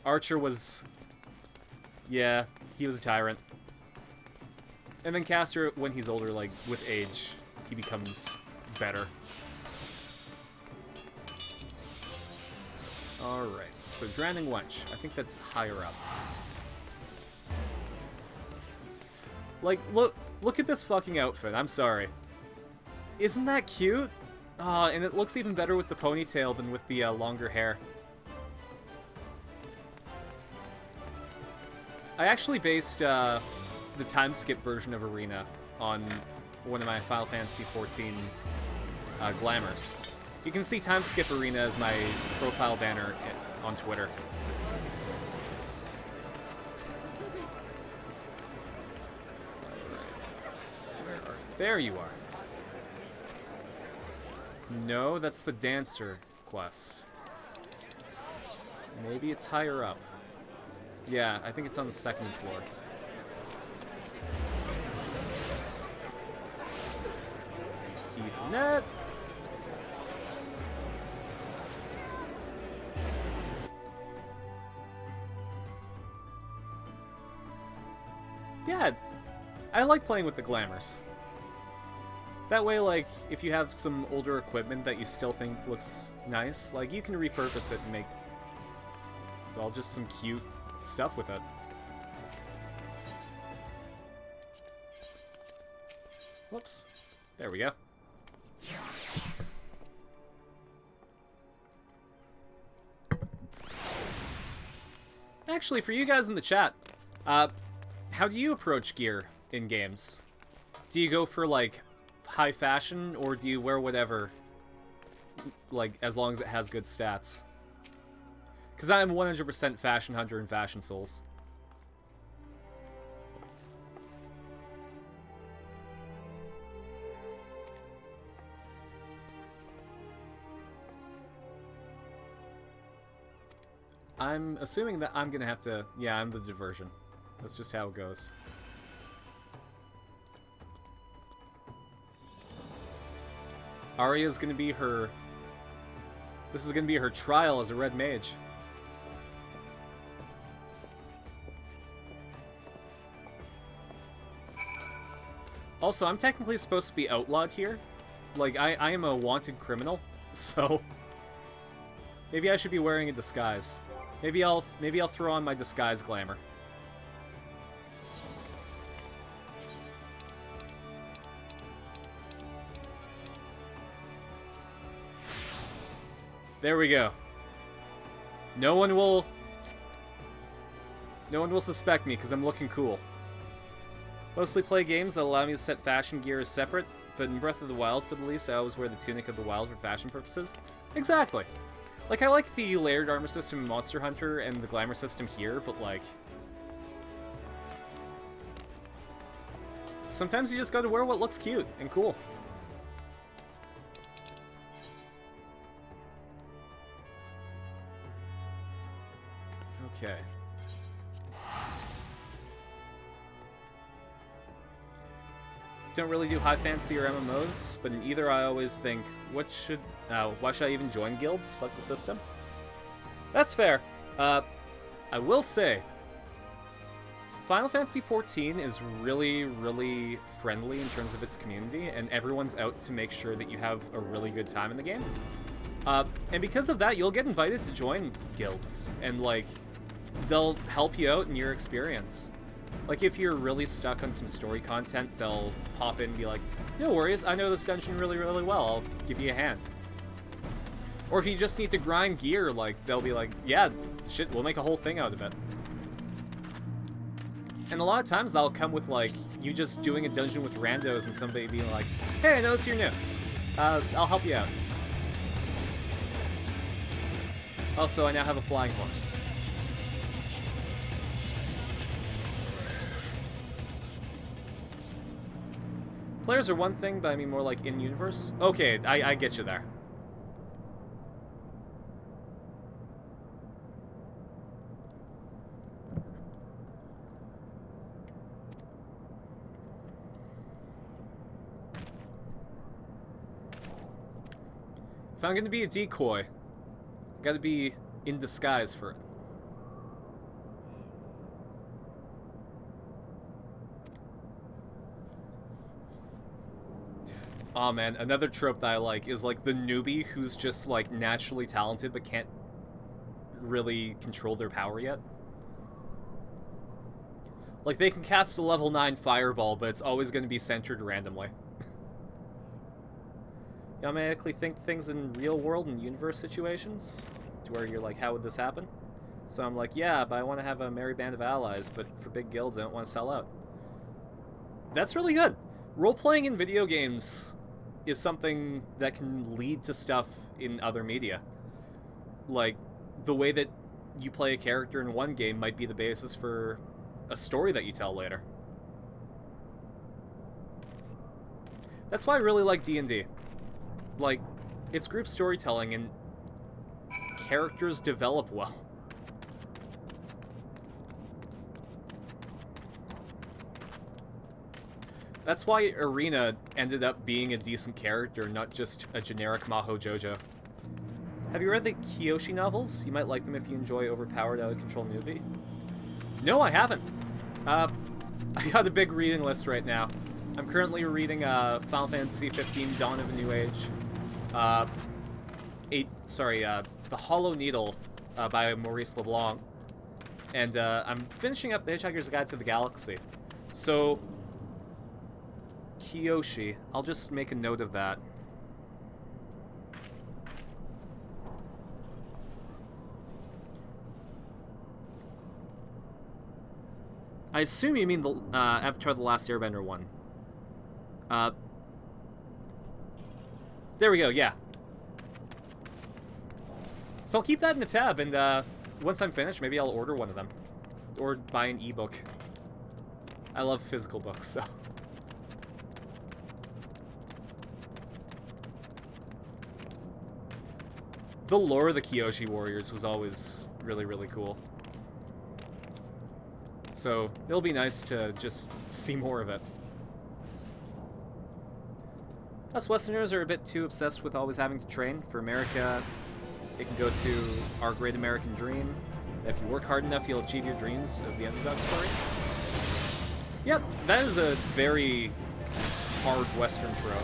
A: Archer was... yeah, he was a tyrant. And then Castor, when he's older, like, with age, he becomes better. Alright, so Drowning Wench. I think that's higher up. Like, look at this fucking outfit. I'm sorry. Isn't that cute? And it looks even better with the ponytail than with the longer hair. I actually based the time skip version of Arena on one of my Final Fantasy XIV glamours. You can see time skip Arena as my profile banner on Twitter. Where are you? There you are. No, that's the dancer quest. Maybe it's higher up. Yeah, I think it's on the second floor. Ethernet. Yeah, I like playing with the glamours. That way, like, if you have some older equipment that you still think looks nice, like, you can repurpose it and make, well, just some cute stuff with it. Whoops. There we go. Actually, for you guys in the chat, how do you approach gear in games? Do you go for, like, high fashion, or do you wear whatever, like, as long as it has good stats? Because I'm 100% Fashion Hunter and Fashion Souls. I'm assuming that I'm gonna have to... yeah, I'm the diversion. That's just how it goes. Arya's gonna be her... this is gonna be her trial as a red mage. Also, I'm technically supposed to be outlawed here. Like, I am a wanted criminal, so... maybe I should be wearing a disguise. Maybe I'll throw on my disguise glamour. There we go. No one will suspect me because I'm looking cool. Mostly play games that allow me to set fashion gear as separate, but in Breath of the Wild, for the least, I always wear the Tunic of the Wild for fashion purposes. Exactly. Like, I like the layered armor system in Monster Hunter and the glamour system here, but, like... sometimes you just gotta wear what looks cute and cool. Okay. don't really do high fantasy or MMOs, but in either I always think, why should I even join guilds? Fuck the system. That's fair. I will say, Final Fantasy XIV is really, really friendly in terms of its community, and everyone's out to make sure that you have a really good time in the game. And because of that, you'll get invited to join guilds, and, like, they'll help you out in your experience. Like, if you're really stuck on some story content, they'll pop in and be like, no worries, I know this dungeon really, really well, I'll give you a hand. Or if you just need to grind gear, like, they'll be like, yeah, shit, we'll make a whole thing out of it. And a lot of times that'll come with, like, you just doing a dungeon with randos and somebody being like, hey, I noticed you're new. I'll help you out. Also, I now have a flying horse. Players are one thing, but I mean more like in-universe. Okay, I get you there. If I'm gonna be a decoy, I gotta be in disguise for it. Aw, man, another trope that I like is, like, the newbie who's just, like, naturally talented but can't really control their power yet. Like, they can cast a level 9 fireball, but it's always going to be centered randomly. You automatically think things in real world and universe situations, to where you're like, how would this happen? So I'm like, yeah, but I want to have a merry band of allies, but for big guilds I don't want to sell out. That's really good. Role-playing in video games is something that can lead to stuff in other media. Like, the way that you play a character in one game might be the basis for a story that you tell later. That's why I really like D&D. Like, it's group storytelling and characters develop well. That's why Arena ended up being a decent character, not just a generic Maho Jojo. Have you read the Kiyoshi novels? You might like them if you enjoy overpowered, out-of-control newbie. No, I haven't. I got a big reading list right now. I'm currently reading Final Fantasy XV Dawn of a New Age. The Hollow Needle by Maurice LeBlanc. And I'm finishing up The Hitchhiker's Guide to the Galaxy. So, Kiyoshi. I'll just make a note of that. I assume you mean the Avatar: The Last Airbender one. There we go, yeah. So I'll keep that in the tab, and once I'm finished, maybe I'll order one of them. Or buy an ebook. I love physical books, so... The lore of the Kyoshi Warriors was always really, really cool. So, it'll be nice to just see more of it. Us Westerners are a bit too obsessed with always having to train. For America, it can go to Our Great American Dream. If you work hard enough, you'll achieve your dreams as the underdog story. Yep, that is a very hard Western trope.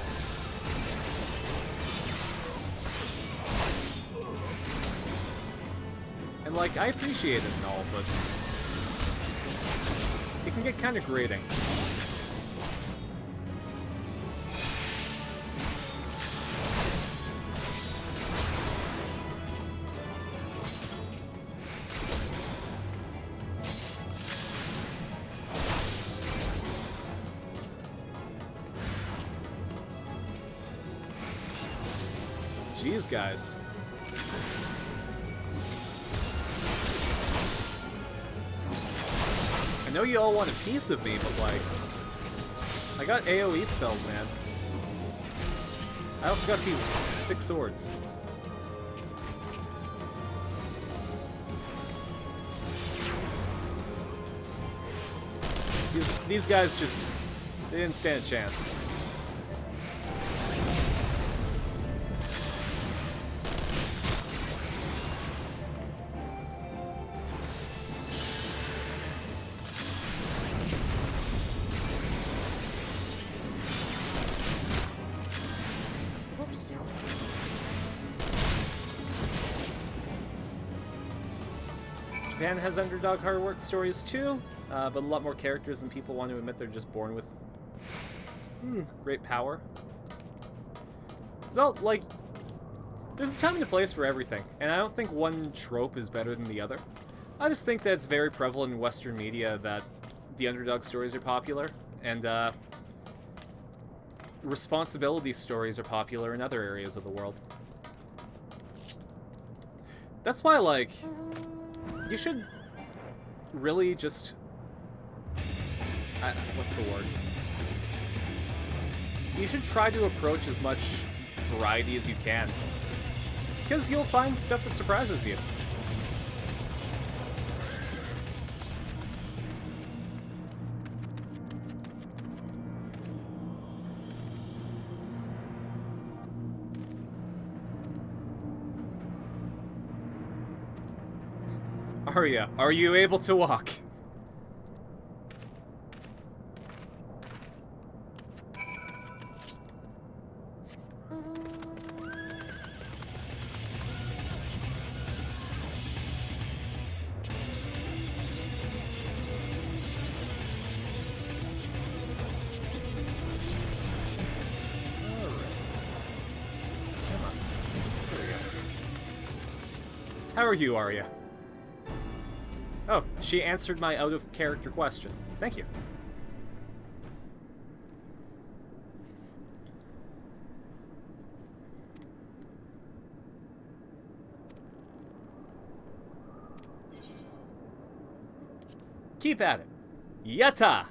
A: And, like, I appreciate it and all, but it can get kind of grating. Jeez, guys. I know you all want a piece of me, but, like, I got AoE spells, man. I also got these 6 swords. These guys just, they didn't stand a chance. tropes. Japan has underdog hard work stories too, but a lot more characters than people want to admit they're just born with great power. Well, like, there's a time and a place for everything, and I don't think one trope is better than the other. I just think that it's very prevalent in Western media that the underdog stories are popular, and responsibility stories are popular in other areas of the world. That's why, like, you should really just... what's the word? You should try to approach as much variety as you can, because you'll find stuff that surprises you. Arya, are you able to walk? How are you, Arya? Oh, she answered my out-of-character question. Thank you. Keep at it. Yatta!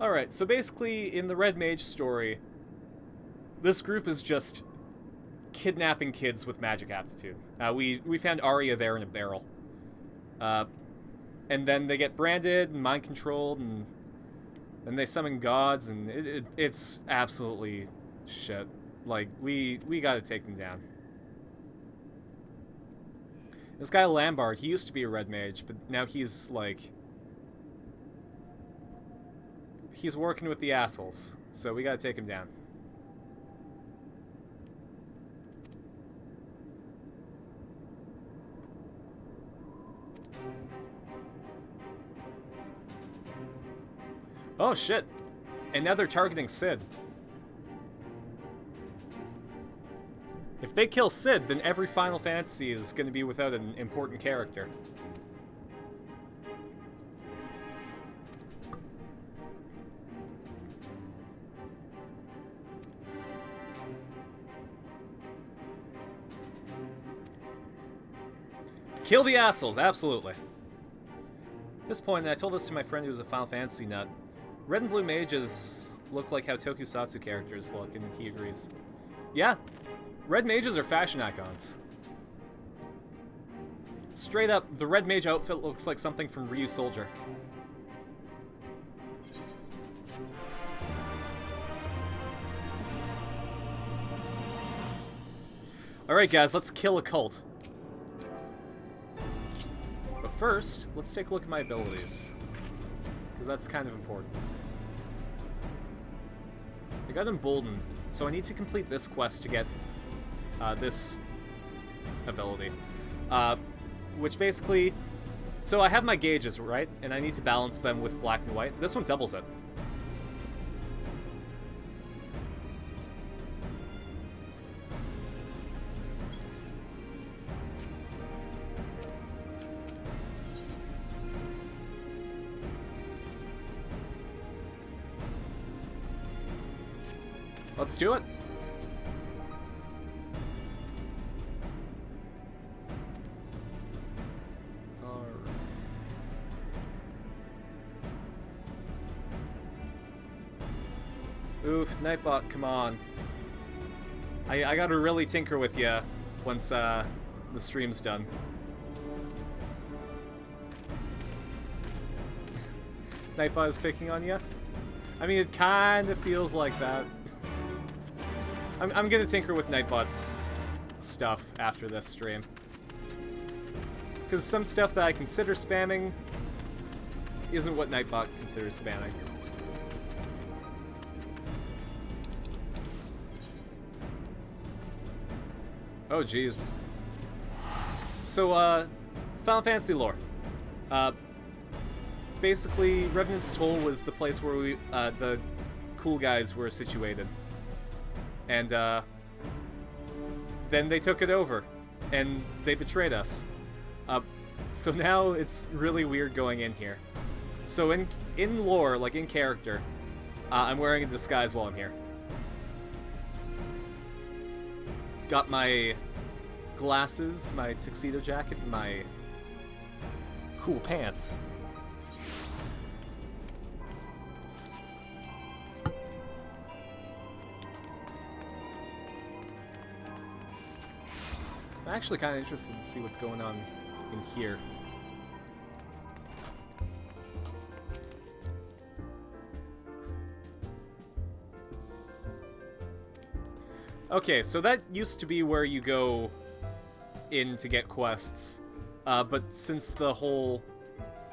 A: Alright, so basically, in the Red Mage story, this group is just kidnapping kids with magic aptitude. We found Arya there in a barrel. And then they get branded and mind-controlled, and then they summon gods, and it's absolutely shit. Like, we gotta take them down. This guy Lambard, he used to be a Red Mage, but now he's, like... He's working with the assholes, so we gotta take him down. Oh shit! And now they're targeting Cid. If they kill Cid, then every Final Fantasy is gonna be without an important character. Kill the assholes, absolutely. At this point, I told this to my friend who was a Final Fantasy nut. Red and blue mages look like how tokusatsu characters look, and he agrees. Yeah, red mages are fashion icons. Straight up, the red mage outfit looks like something from Ryu Soldier. Alright guys, let's kill a cult. But first, let's take a look at my abilities, because that's kind of important. I got Emboldened, so I need to complete this quest to get this ability. Which basically... So I have my gauges, right? And I need to balance them with black and white. This one doubles it. Let's do it. Oof, Nightbot, come on. I gotta really tinker with you once the stream's done. Nightbot is picking on you? I mean, it kind of feels like that. I'm gonna tinker with Nightbot's stuff after this stream. Because some stuff that I consider spamming isn't what Nightbot considers spamming. Oh, jeez. So, Final Fantasy lore. Basically, Revenant's Toll was the place where we, the cool guys were situated. And, then they took it over. And they betrayed us. So now it's really weird going in here. So in lore, like in character, I'm wearing a disguise while I'm here. Got my glasses, my tuxedo jacket, and my cool pants. I'm actually kind of interested to see what's going on in here. Okay, so that used to be where you go in to get quests, but since the whole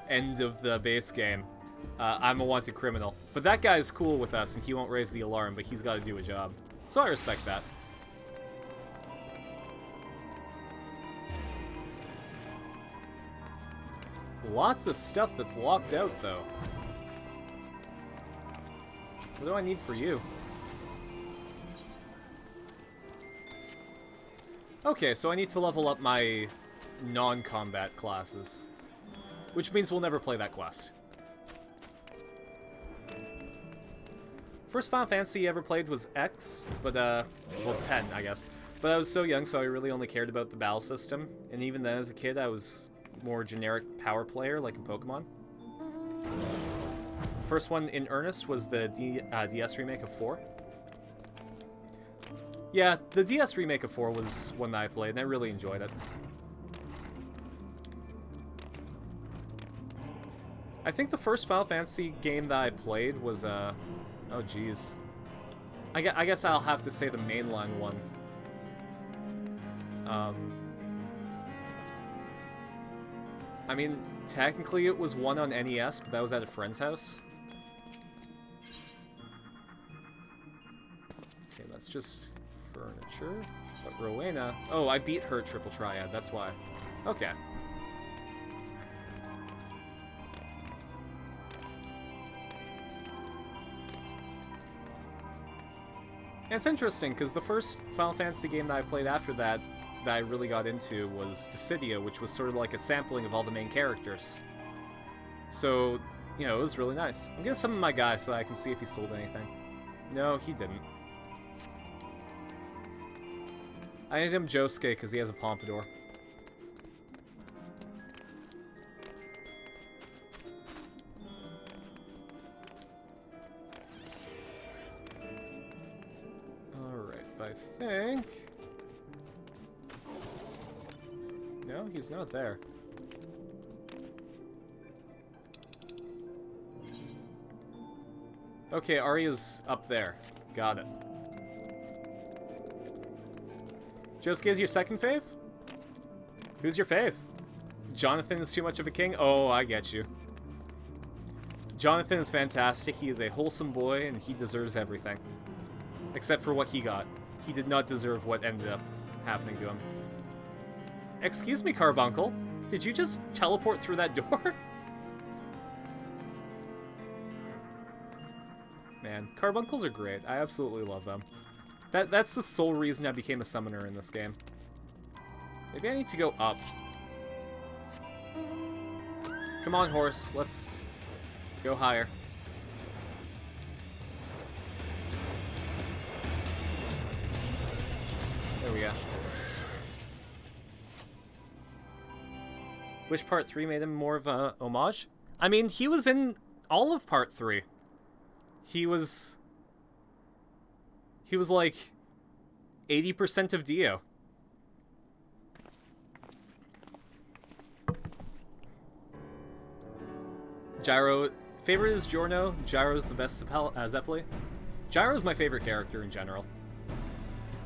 A: end of the base game, I'm a wanted criminal. But that guy's cool with us, and he won't raise the alarm, but he's got to do a job. So I respect that. Lots of stuff that's locked out, though. What do I need for you? Okay, so I need to level up my non-combat classes. Which means we'll never play that quest. First Final Fantasy I ever played was X, but, well, 10, I guess. But I was so young, so I really only cared about the battle system. And even then, as a kid, I was more generic power player, like in Pokemon. First one in earnest was the DS remake of 4. Yeah, the DS remake of 4 was one that I played, and I really enjoyed it. I think the first Final Fantasy game that I played was, oh jeez. I guess I'll have to say the mainline one. I mean, technically it was one on NES, but that was at a friend's house. Okay, that's just furniture. But Rowena... Oh, I beat her Triple Triad, that's why. Okay. And it's interesting, because the first Final Fantasy game that I played after that I really got into was Dissidia, which was sort of like a sampling of all the main characters. So, you know, it was really nice. I'm gonna summon my guy so I can see if he sold anything. No, he didn't. I named him Josuke because he has a pompadour. Alright, I think... No, he's not there. Okay, Arya's up there. Got it. Josuke's your second fave? Who's your fave? Jonathan is too much of a king? Oh, I get you. Jonathan is fantastic. He is a wholesome boy, and he deserves everything. Except for what he got. He did not deserve what ended up happening to him. Excuse me, Carbuncle. Did you just teleport through that door? Man, Carbuncles are great. I absolutely love them. That's the sole reason I became a summoner in this game. Maybe I need to go up. Come on, horse. Let's go higher. There we go. Which part 3 made him more of a homage? I mean, he was in all of part 3. He was like 80% of Dio. Gyro, favorite is Giorno. Gyro's the best Zeppeli. Gyro's my favorite character in general.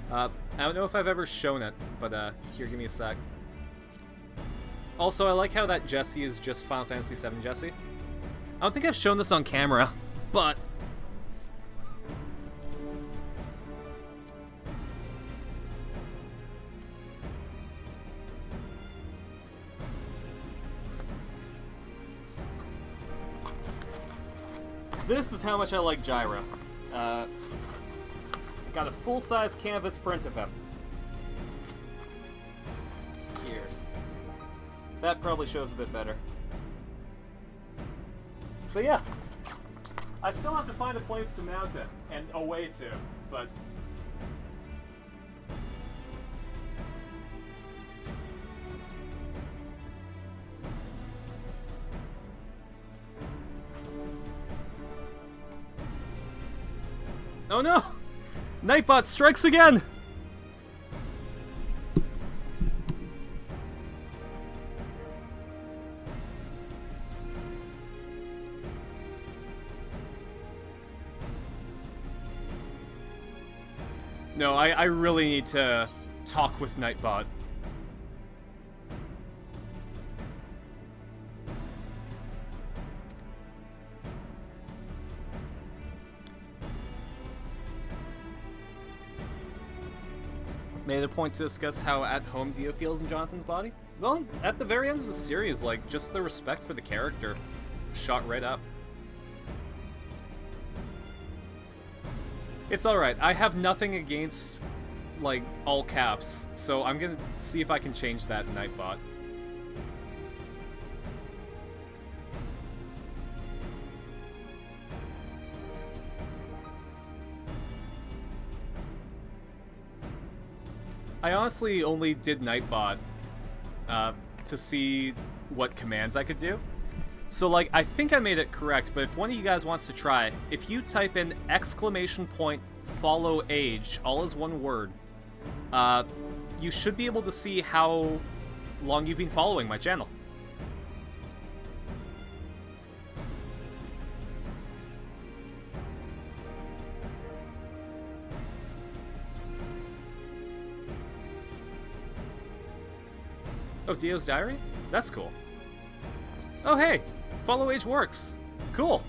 A: I don't know if I've ever shown it, but here, give me a sec. Also, I like how that Jesse is just Final Fantasy VII Jesse. I don't think I've shown this on camera, but... this is how much I like Gyra. Got a full-size canvas print of him. Here. That probably shows a bit better. But yeah. I still have to find a place to mount it, and a way to, but... oh no! Nightbot strikes again! No, I really need to talk with Nightbot. Made it a point to discuss how at home Dio feels in Jonathan's body? Well, at the very end of the series, like, just the respect for the character shot right up. It's alright, I have nothing against, like, all caps, so I'm gonna see if I can change that in Nightbot. I honestly only did Nightbot to see what commands I could do. So, like, I think I made it correct, but if one of you guys wants to try, if you type in !follow age, all as one word, you should be able to see how long you've been following my channel. Oh, Dio's diary? That's cool. Oh, hey! Follow age works. Cool.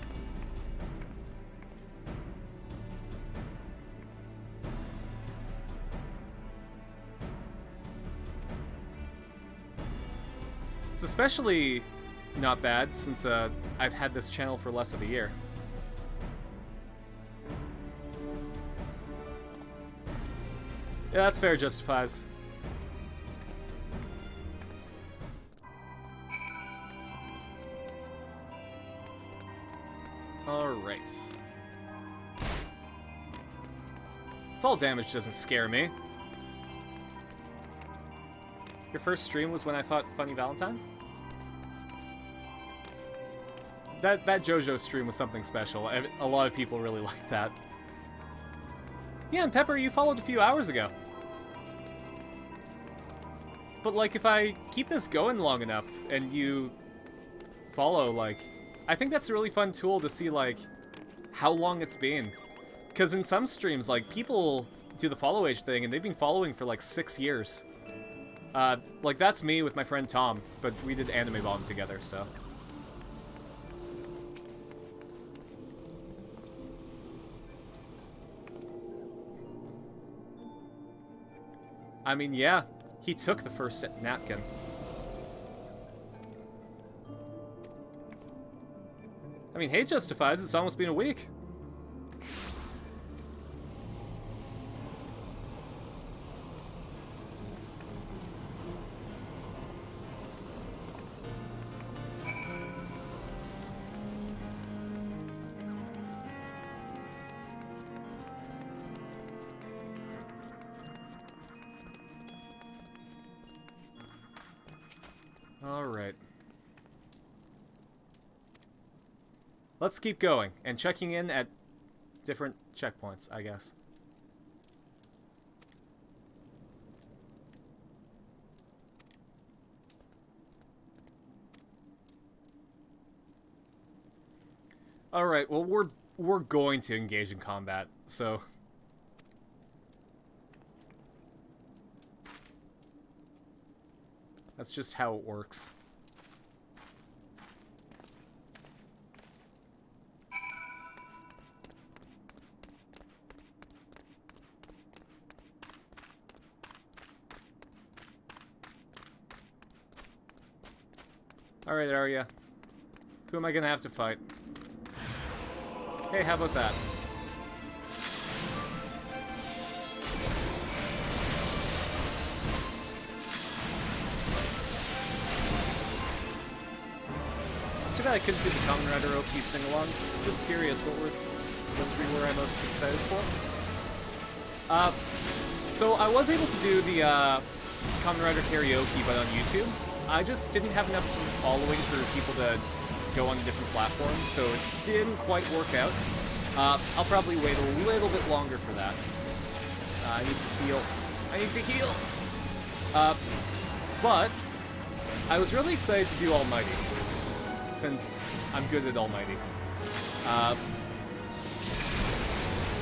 A: It's especially not bad since I've had this channel for less of a year. Yeah, that's fair, Justifies. Alright. Fall damage doesn't scare me. Your first stream was when I fought Funny Valentine? That JoJo stream was something special. A lot of people really liked that. Yeah, and Pepper, you followed a few hours ago. But, like, if I keep this going long enough and you follow, like... I think that's a really fun tool to see, like, how long it's been. Because in some streams, like, people do the follow age thing, and they've been following for, like, 6 years. Like, that's me with my friend Tom, but we did Anime Bomb together, so... I mean, yeah, he took the first napkin. I mean, hey, Justifies, it's almost been a week. All right. Let's keep going, and checking in at different checkpoints, I guess. Alright, well, we're going to engage in combat, so... that's just how it works. Alright, Arya. Who am I gonna have to fight? Hey, how about that? It's too bad I couldn't do the Kamen Rider OP sing-alongs. Just curious, what three were I most excited for? So I was able to do the Kamen Rider karaoke, but on YouTube. I just didn't have enough following for people to go on different platforms, so it didn't quite work out. I'll probably wait a little bit longer for that. I need to heal. I need to heal! But I was really excited to do Almighty, since I'm good at Almighty.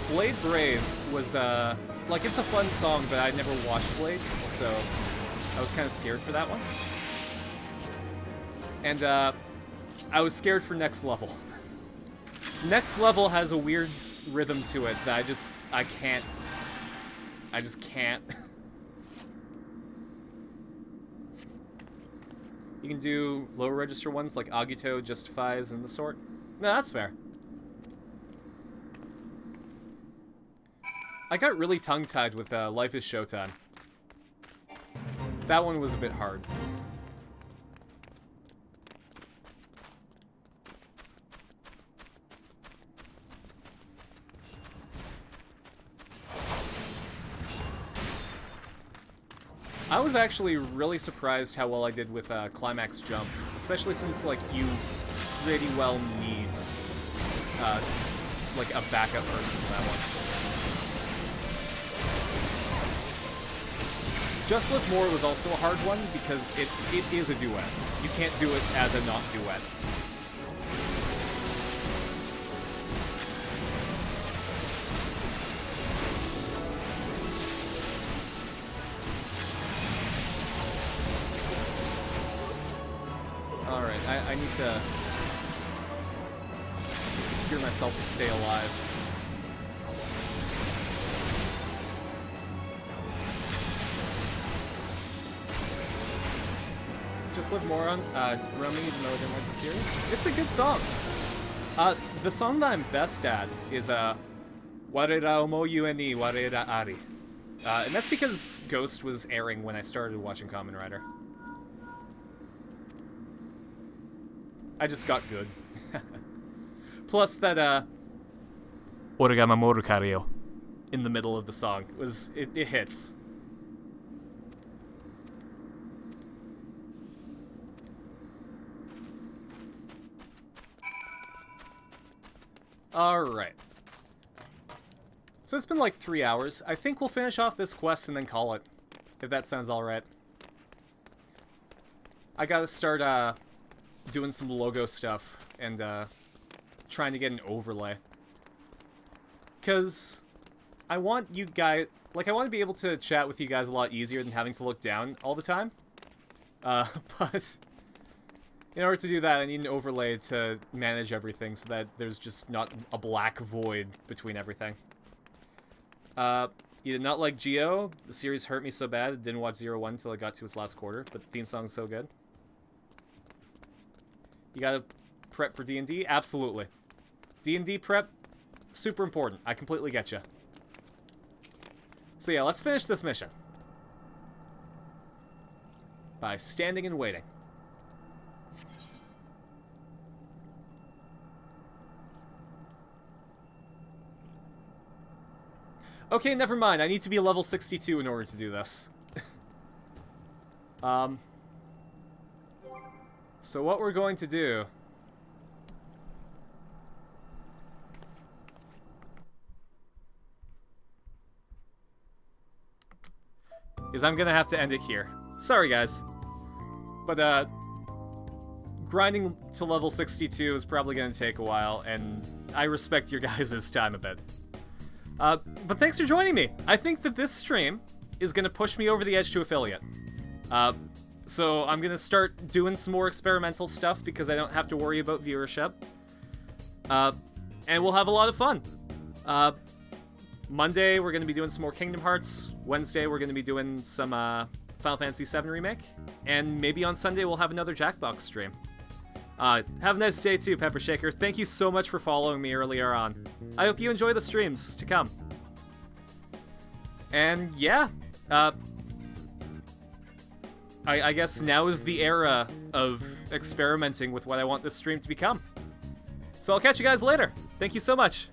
A: Blade Brave was, like, it's a fun song, but I'd never watched Blade, so I was kind of scared for that one. And, I was scared for Next Level. Next Level has a weird rhythm to it that I just can't. You can do lower register ones like Agito, Justifies, and the sort. No, that's fair. I got really tongue-tied with Life is Showtime. That one was a bit hard. I was actually really surprised how well I did with Climax Jump, especially since, like, you pretty well need, like, a backup person for that one. Just Live More was also a hard one because it is a duet. You can't do it as a not duet. Alright, I need to cure myself to stay alive. Just Live More on Rummy, even though I didn't like the series. It's a good song. The song that I'm best at is Warera Omou ni Warera Ari. And that's because Ghost was airing when I started watching Kamen Rider. I just got good. Plus that Orega Mamoru Kario in the middle of the song it hits. Alright. So it's been like 3 hours. I think we'll finish off this quest and then call it. If that sounds alright. I gotta start doing some logo stuff and trying to get an overlay. Because I want you guys... Like, I want to be able to chat with you guys a lot easier than having to look down all the time. But in order to do that, I need an overlay to manage everything so that there's just not a black void between everything. You did not like Geo. The series hurt me so bad I didn't watch 01 until I got to its last quarter, but the theme song's so good. You gotta prep for D&D? Absolutely. D&D prep, super important. I completely get you. So yeah, let's finish this mission. By standing and waiting. Okay, never mind. I need to be level 62 in order to do this. So what we're going to do is I'm gonna have to end it here. Sorry, guys. But, grinding to level 62 is probably gonna take a while, and I respect your guys' time a bit. But thanks for joining me. I think that this stream is gonna push me over the edge to affiliate. So I'm gonna start doing some more experimental stuff because I don't have to worry about viewership. And we'll have a lot of fun. Monday, we're gonna be doing some more Kingdom Hearts. Wednesday, we're gonna be doing some Final Fantasy VII Remake. And maybe on Sunday, we'll have another Jackbox stream. Have a nice day too, Pepper Shaker. Thank you so much for following me earlier on. I hope you enjoy the streams to come. And yeah, I guess now is the era of experimenting with what I want this stream to become. So I'll catch you guys later. Thank you so much.